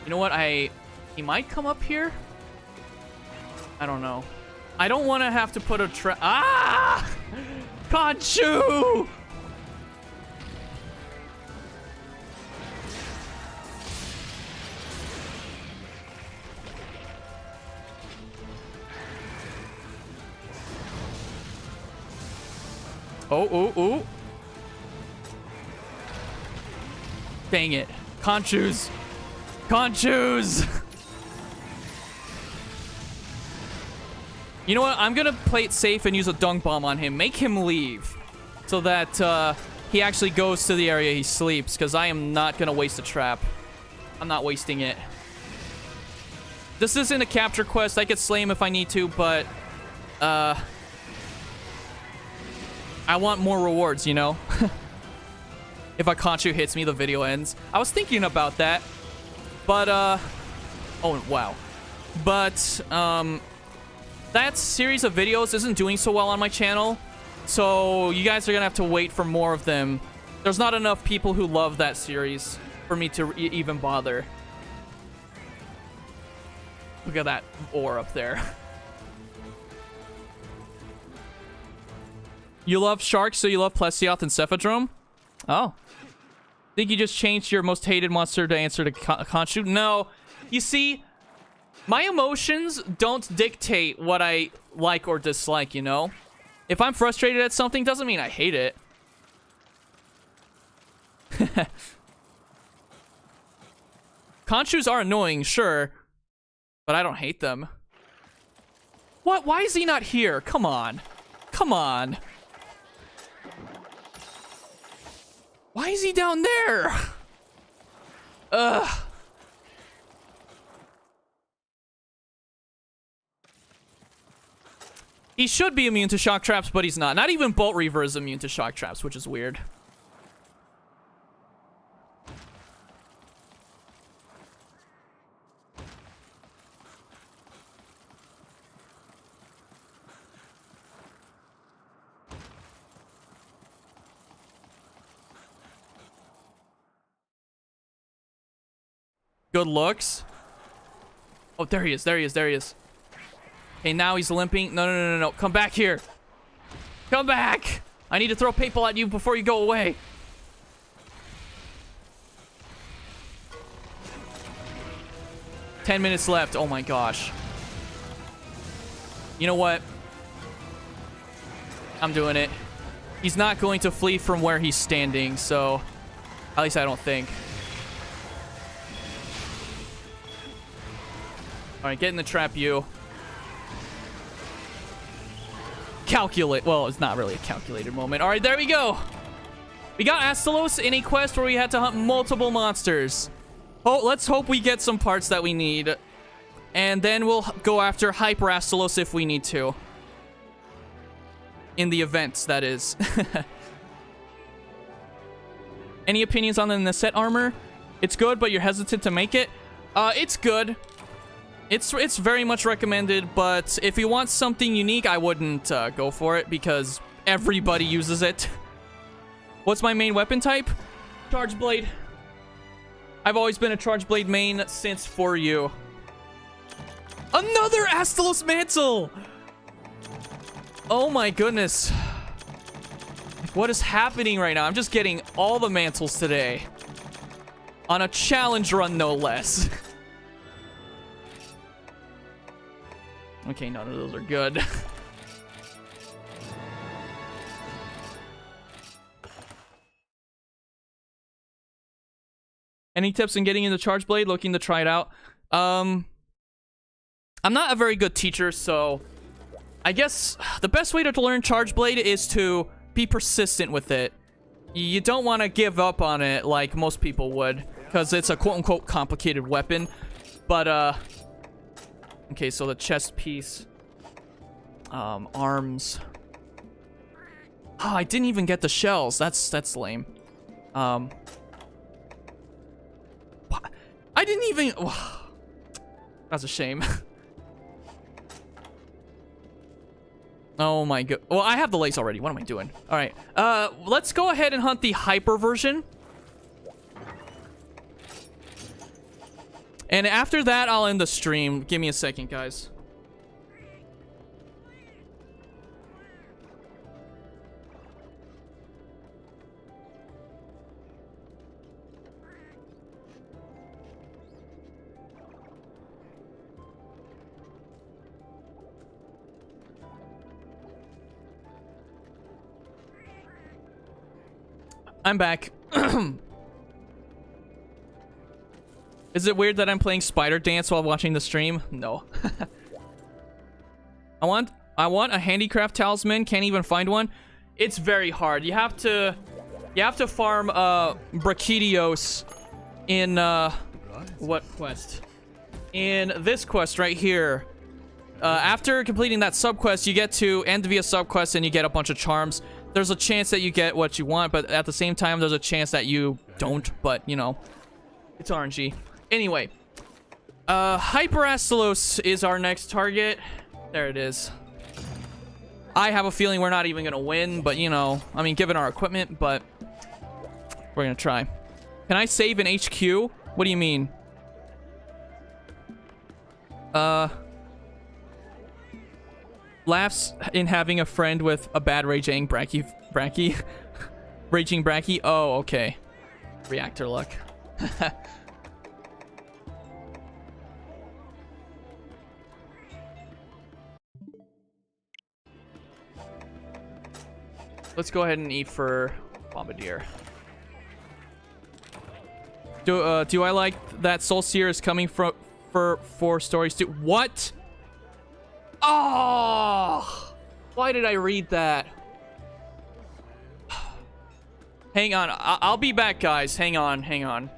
You know what? He might come up here? I don't know. I don't want to have to put a trap. Ah! Conchu! Oh. Dang it. Conchus. You know what? I'm gonna play it safe and use a dunk bomb on him. Make him leave. So that he actually goes to the area he sleeps. Because I am not gonna waste a trap. I'm not wasting it. This isn't a capture quest. I could slay him if I need to, but... I want more rewards, you know? If a Conchu hits me, the video ends. I was thinking about that. But, oh, wow. But, that series of videos isn't doing so well on my channel. So, you guys are gonna have to wait for more of them. There's not enough people who love that series for me to even bother. Look at that ore up there. You love sharks, so you love Plesioth and Cephadrome? Oh. Think you just changed your most hated monster to answer to Conchu? No. You see, my emotions don't dictate what I like or dislike, you know? If I'm frustrated at something, doesn't mean I hate it. Conchus are annoying, sure. But I don't hate them. What? Why is he not here? Come on. Come on. Why is he down there? Ugh. He should be immune to shock traps, but he's not. Not even Bolt Reaver is immune to shock traps, which is weird. Good looks. Oh, there he is. Okay, now he's limping. No. Come back here. Come back. I need to throw people at you before you go away. "10 minutes left. Oh my gosh. You know what? I'm doing it. He's not going to flee from where he's standing, so... At least I don't think. Alright, get in the trap, you. Calculate. Well, it's not really a calculated moment. Alright, there we go. We got Astalos in a quest where we had to hunt multiple monsters. Oh, let's hope we get some parts that we need. And then we'll go after Hyper Astalos if we need to. In the events, that is. Any opinions on the Neset armor? It's good, but you're hesitant to make it? It's good. It's very much recommended, but if you want something unique, I wouldn't go for it because everybody uses it. What's my main weapon type? Charge Blade. I've always been a Charge Blade main since For You. Another Astalos Mantle! Oh my goodness. What is happening right now? I'm just getting all the mantles today. On a challenge run, no less. Okay, none of those are good. Any tips in getting into Charge Blade? Looking to try it out. I'm not a very good teacher, so I guess the best way to learn Charge Blade is to be persistent with it. You don't want to give up on it like most people would, because it's a quote-unquote complicated weapon. But Okay, so the chest piece. Arms. Oh, I didn't even get the shells. That's lame. What? I didn't even... That's a shame. Oh my god. Well, I have the lace already. What am I doing? All right. Let's go ahead and hunt the hyper version. And after that, I'll end the stream. Give me a second, guys. I'm back. Is it weird that I'm playing Spider Dance while watching the stream? No. I want a handicraft talisman. Can't even find one. It's very hard. You have to farm Brachydios in what quest? In this quest right here. After completing that subquest, you get to end via subquest and you get a bunch of charms. There's a chance that you get what you want, but at the same time, there's a chance that you don't. But, you know, it's RNG. Anyway, Hyperastelos is our next target. There it is. I have a feeling we're not even going to win, but, you know, I mean, given our equipment, but we're going to try. Can I save in HQ? What do you mean? Laughs in having a friend with a bad raging Bracky. Raging Bracky? Oh, okay. Reactor luck. Let's go ahead and eat for Bombardier. Do I like that Soul Seer is coming for 4 stories too? What? Oh! Why did I read that? Hang on. I'll be back, guys. Hang on. Hang on.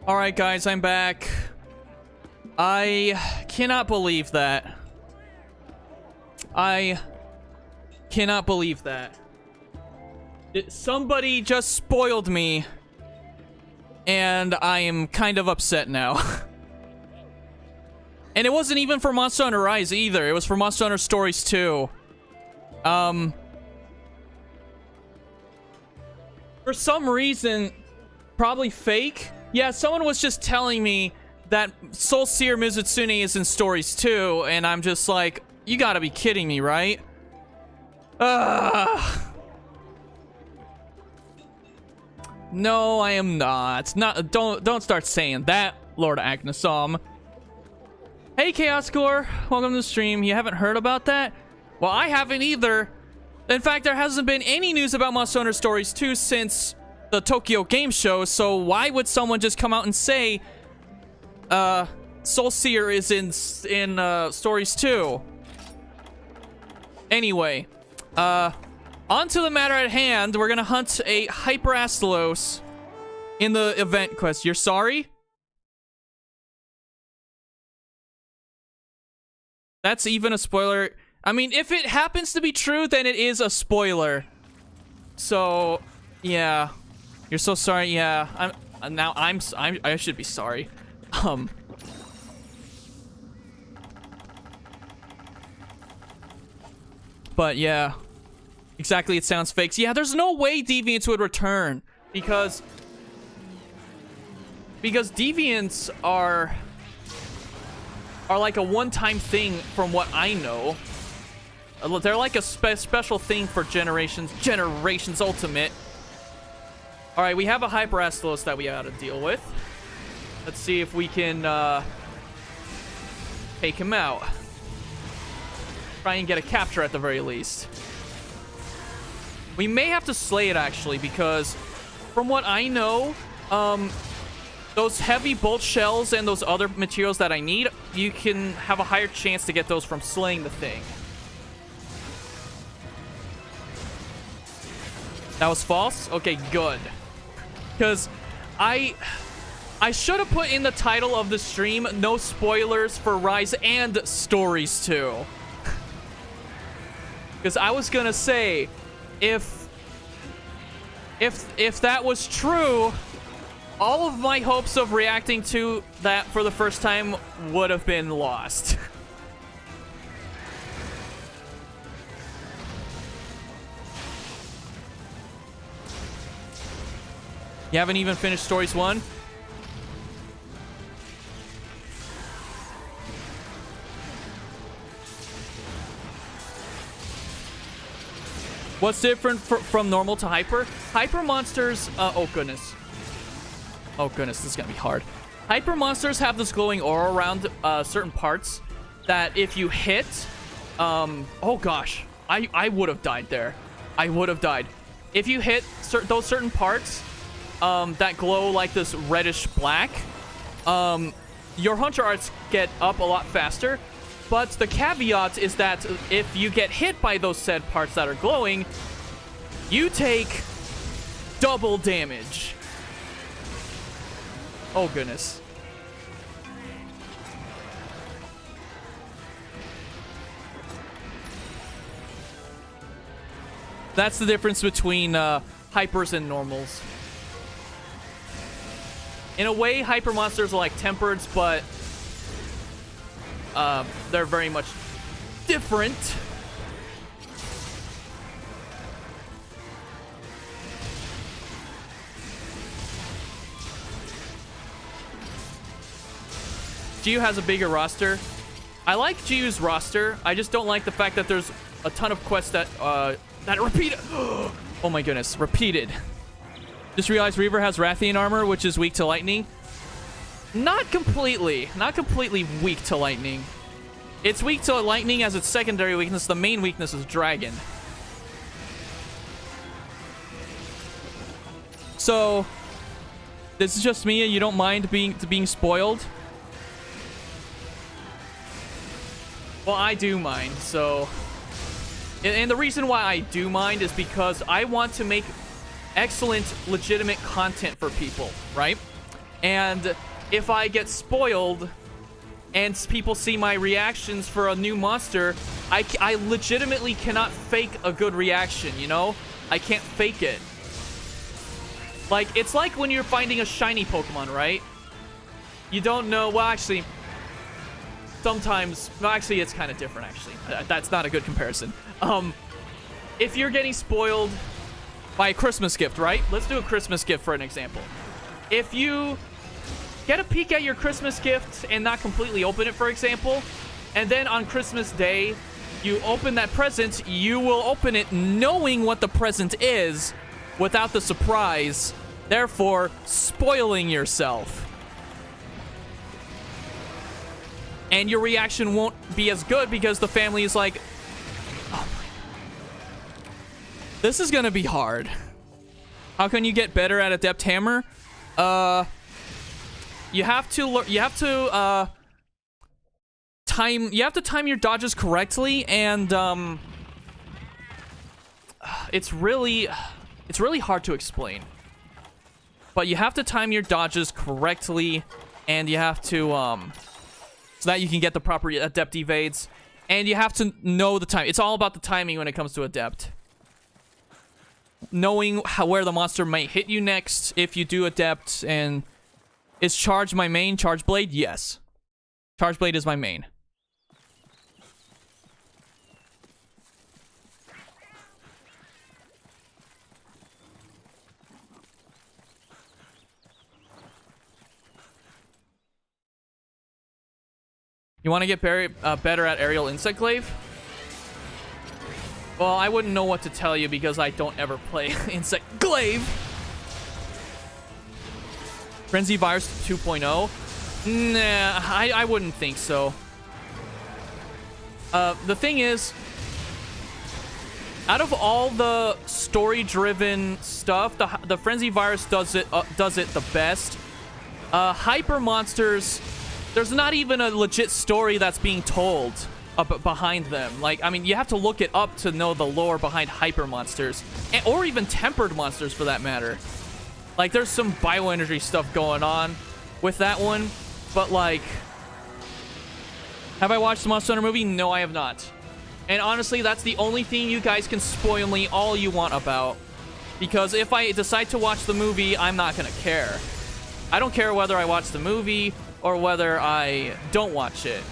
Alright, guys, I'm back. I cannot believe that. I cannot believe that. Somebody just spoiled me. And I am kind of upset now. And it wasn't even for Monster Hunter Rise either. It was for Monster Hunter Stories 2. For some reason, probably fake. Yeah, someone was just telling me that Soul Seer Mizutsune is in Stories 2, and I'm just like, you gotta be kidding me, right? No, I am not. Don't start saying that, Lord Agnesom. Hey, Chaos Core, welcome to the stream. You haven't heard about that? Well, I haven't either. In fact, there hasn't been any news about Monster Hunter Stories 2 since the Tokyo Game Show, so why would someone just come out and say Soul Seer is in Stories 2? Anyway, on to the matter at hand. We're gonna hunt a Hyper Astalos in the event quest. You're sorry? That's even a spoiler. I mean, if it happens to be true, then it is a spoiler. So, yeah. You're so sorry. Yeah. I should be sorry. But yeah. Exactly, it sounds fake. So, yeah, there's no way Deviants would return because Deviants are like a one-time thing from what I know. They're like a special thing for Generations Ultimate. All right, we have a Hyper Astalos that we gotta deal with. Let's see if we can take him out. Try and get a capture at the very least. We may have to slay it actually, because from what I know, those heavy bolt shells and those other materials that I need, you can have a higher chance to get those from slaying the thing. That was false? Okay, good. Because I should have put in the title of the stream, no spoilers for Rise and Stories 2. Because I was gonna say, if that was true, all of my hopes of reacting to that for the first time would have been lost. You haven't even finished Stories 1? What's different from normal to hyper? Hyper monsters, oh goodness. Oh goodness, this is gonna be hard. Hyper monsters have this glowing aura around certain parts that if you hit, oh gosh, I would have died there. I would have died. If you hit those certain parts that glow like this reddish black, your hunter arts get up a lot faster. But the caveat is that if you get hit by those said parts that are glowing, you take double damage. Oh, goodness. That's the difference between hypers and normals. In a way, hyper monsters are like tempereds, but they're very much different. GU has a bigger roster. I like GU's roster. I just don't like the fact that there's a ton of quests that repeat. Oh my goodness, repeated. Just realized Reaver has Rathian armor, which is weak to lightning. Not completely weak to lightning. It's weak to lightning as its secondary weakness. The main weakness is dragon. So, this is just me and you don't mind being spoiled? Well, I do mind, so... And the reason why I do mind is because I want to make excellent, legitimate content for people, right? And if I get spoiled and people see my reactions for a new monster, I legitimately cannot fake a good reaction, you know? I can't fake it. Like, it's like when you're finding a shiny Pokemon, right? You don't know... Well, actually... Sometimes... No, actually, it's kind of different, actually. That's not a good comparison. If you're getting spoiled by a Christmas gift, right? Let's do a Christmas gift for an example. If you get a peek at your Christmas gift and not completely open it, for example, and then on Christmas Day, you open that present, you will open it knowing what the present is without the surprise, therefore spoiling yourself. And your reaction won't be as good because the family is like, oh my, this is gonna be hard. How can you get better at Adept Hammer? You have to time your dodges correctly, and it's really hard to explain. But you have to time your dodges correctly, and you have to so that you can get the proper Adept evades, and you have to know the time. It's all about the timing when it comes to Adept. Knowing where the monster might hit you next if you do Adept. And is Charge my main? Charge Blade? Yes. Charge Blade is my main. You want to get better at Aerial Insect Glaive? Well, I wouldn't know what to tell you because I don't ever play Insect Glaive. Frenzy Virus 2.0? Nah, I wouldn't think so. The thing is, out of all the story-driven stuff, the Frenzy Virus does it the best. Hyper Monsters, there's not even a legit story that's being told behind them. Like, I mean, you have to look it up to know the lore behind Hyper Monsters, or even Tempered Monsters for that matter. Like, there's some bioenergy stuff going on with that one, but like, have I watched the Monster Hunter movie? No, I have not. And honestly, that's the only thing you guys can spoil me all you want about, because if I decide to watch the movie, I'm not gonna care. I don't care whether I watch the movie or whether I don't watch it.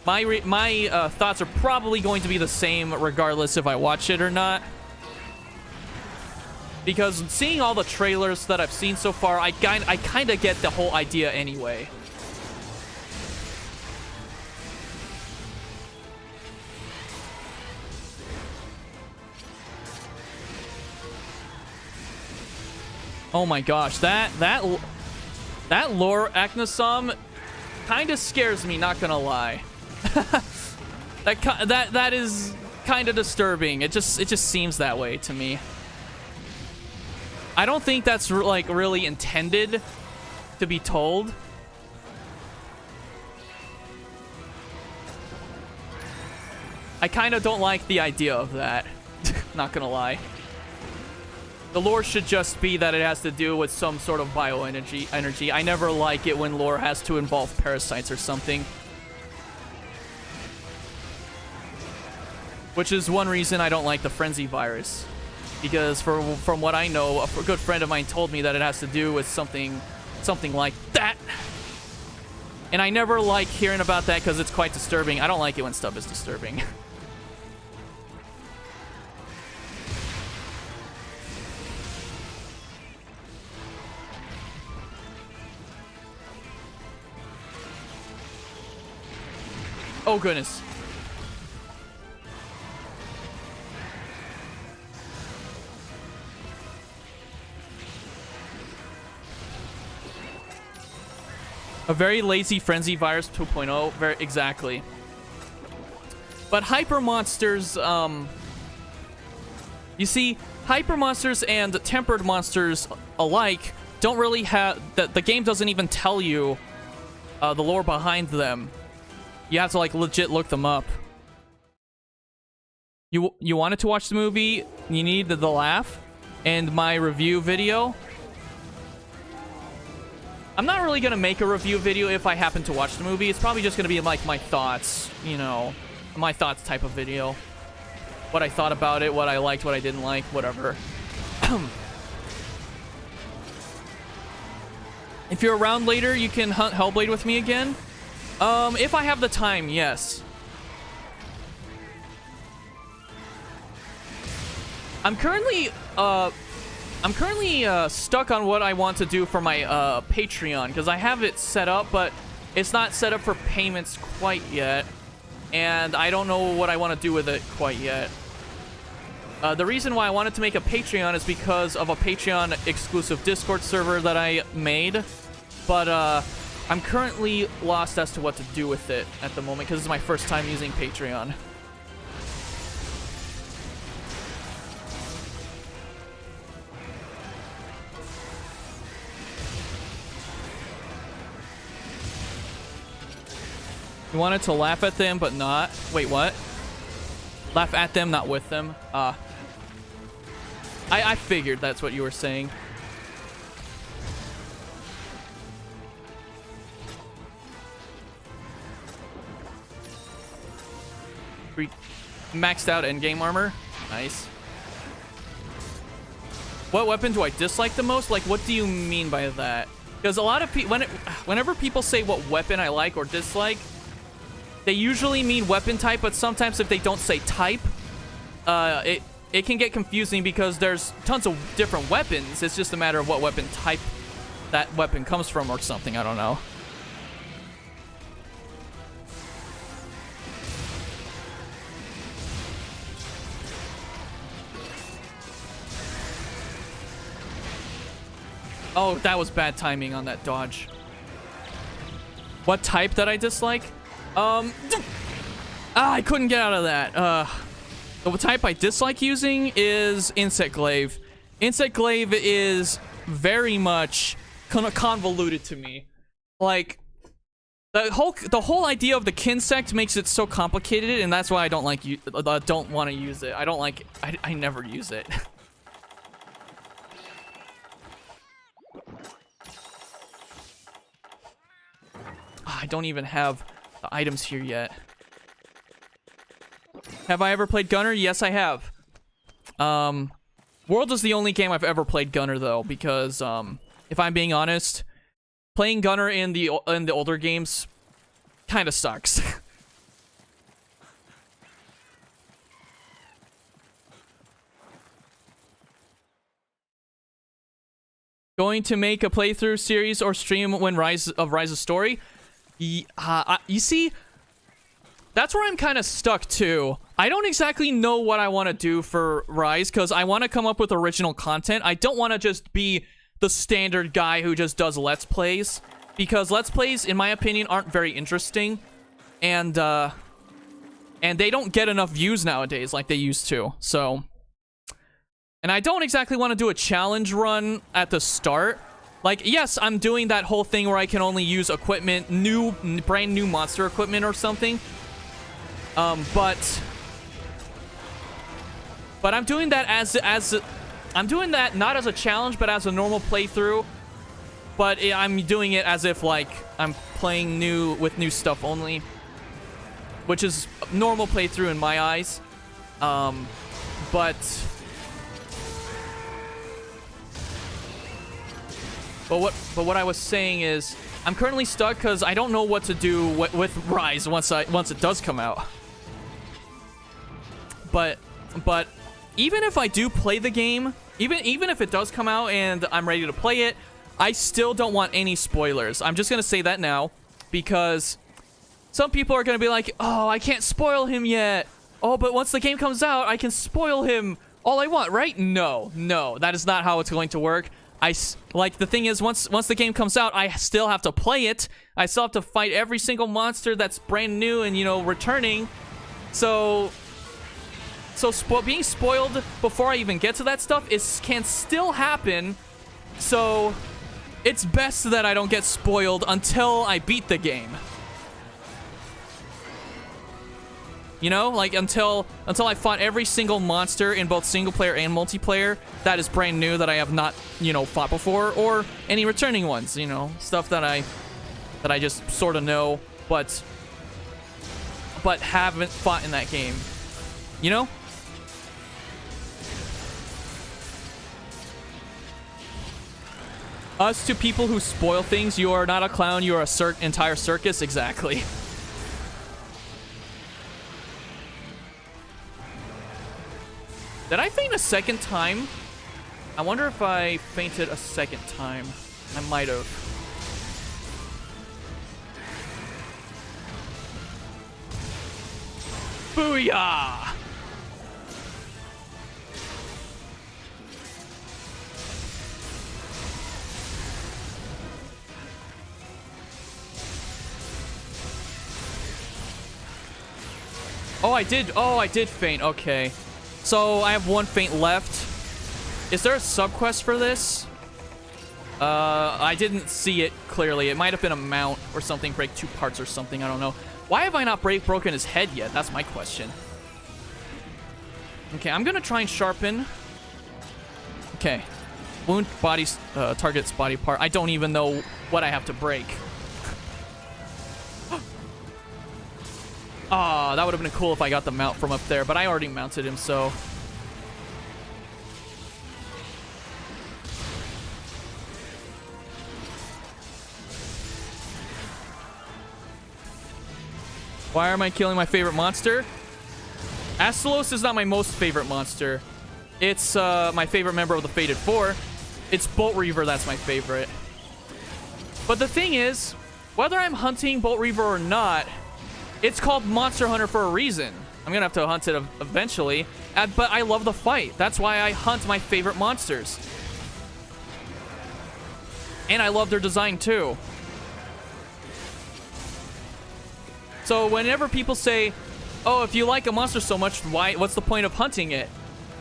My thoughts are probably going to be the same regardless if I watch it or not. Because seeing all the trailers that I've seen so far, I kind of get the whole idea anyway. Oh my gosh, that lore Acnosum kind of scares me, not gonna lie. that is kind of disturbing. It just seems that way to me. I don't think that's like really intended to be told. I kind of don't like the idea of that. Not gonna lie. The lore should just be that it has to do with some sort of bioenergy. I never like it when lore has to involve parasites or something. Which is one reason I don't like the Frenzy Virus. Because from what I know, a good friend of mine told me that it has to do with something like that. And I never like hearing about that because it's quite disturbing. I don't like it when stuff is disturbing. Oh, goodness. A very lazy Frenzy Virus 2.0. Very exactly. But Hyper Monsters, you see, Hyper Monsters and Tempered Monsters alike don't really have... The game doesn't even tell you the lore behind them. You have to, like, legit look them up. You wanted to watch the movie, you needed the laugh, and my review video. I'm not really gonna make a review video if I happen to watch the movie. It's probably just gonna be like my thoughts, you know, my thoughts type of video. What I thought about it, what I liked, what I didn't like, whatever. If you're around later, you can hunt Hellblade with me again. If I have the time, yes. I'm currently stuck on what I want to do for my Patreon, because I have it set up, but it's not set up for payments quite yet, and I don't know what I want to do with it quite yet. The reason why I wanted to make a Patreon is because of a Patreon exclusive Discord server that I made, but I'm currently lost as to what to do with it at the moment, because it's my first time using Patreon. You wanted to laugh at them, but not... Wait, what? Laugh at them, not with them? I figured that's what you were saying. Maxed out endgame armor. Nice. What weapon do I dislike the most? Like, what do you mean by that? Because a lot of people... Whenever people say what weapon I like or dislike, they usually mean weapon type, but sometimes if they don't say type, it can get confusing because there's tons of different weapons. It's just a matter of what weapon type that weapon comes from or something. I don't know. Oh, that was bad timing on that dodge. What type that I dislike? I couldn't get out of that. The type I dislike using is Insect Glaive. Insect Glaive is very much convoluted to me. Like, the whole idea of the Kinsect makes it so complicated, and that's why I don't like don't want to use it. I don't like it. I never use it. I don't even have the items here yet. Have I ever played Gunner? Yes, I have. World is the only game I've ever played Gunner, though, because if I'm being honest, playing Gunner in the older games kind of sucks. Going to make a playthrough series or stream when Rise's story? You see, that's where I'm kind of stuck too. I don't exactly know what I want to do for Rise, because I want to come up with original content. I don't want to just be the standard guy who just does Let's Plays, because Let's Plays, in my opinion, aren't very interesting, and they don't get enough views nowadays like they used to, so... And I don't exactly want to do a challenge run at the start. Like, yes, I'm doing that whole thing where I can only use equipment, brand new monster equipment or something. But I'm doing that I'm doing that not as a challenge, but as a normal playthrough. But I'm doing it as if, like, I'm playing with new stuff only, which is a normal playthrough in my eyes. But what I was saying is, I'm currently stuck because I don't know what to do with Rise once it does come out. But even if I do play the game, even if it does come out and I'm ready to play it, I still don't want any spoilers. I'm just gonna say that now, because some people are gonna be like, "Oh, I can't spoil him yet. Oh, but once the game comes out, I can spoil him all I want, right?" No, that is not how it's going to work. Like, the thing is, once the game comes out, I still have to play it. I still have to fight every single monster that's brand new and, you know, returning. So being spoiled before I even get to that stuff can still happen. So it's best that I don't get spoiled until I beat the game. You know, like until I fought every single monster in both single player and multiplayer that is brand new that I have not, you know, fought before, or any returning ones, you know, stuff that I just sort of know, but haven't fought in that game. You know? Us to people who spoil things, you are not a clown, you are a entire circus. Exactly. Did I faint a second time? I wonder if I fainted a second time. I might have. Booyah! Oh, I did faint. Okay. So, I have one faint left. Is there a subquest for this? I didn't see it clearly. It might have been a mount or something. Break 2 parts or something. I don't know. Why have I not broken his head yet? That's my question. Okay, I'm gonna try and sharpen. Okay. Wound bodies, targets body part. I don't even know what I have to break. Ah, that would have been cool if I got the mount from up there, but I already mounted him, so... Why am I killing my favorite monster? Astalos is not my most favorite monster. It's my favorite member of the Fated Four. It's Bolt Reaver that's my favorite. But the thing is, whether I'm hunting Bolt Reaver or not, it's called Monster Hunter for a reason. I'm gonna have to hunt it eventually, but I love the fight. That's why I hunt my favorite monsters. And I love their design too. So whenever people say, oh, if you like a monster so much, what's the point of hunting it?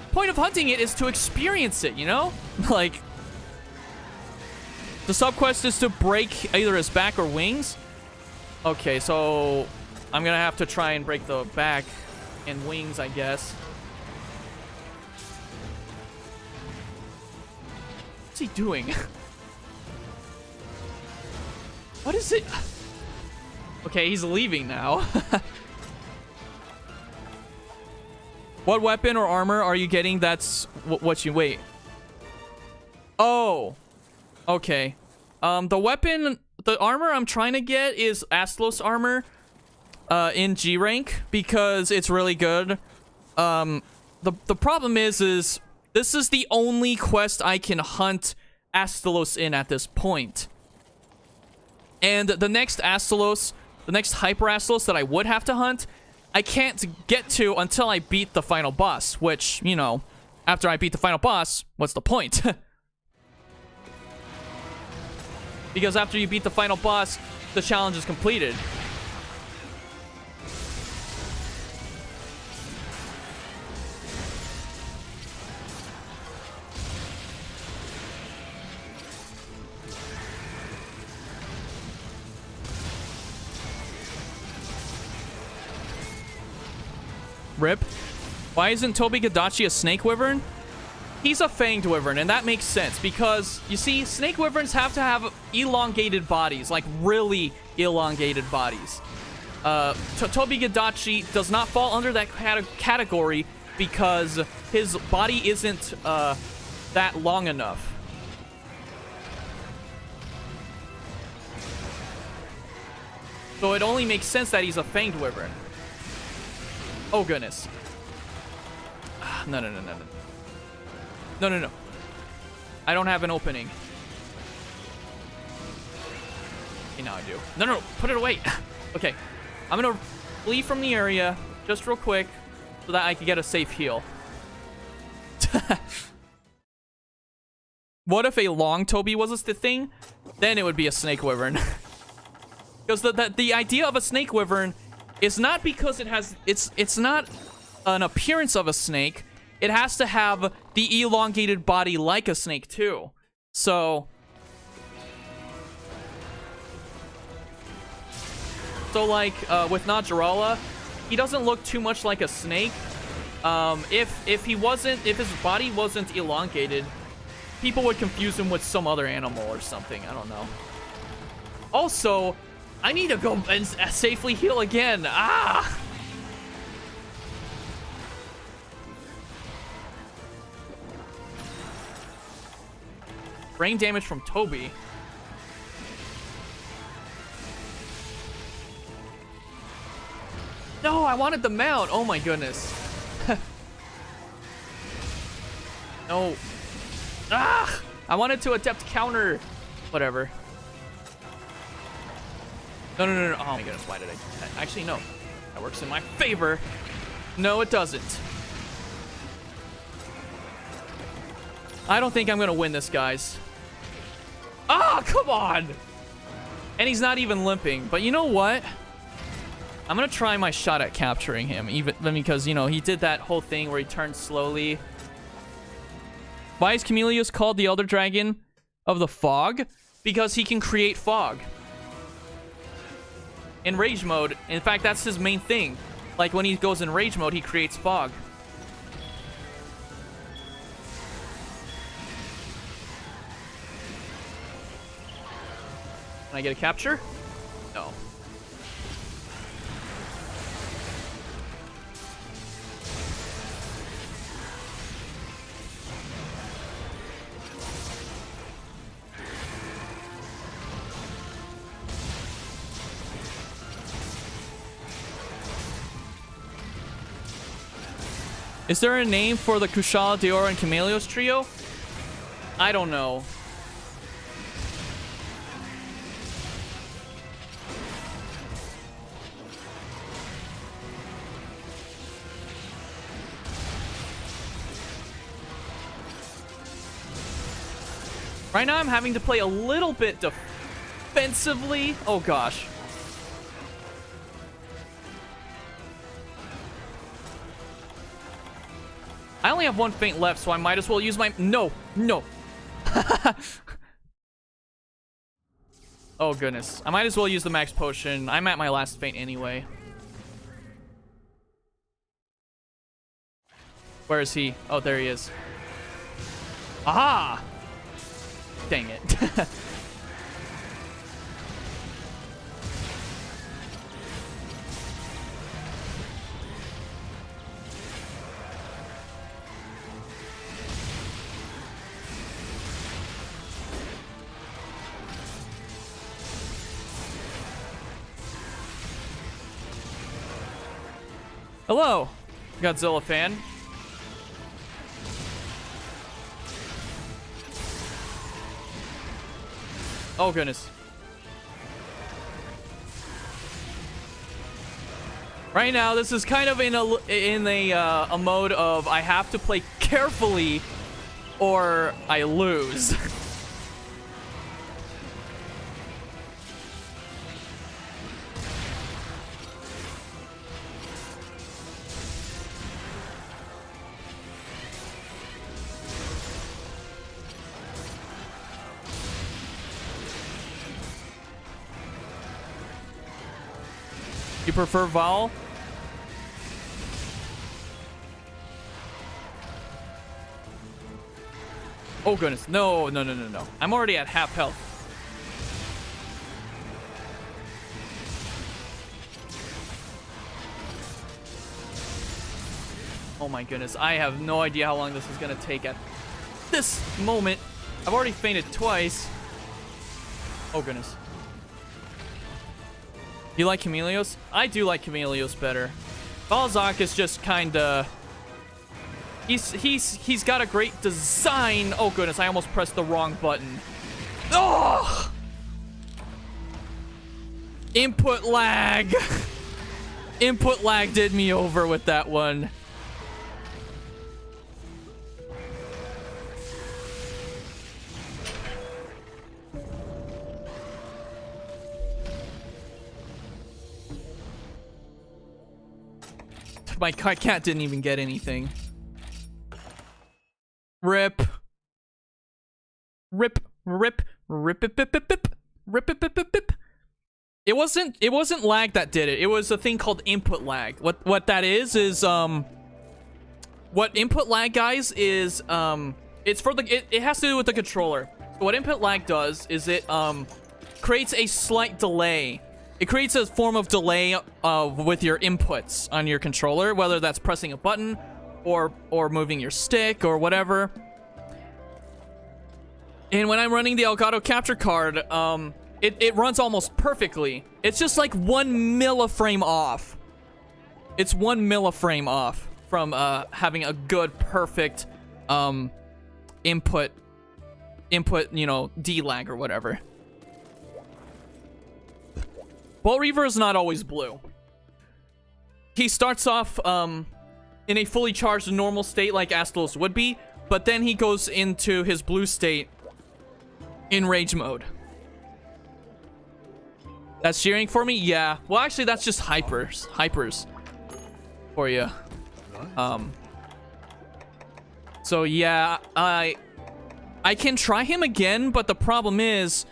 The point of hunting it is to experience it, you know? Like, the subquest is to break either his back or wings. Okay, so I'm gonna have to try and break the back and wings, I guess. What's he doing? What is it? Okay, he's leaving now. What weapon or armor are you getting? That's what you... Wait. Oh. Okay. The weapon... The armor I'm trying to get is Astalos armor. In G rank, because it's really good. The problem is this is the only quest I can hunt Astalos in at this point. And the next Astalos, the next Hyper Astalos that I would have to hunt, I can't get to until I beat the final boss, which, you know, after I beat the final boss, what's the point? Because after you beat the final boss, the challenge is completed. Rip. Why isn't Toby Gadachi a snake wyvern? He's a fanged wyvern, and that makes sense because, you see, snake wyverns have to have elongated bodies, like really elongated bodies. Toby Gadachi does not fall under that category because his body isn't that long enough. So it only makes sense that he's a fanged wyvern. Oh, goodness. No. No. I don't have an opening. Okay, now I do. No. Put it away. Okay. I'm gonna flee from the area just real quick so that I can get a safe heal. What if a long Toby was the thing? Then it would be a snake wyvern. Because the idea of a snake wyvern is not because it has... It's not an appearance of a snake. It has to have the elongated body like a snake, too. So... like, with Najarala, he doesn't look too much like a snake. If his body wasn't elongated, people would confuse him with some other animal or something. I don't know. Also, I need to go and safely heal again. Ah! Brain damage from Toby. No, I wanted the mount. Oh my goodness. No. Ah! I wanted to adept counter. Whatever. No. Oh my goodness, why did I... Actually, no. That works in my favor. No, it doesn't. I don't think I'm gonna win this, guys. Ah, come on! And he's not even limping. But you know what? I'm gonna try my shot at capturing him, even because, you know, he did that whole thing where he turned slowly. Why is Chameleos called the Elder Dragon of the Fog? Because he can create fog. In rage mode, in fact, that's his main thing. Like, when he goes in rage mode, he creates fog. Can I get a capture? No. Is there a name for the Kushala, Deora, and Chameleos trio? I don't know. Right now I'm having to play a little bit defensively. Oh gosh. I only have one feint left, so I might as well use my... No. Oh, goodness. I might as well use the max potion. I'm at my last feint anyway. Where is he? Oh, there he is. Aha! Dang it. Hello, Godzilla fan. Oh goodness. Right now, this is kind of in a mode of I have to play carefully or I lose. You prefer Val? Oh goodness, no. I'm already at half health. Oh my goodness, I have no idea how long this is gonna take at this moment. I've already fainted twice. Oh goodness. You like Chameleos? I do like Chameleos better. Balzac is just kinda... He's got a great design. Oh goodness, I almost pressed the wrong button. Oh! Input lag. Input lag did me over with that one. My cat didn't even get anything. Rip. Rip. It wasn't lag that did it. It was a thing called input lag. What that is what input lag, guys, is it's for it has to do with the controller. So what input lag does is it creates a slight delay. It creates a form of delay with your inputs on your controller, whether that's pressing a button or moving your stick or whatever. And when I'm running the Elgato capture card, it runs almost perfectly. It's just like 1 milliframe off. It's 1 milliframe off from having a good, perfect input, you know, D-lag or whatever. Bolt Reaver is not always blue. He starts off in a fully charged normal state like Astalos would be, but then he goes into his blue state in rage mode. That's cheering for me? Yeah. Well, actually, that's just hypers for you. So yeah, I can try him again, but the problem is,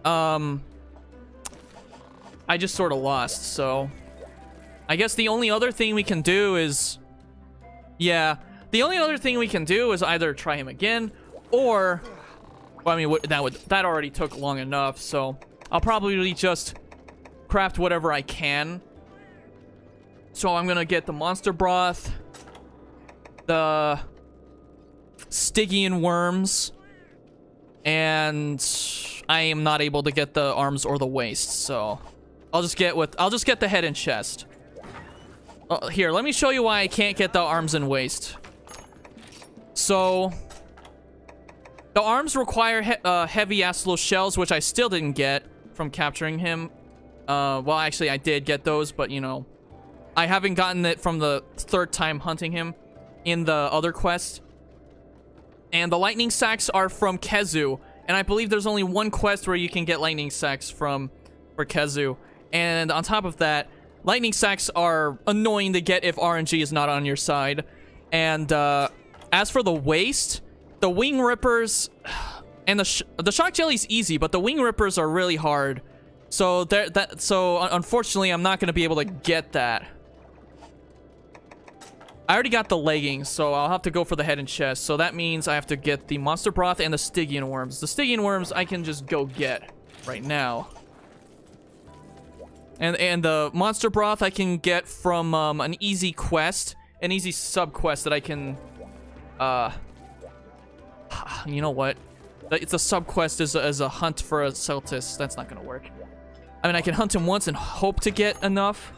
I just sort of lost. So I guess the only other thing we can do is, yeah, the only other thing we can do is either try him again, or, well, I mean, that already took long enough. So I'll probably just craft whatever I can. So I'm gonna get the monster broth, the Stygian worms, and I am not able to get the arms or the waist, so I'll just get the head and chest. Here, let me show you why I can't get the arms and waist. So the arms require heavy Astalos shells, which I still didn't get from capturing him. Well, actually, I did get those, but you know, I haven't gotten it from the 3rd time hunting him in the other quest. And the lightning sacks are from Kezu, and I believe there's only one quest where you can get lightning sacks for Kezu. And on top of that, lightning sacks are annoying to get if RNG is not on your side. And as for the waist, the wing rippers and the shock jelly's easy, but the wing rippers are really hard. So unfortunately, I'm not going to be able to get that. I already got the leggings, so I'll have to go for the head and chest. So that means I have to get the monster broth and the Stygian worms. The Stygian worms I can just go get right now. And the monster broth I can get from an easy quest, an easy sub-quest that I can... you know what? It's a sub-quest as a hunt for a Celtis. That's not going to work. I mean, I can hunt him once and hope to get enough.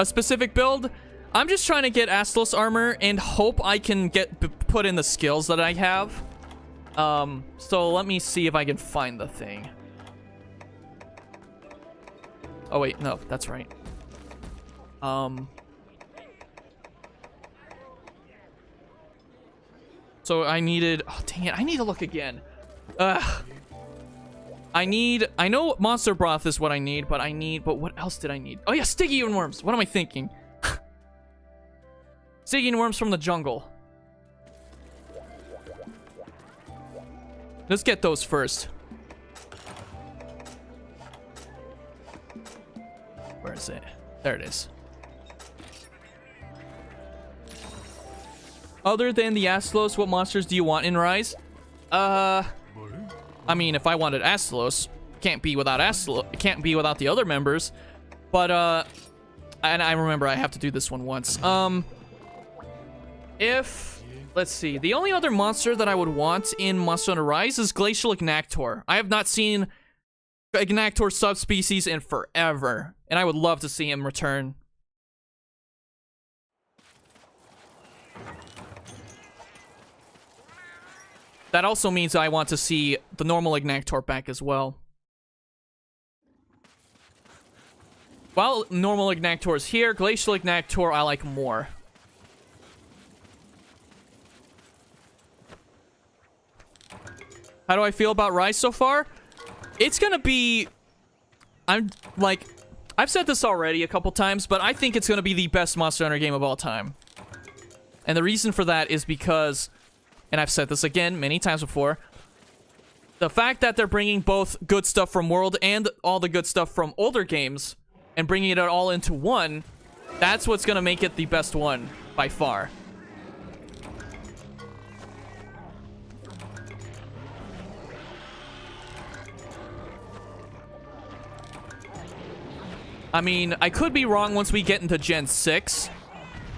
A specific build, I'm just trying to get Astalos armor and hope I can put in the skills that I have. So let me see if I can find the thing. Oh wait, no, that's right. So I needed, oh dang it, I need to look again. I know monster broth is what I need, but what else did I need? Oh yeah, Stygian worms. What am I thinking? Stygian worms from the jungle. Let's get those first. Where is it? There it is. Other than the Astalos, what monsters do you want in Rise? I mean, if I wanted Astalos, can't be without Astalos. It can't be without the other members. But and I remember I have to do this one once. Let's see, the only other monster that I would want in Monster Hunter Rise is Glacial Ignactor. I have not seen Ignactor subspecies in forever, and I would love to see him return. That also means I want to see the normal Ignactor back as well. While normal Ignactor is here, Glacial Ignactor I like more. How do I feel about Rise so far? It's gonna be... I've said this already a couple times, but I think it's gonna be the best Monster Hunter game of all time. And the reason for that is because... And I've said this again many times before. The fact that they're bringing both good stuff from World and all the good stuff from older games and bringing it all into one, that's what's gonna make it the best one by far. I mean, I could be wrong once we get into Gen 6.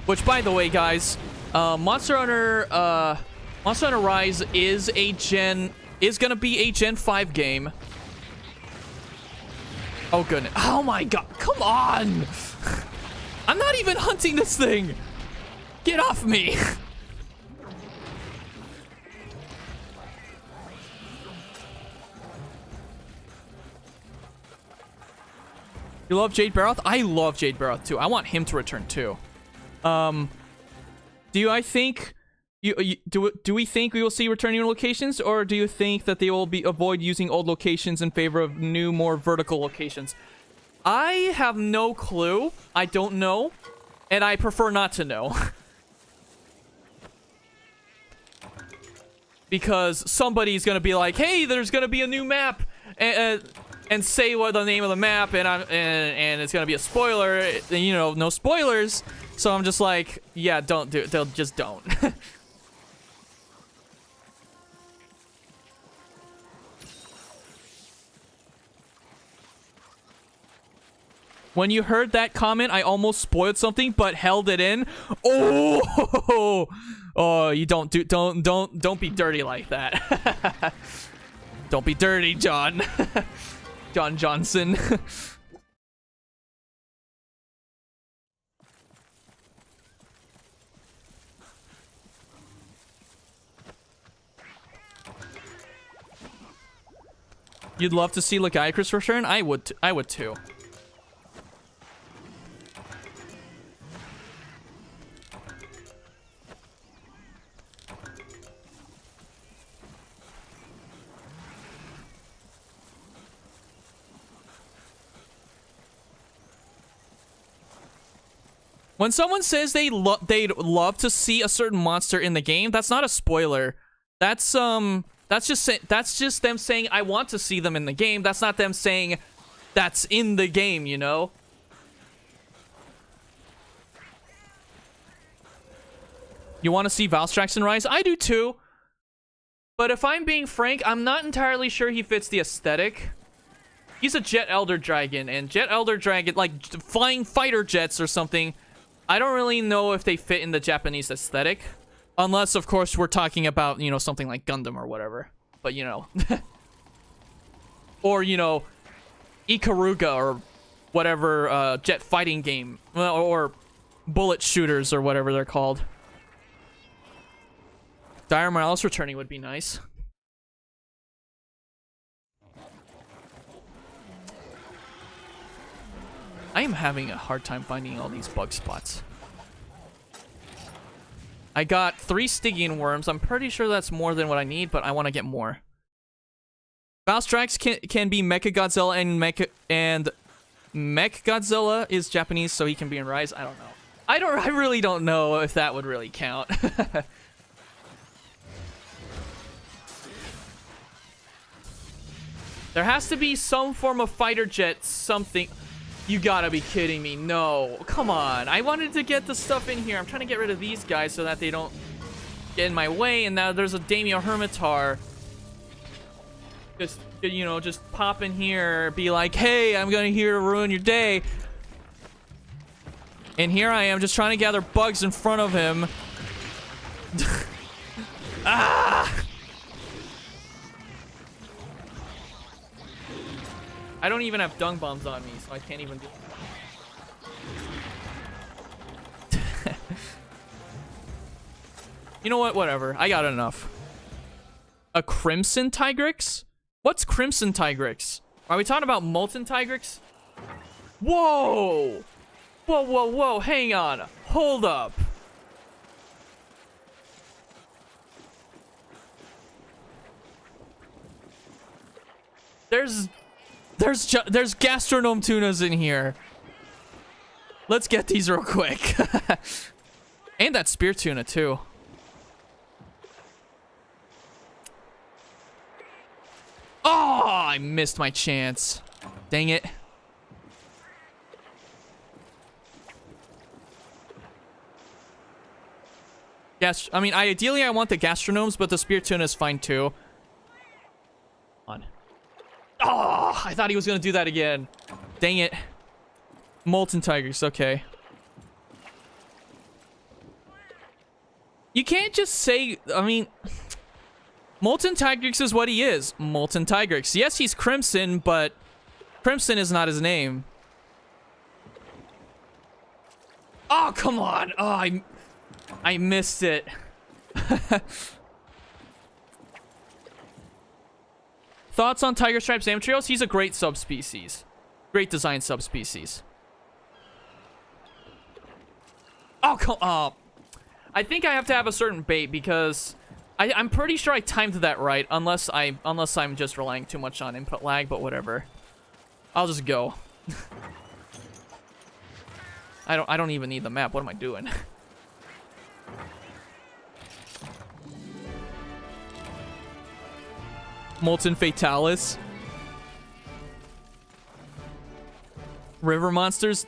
Which, by the way, guys, Monster Hunter Rise is gonna be a Gen 5 game. Oh, goodness. Oh, my God. Come on! I'm not even hunting this thing! Get off me! You love Jade Barroth? I love Jade Barroth too. I want him to return too. Do we think we will see returning locations, or do you think that they will avoid using old locations in favor of new, more vertical locations? I have no clue. I don't know, and I prefer not to know. Because somebody's gonna be like, "Hey, there's gonna be a new map," and say what the name of the map, and it's gonna be a spoiler. You know, no spoilers. So I'm just like, yeah, don't do it. They'll just don't. When you heard that comment, I almost spoiled something, but held it in. Oh, oh, you don't be dirty like that. Don't be dirty, John. John Johnson. You'd love to see Lagiacrus return? I would too. When someone says they'd love to see a certain monster in the game, that's not a spoiler. That's just them saying I want to see them in the game. That's not them saying that's in the game, you know? You want to see Valstrax in Rise? I do too. But if I'm being frank, I'm not entirely sure he fits the aesthetic. He's a Jet Elder Dragon, and Jet Elder Dragon, like flying fighter jets or something, I don't really know if they fit in the Japanese aesthetic. Unless, of course, we're talking about, you know, something like Gundam or whatever. But, you know. Or, you know, Ikaruga or whatever jet fighting game. Or bullet shooters or whatever they're called. Dire Morales returning would be nice. I am having a hard time finding all these bug spots. I got 3 Stygian worms. I'm pretty sure that's more than what I need, but I want to get more. Valstrax can be Mechagodzilla and Mech-Godzilla is Japanese, so he can be in Rise. I don't know. I really don't know if that would really count. There has to be some form of fighter jet, something. You gotta be kidding me. No. Come on. I wanted to get the stuff in here. I'm trying to get rid of these guys so that they don't get in my way. And now there's a Daimyo Hermitar. Just, you know, just pop in here. Be like, hey, I'm gonna here to ruin your day. And here I am just trying to gather bugs in front of him. Ah! I don't even have dung bombs on me, so I can't even do it. You know what? Whatever. I got enough. A Crimson Tigrix? What's Crimson Tigrix? Are we talking about Molten Tigrix? Whoa! Whoa, whoa, whoa. Hang on. Hold up. There's Gastronome Tunas in here. Let's get these real quick. And that Spear Tuna, too. I missed my chance. Dang it. Yes, I mean, ideally I want the gastronomes, but the spear tuna is fine too. On. Oh, I thought he was gonna do that again. Dang it. Molten tigers, okay. You can't just say, I mean, Molten Tigrex is what he is. Molten Tigrex. Yes, he's Crimson, but Crimson is not his name. Oh, come on. Oh, I missed it. Thoughts on Tiger Stripes Ametrios? He's a great subspecies. Great design subspecies. Oh, come on. I think I have to have a certain bait because I'm pretty sure I timed that right, unless I'm just relying too much on input lag, but whatever. I'll just go. I don't even need the map. What am I doing? Molten Fatalis. River monsters.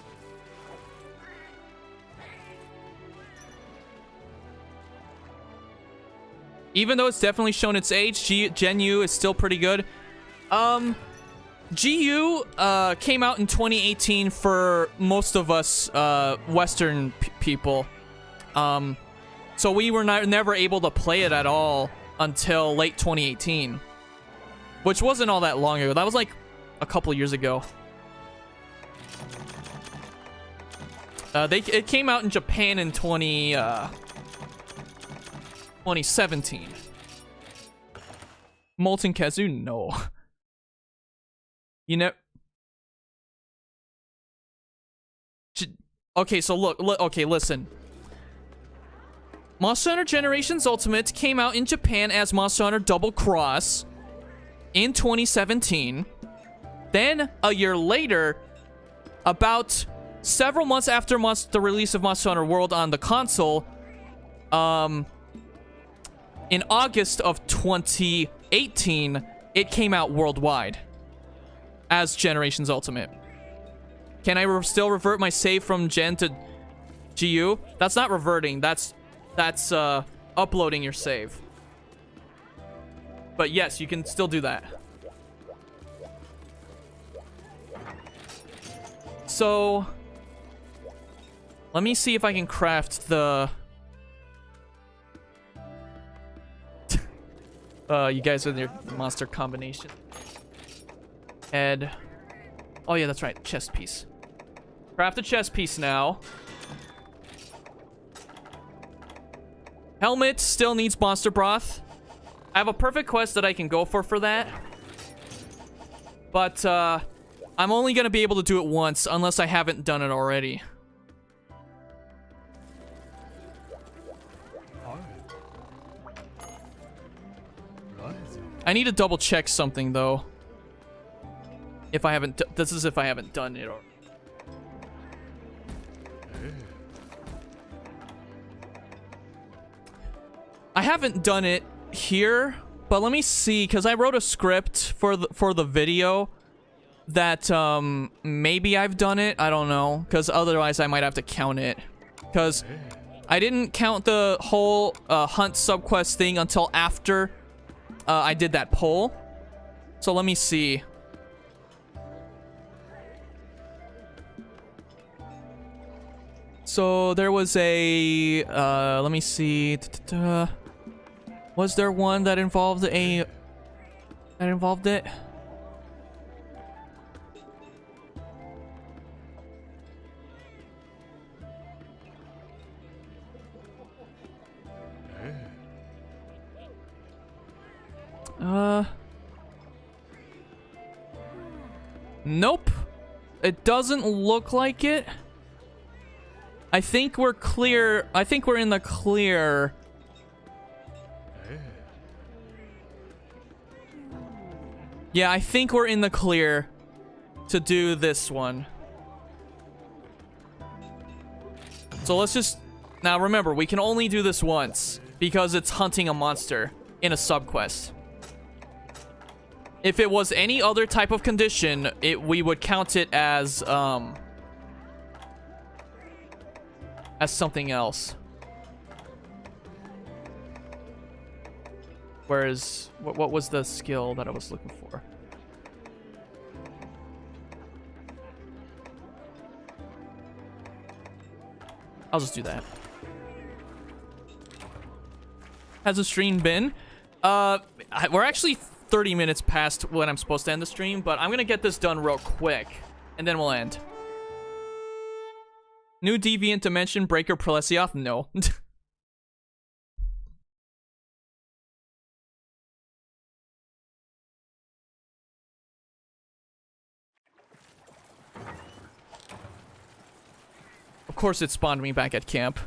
Even though it's definitely shown its age, Gen U is still pretty good. GU came out in 2018 for most of us Western people. So we were never able to play it at all until late 2018. Which wasn't all that long ago. That was like a couple years ago. It came out in Japan in 2017. Molten Kazoo? No. You know... Okay, so look, okay, listen. Monster Hunter Generations Ultimate came out in Japan as Monster Hunter Double Cross in 2017. Then, a year later, about several months after the release of Monster Hunter World on the console, in August of 2018, it came out worldwide as Generations Ultimate. Can I still revert my save from Gen to GU? That's not reverting. That's uploading your save. But yes, you can still do that. So, let me see if I can craft the... you guys with your monster combination. Head. Oh yeah, that's right. Chest piece. Craft a chest piece now. Helmet still needs monster broth. I have a perfect quest that I can go for that. But, I'm only gonna be able to do it once, unless I haven't done it already. I need to double check something, though. If I haven't... This is if I haven't done it, or... I haven't done it here, but let me see, because I wrote a script for the video that maybe I've done it. I don't know, because otherwise I might have to count it, because I didn't count the whole hunt subquest thing until after I did that poll. So let me see. So there was a let me see. Was there one that involved it? Nope. It doesn't look like it. I think we're clear. I think we're in the clear. Yeah, I think we're in the clear to do this one. So let's just... Now remember, we can only do this once because it's hunting a monster in a subquest. If it was any other type of condition, we would count it as something else. Whereas, what was the skill that I was looking for? I'll just do that. Has the stream been? We're actually 30 minutes past when I'm supposed to end the stream, but I'm gonna get this done real quick, and then we'll end. New Deviant Dimension Breaker Prolesioth? No. Of course it spawned me back at camp.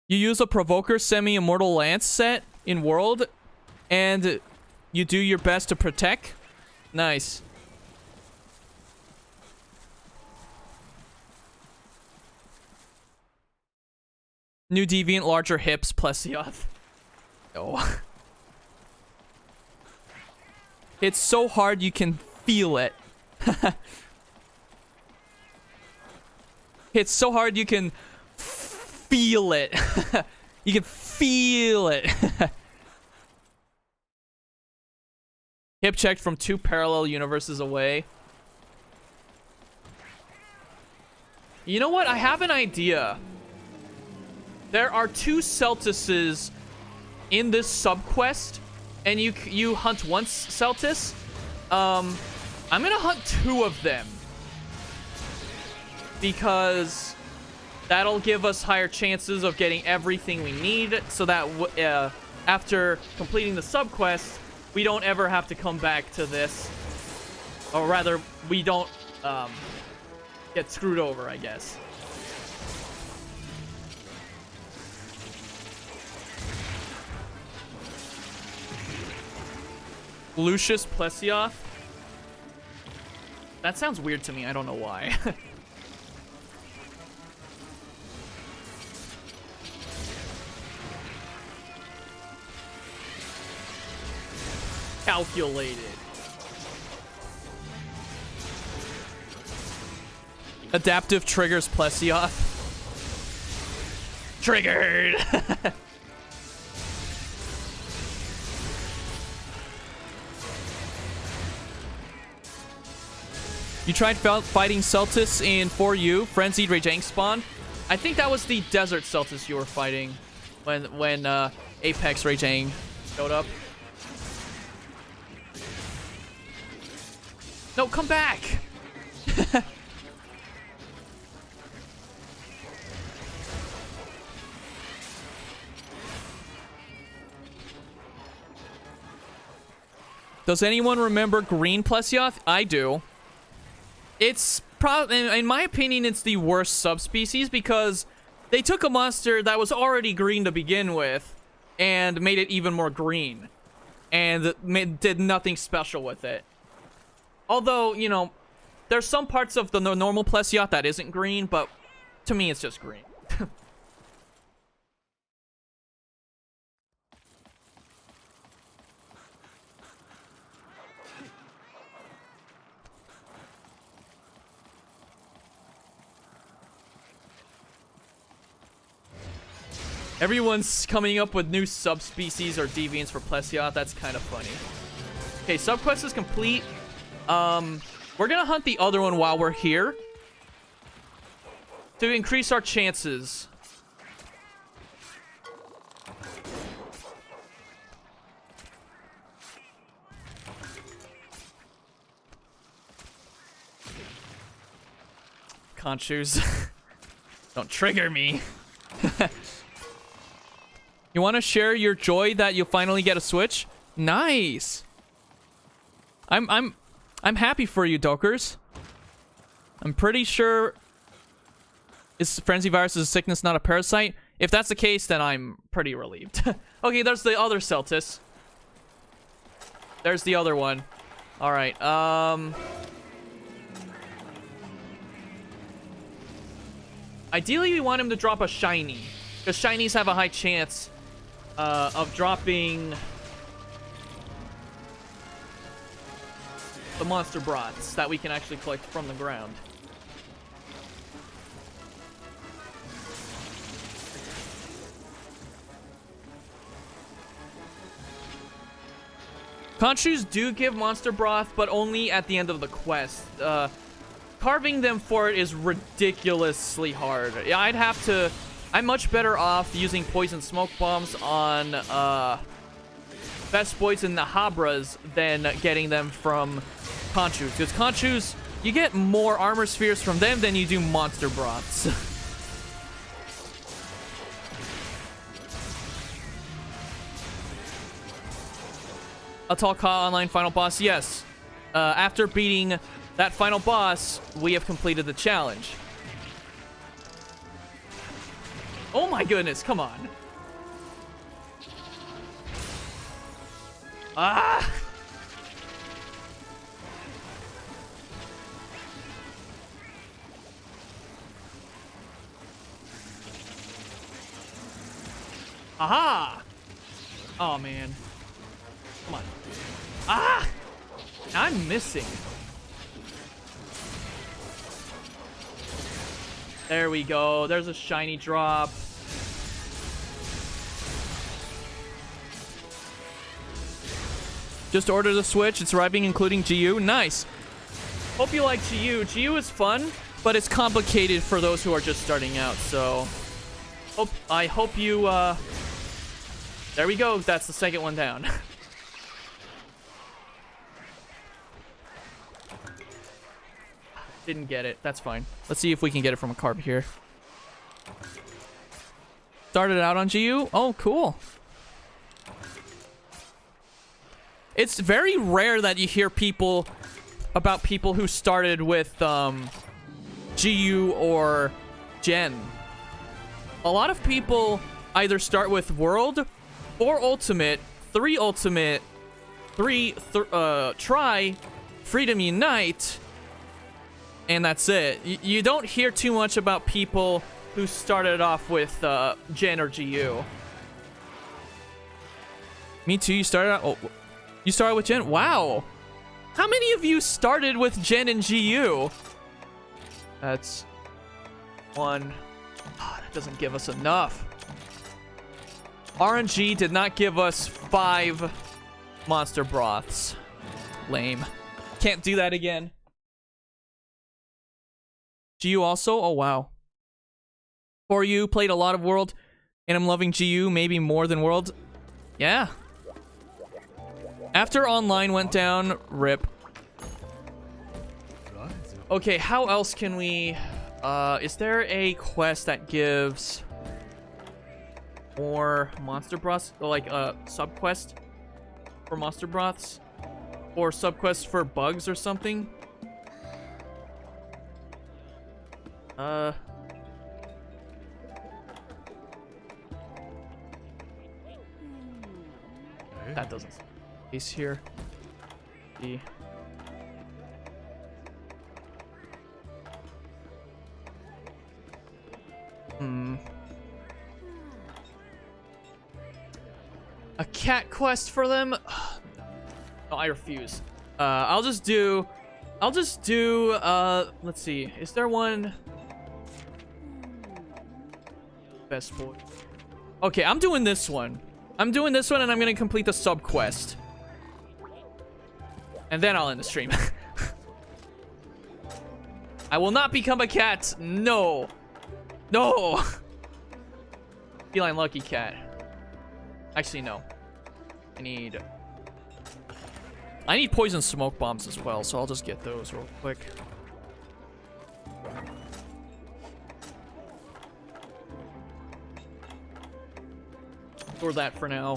You use a Provoker Semi-Immortal Lance set in World, and you do your best to protect? Nice. New Deviant, larger hips, Plesioth. Oh. It's so hard you can feel it. It's so hard you can feel it. You can feel it. Hip checked from 2 parallel universes away. You know what? I have an idea. There are 2 Celtises in this subquest, and you hunt one Celtis. I'm gonna hunt 2 of them, because that'll give us higher chances of getting everything we need, so that after completing the subquest, we don't ever have to come back to this. Or rather, we don't get screwed over, I guess. Lucius Plesioth? That sounds weird to me, I don't know why. Calculated. Adaptive triggers Plesioth. Triggered! You tried fighting Celtis in 4U, Frenzied Rajang spawn? I think that was the Desert Celtis you were fighting when Apex Rajang showed up. No, come back! Does anyone remember Green Plesioth? I do. It's probably, in my opinion, it's the worst subspecies because they took a monster that was already green to begin with and made it even more green. And did nothing special with it. Although, you know, there's some parts of the normal Plesioth that isn't green, but to me it's just green. Everyone's coming up with new subspecies or deviants for Plesioth. That's kind of funny. Okay, subquest is complete. We're gonna hunt the other one while we're here to increase our chances. Conchus. Don't trigger me. You want to share your joy that you finally get a Switch? Nice. I'm happy for you, Dokers. I'm pretty sure is Frenzy Virus is a sickness, not a parasite. If that's the case, then I'm pretty relieved. Okay, there's the other Celtis. There's the other one. All right. Ideally, we want him to drop a shiny, because shinies have a high chance of dropping the monster broths that we can actually collect from the ground. Conchus do give monster broth, but only at the end of the quest. Carving them for it is ridiculously hard. Yeah, I'm much better off using poison smoke bombs on best boys and Nahabras than getting them from Conchus. Because Conchus, you get more armor spheres from them than you do monster broths. A Talca Online final boss, yes. After beating that final boss, we have completed the challenge. Oh my goodness, come on. Ah! Aha! Oh man. Come on. Ah! I'm missing. There we go. There's a shiny drop. Just ordered the Switch. It's arriving, including GU. Nice. Hope you like GU. GU is fun, but it's complicated for those who are just starting out. So, I hope you. There we go. That's the second one down. Didn't get it. That's fine. Let's see if we can get it from a carb here. Started out on GU. Oh, cool. It's very rare that you hear about people who started with GU or Gen. A lot of people either start with World or Ultimate, 3 Ultimate, 3 Try, Freedom Unite, and that's it. You don't hear too much about people who started off with Gen or GU. Me too. You started out. Oh, you started with Gen. Wow. How many of you started with Gen and GU? That's 1. Oh, that doesn't give us enough. RNG did not give us 5 monster broths. Lame. Can't do that again. GU also? Oh, wow. For you, played a lot of World, and I'm loving GU, maybe more than World. Yeah. After online went down, rip. Okay, how else can we... is there a quest that gives more monster broths? Like a sub-quest for monster broths? Or sub-quest for bugs or something? That doesn't case here. The a cat quest for them? No, I refuse. I'll just do let's see. Is there one? Best boy. Okay, I'm doing this one. I'm doing this one and I'm gonna complete the sub quest. And then I'll end the stream. I will not become a cat. No. No. Feline lucky cat. Actually, no. I need poison smoke bombs as well, so I'll just get those real quick. Or that for now.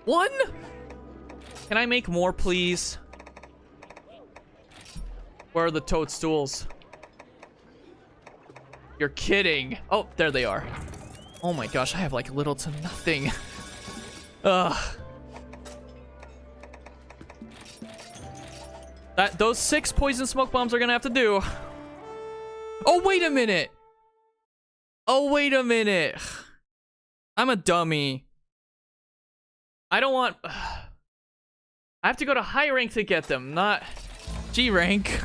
1? Can I make more, please? Where are the toadstools? You're kidding. Oh, there they are. Oh my gosh, I have like little to nothing. Ugh. Those 6 poison smoke bombs are gonna have to do. Oh, wait a minute. Oh, wait a minute. I'm a dummy. I don't want... I have to go to high rank to get them, not G rank.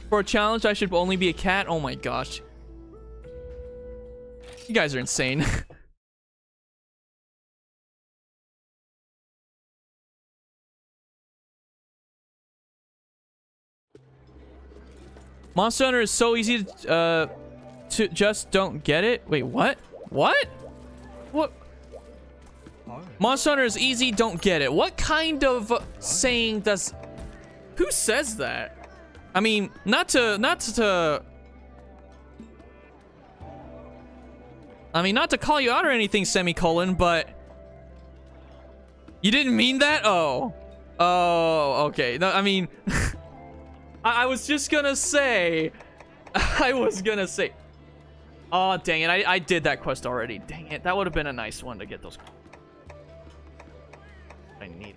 For a challenge, I should only be a cat? Oh my gosh. You guys are insane. Monster Hunter is so easy to just don't get it. Wait, what? What? What? Monster Hunter is easy, don't get it. What kind of saying does... Who says that? I mean, not to call you out or anything, semicolon, but... You didn't mean that? Oh. Oh, okay. No, I mean... I was just gonna say... Oh, dang it. I did that quest already. Dang it. That would have been a nice one to get those... I need it.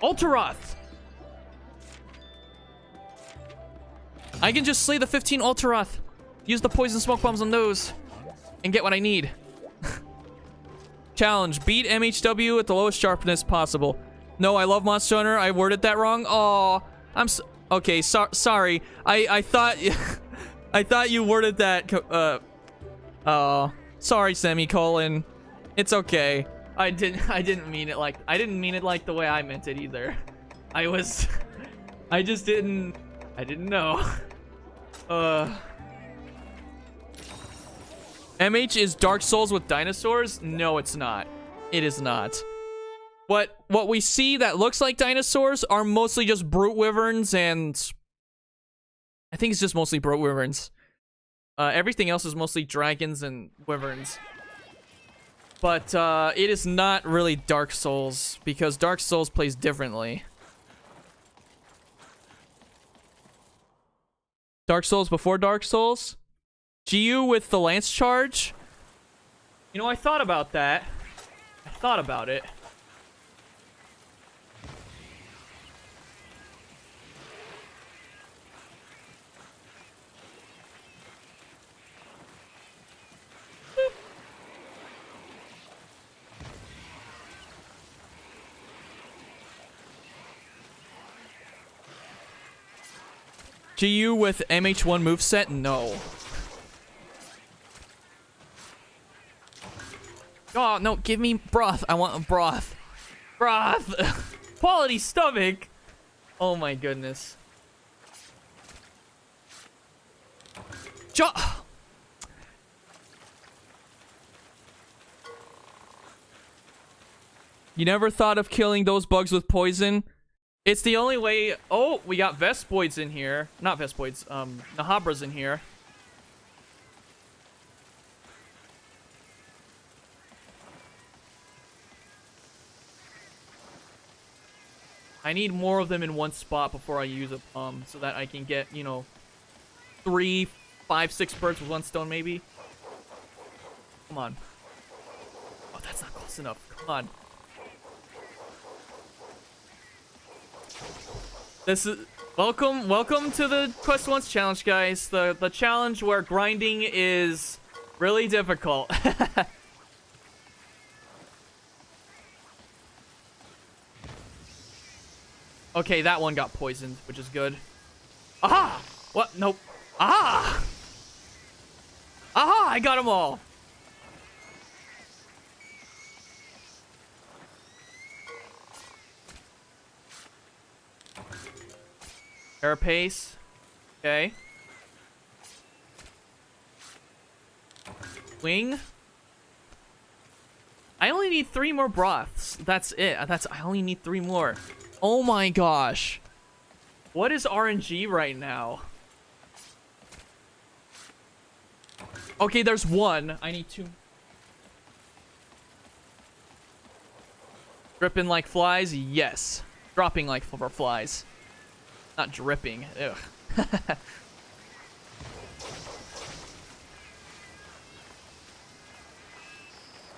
Ultaroth! I can just slay the 15 Ultaroth. Use the poison smoke bombs on those. And get what I need. Challenge. Beat MHW at the lowest sharpness possible. No, I love Monster Hunter. I worded that wrong. Oh, okay, sorry. I thought... I thought you worded that... Oh, sorry, semicolon. It's okay. I didn't mean it like the way I meant it either. I just didn't know. MH is Dark Souls with dinosaurs? No, it's not. It is not. What we see that looks like dinosaurs are mostly just brute wyverns, and I think it's just mostly brute wyverns. Everything else is mostly dragons and wyverns. But it is not really Dark Souls, because Dark Souls plays differently. Dark Souls before Dark Souls? GU with the Lance Charge? You know, I thought about that. I thought about it. GU with MH1 moveset? No. Oh, no, give me broth. I want broth. Broth! Quality stomach! Oh my goodness. You never thought of killing those bugs with poison? It's the only way... Oh, we got Vespoids in here. Not Vespoids, Nahabras in here. I need more of them in one spot before I use a so that I can get, you know, 3, 5, 6 birds with one stone, maybe. Come on. Oh, that's not close enough. Come on. This is welcome to the Quest Once challenge, guys. The challenge where grinding is really difficult. Okay, that one got poisoned, which is good. Aha! What? Nope. Aha! Aha! I got them all. Carapace. Okay. Wing. I only need 3 more broths. That's it. I only need 3 more. Oh my gosh. What is RNG right now? Okay, there's 1. I need 2. Dripping like flies? Yes. Dropping like flies. Not dripping. Ugh.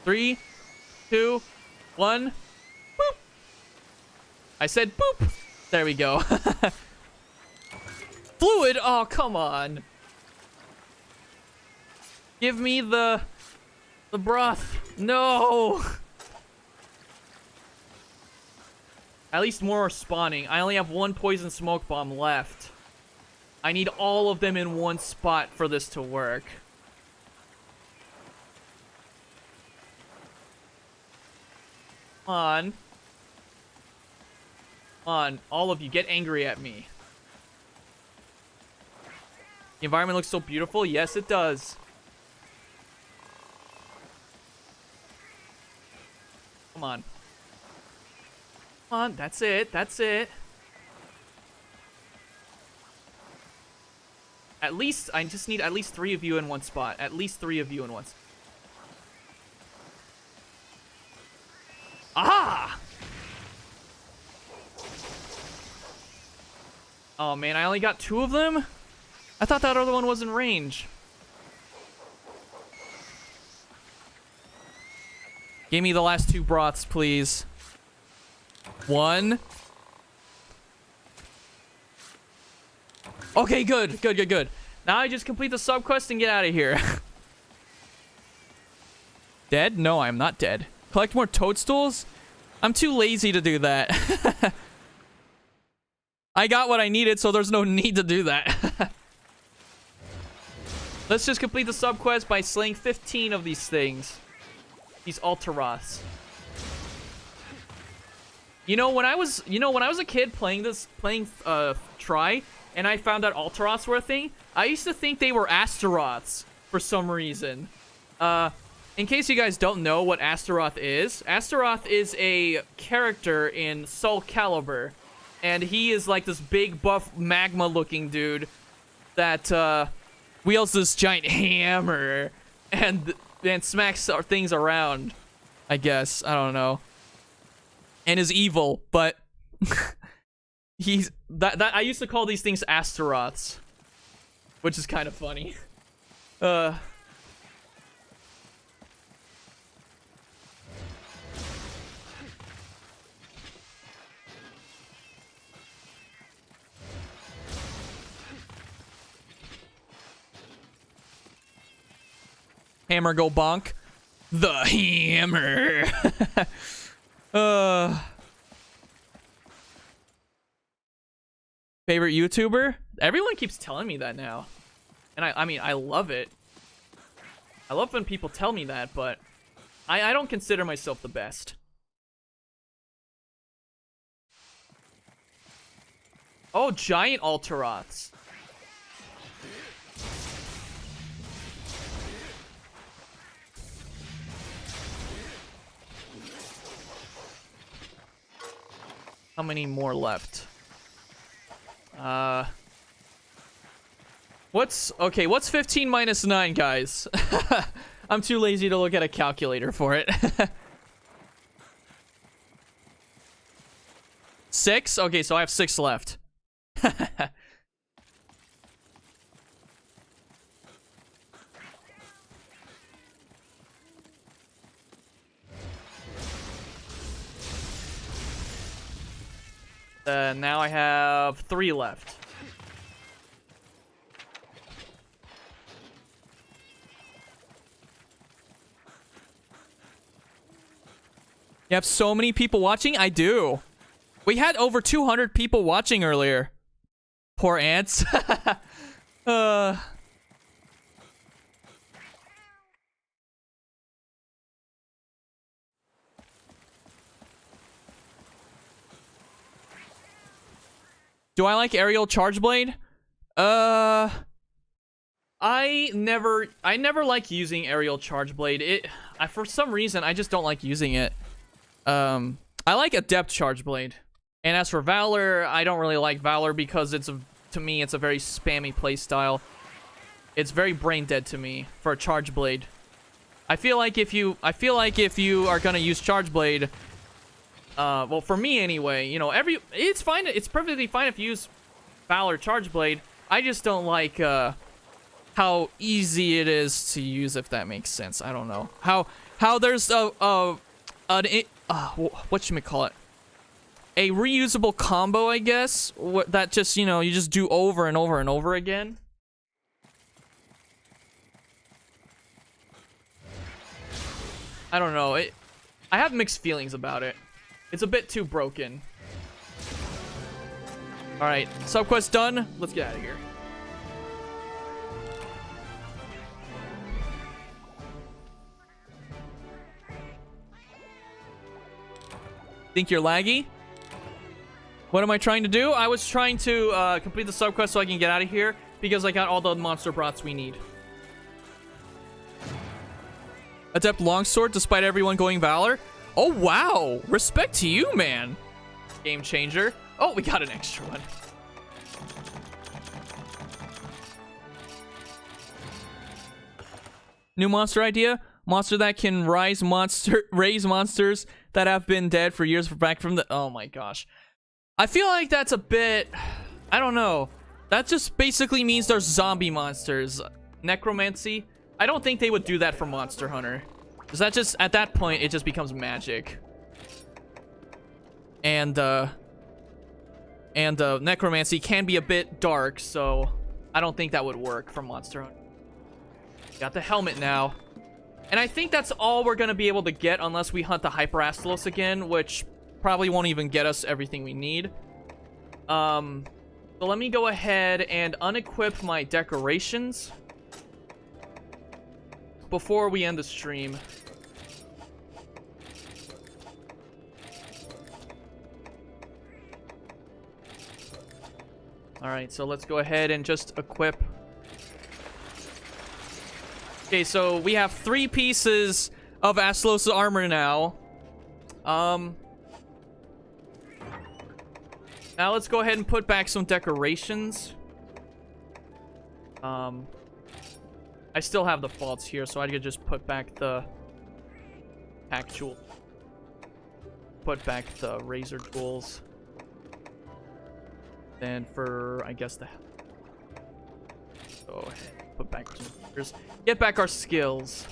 3, 2, 1. Boop. I said boop. There we go. fluid. Oh, come on. Give me the broth. No. At least more are spawning. I only have one poison smoke bomb left. I need all of them in one spot for this to work. Come on. Come on, all of you, get angry at me. The environment looks so beautiful. Yes, it does. Come on. Come on, that's it. That's it. At least, I just need at least 3 of you in one spot. At least 3 of you in one spot. Ah! Oh man, I only got 2 of them? I thought that other one was in range. Give me the last 2 broths, please. 1. Okay, good. Good, good, good. Now I just complete the subquest and get out of here. Dead? No, I'm not dead. Collect more toadstools? I'm too lazy to do that. I got what I needed, so there's no need to do that. Let's just complete the subquest by slaying 15 of these things. These Altaroths. You know, when I was a kid playing Try, and I found out Altaroths were a thing, I used to think they were Astaroths for some reason. In case you guys don't know what Astaroth is a character in Soul Calibur. And he is like this big, buff, magma-looking dude that wields this giant hammer and smacks things around, I guess. I don't know. And is evil, but he's I used to call these things Astaroths, which is kind of funny. Hammer go bonk. The hammer. Favorite YouTuber? Everyone keeps telling me that now. And I mean, I love it. I love when people tell me that, but I don't consider myself the best. Oh, giant Altaroths. How many more left? What's 15 minus 9, guys? I'm too lazy to look at a calculator for it. 6? Okay, so I have 6 left. Now I have 3 left. You have so many people watching? I do. We had over 200 people watching earlier. Poor ants. Do I like aerial charge blade? I never like using aerial charge blade. For some reason I just don't like using it. I like adept charge blade. And as for Valor, I don't really like Valor because to me it's a very spammy playstyle. It's very brain dead to me for a charge blade. I feel like if you are gonna use charge blade, well, for me anyway, you know, it's fine. It's perfectly fine if you use Valor Charge Blade. I just don't like how easy it is to use, if that makes sense. I don't know how there's whatchamacallit, a reusable combo, I guess, that just, you know, you just do over and over and over again. I don't know. I have mixed feelings about it. It's a bit too broken. Alright, subquest done. Let's get out of here. Think you're laggy? What am I trying to do? I was trying to complete the subquest so I can get out of here because I got all the monster broths we need. Adept Longsword despite everyone going Valor. Oh, wow. Respect to you, man. Game changer. Oh, we got an extra one. New monster idea. Monster that can raise monsters that have been dead for years back from the... Oh my gosh. I feel like that's a bit... I don't know. That just basically means there's zombie monsters. Necromancy. I don't think they would do that for Monster Hunter. Because that just... At that point, it just becomes magic. And necromancy can be a bit dark, so I don't think that would work for Monster Hunter. Got the helmet now. And I think that's all we're going to be able to get unless we hunt the Hyper Astalos again, which probably won't even get us everything we need. So let me go ahead and unequip my decorations before we end the stream. Alright, so let's go ahead and just equip. Okay, so we have 3 pieces of Astalos' armor now. Now let's go ahead and put back some decorations. I still have the faults here, so I could just put back the pack jewel. Put back the razor jewels. Then for, I guess, the... Go ahead. Put back some fingers. Get back our skills.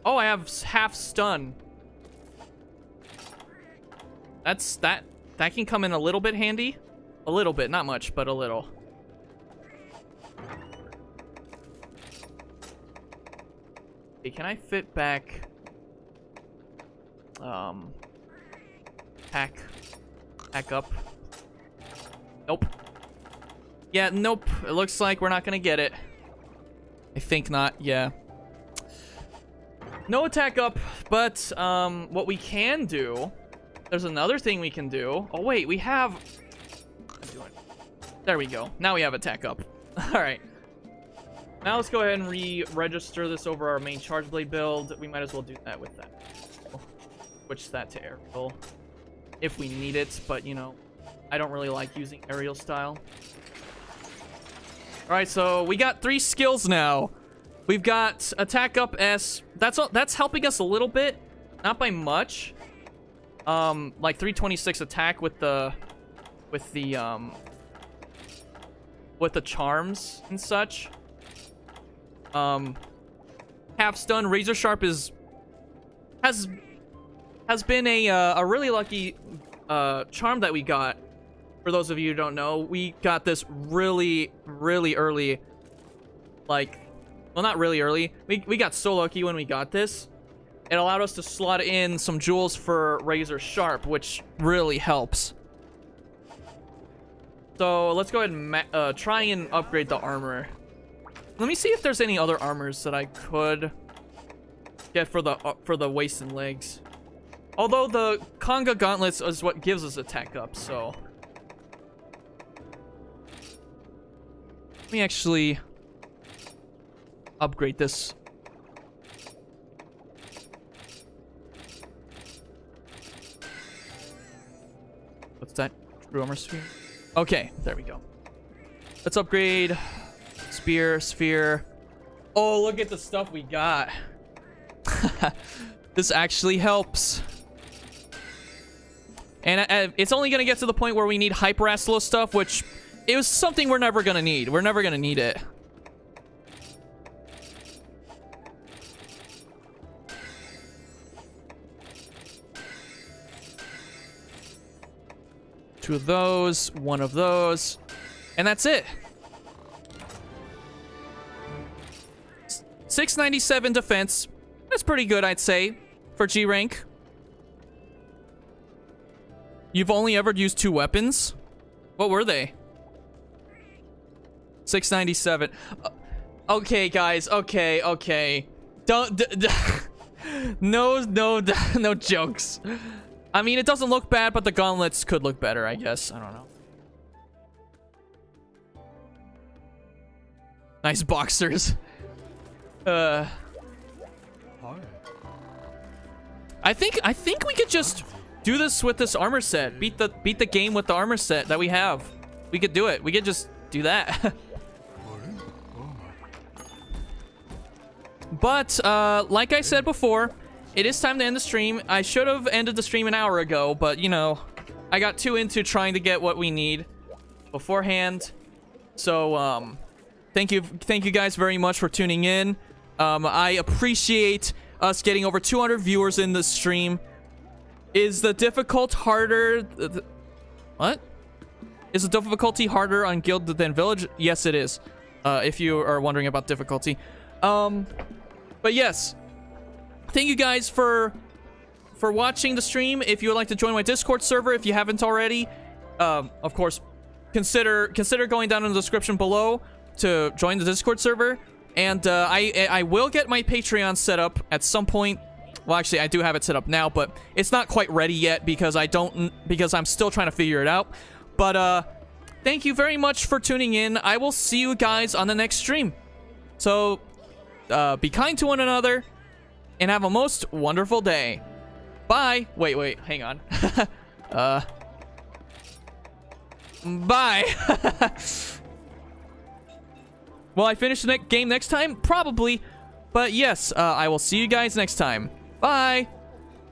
Oh, I have half stun. That can come in a little bit handy. A little bit, not much, but a little. Okay, can I fit back pack up? Nope. Yeah, nope. It looks like we're not gonna get it. I think not, yeah. No attack up, but what we can do... There's another thing we can do. Oh, wait, we have... There we go. Now we have attack up. Alright. Now let's go ahead and re-register this over our main Charge Blade build. We might as well do that with that. Switch that to aerial. If we need it, but, you know, I don't really like using aerial style. Alright, so we got 3 skills now. We've got attack up S. That's helping us a little bit. Not by much. Like 326 attack with the charms and such. Half stun. Razor Sharp has been a really lucky charm that we got. For those of you who don't know, we got this really early. Like, well, not really early. We got so lucky when we got this. It allowed us to slot in some jewels for Razor Sharp, which really helps. So let's go ahead and try and upgrade the armor. Let me see if there's any other armors that I could get for the waist and legs. Although the Conga gauntlets is what gives us attack up, so let me actually upgrade this. What's that? True armor sphere? Okay, there we go. Let's upgrade spear, sphere. Oh, look at the stuff we got. This actually helps. And it's only going to get to the point where we need Hyper Astalos stuff, which it was something we're never going to need. We're never going to need it. 2 of those, 1 of those, and that's it. 697 defense. That's pretty good, I'd say, for G rank. You've only ever used 2 weapons? What were they? 697. Okay, guys. Okay. Don't. No jokes. I mean, it doesn't look bad, but the gauntlets could look better, I guess. I don't know. Nice boxers. I think we could just do this with this armor set. Beat the game with the armor set that we have. We could do it. We could just do that. But like I said before, it is time to end the stream. I should have ended the stream an hour ago, but you know, I got too into trying to get what we need beforehand. So thank you guys very much for tuning in. I appreciate us getting over 200 viewers in this stream. Is the difficult harder? What? Is the difficulty harder on Guild than Village? Yes, it is. If you are wondering about difficulty. But yes, thank you guys for watching the stream. If you would like to join my Discord server, if you haven't already, of course, consider going down in the description below to join the Discord server. And I will get my Patreon set up at some point. Well, actually, I do have it set up now, but it's not quite ready yet because I'm still trying to figure it out. But thank you very much for tuning in. I will see you guys on the next stream. So be kind to one another and have a most wonderful day. Bye. Wait, hang on. Bye. Will I finish the game next time? Probably. But yes, I will see you guys next time. Bye.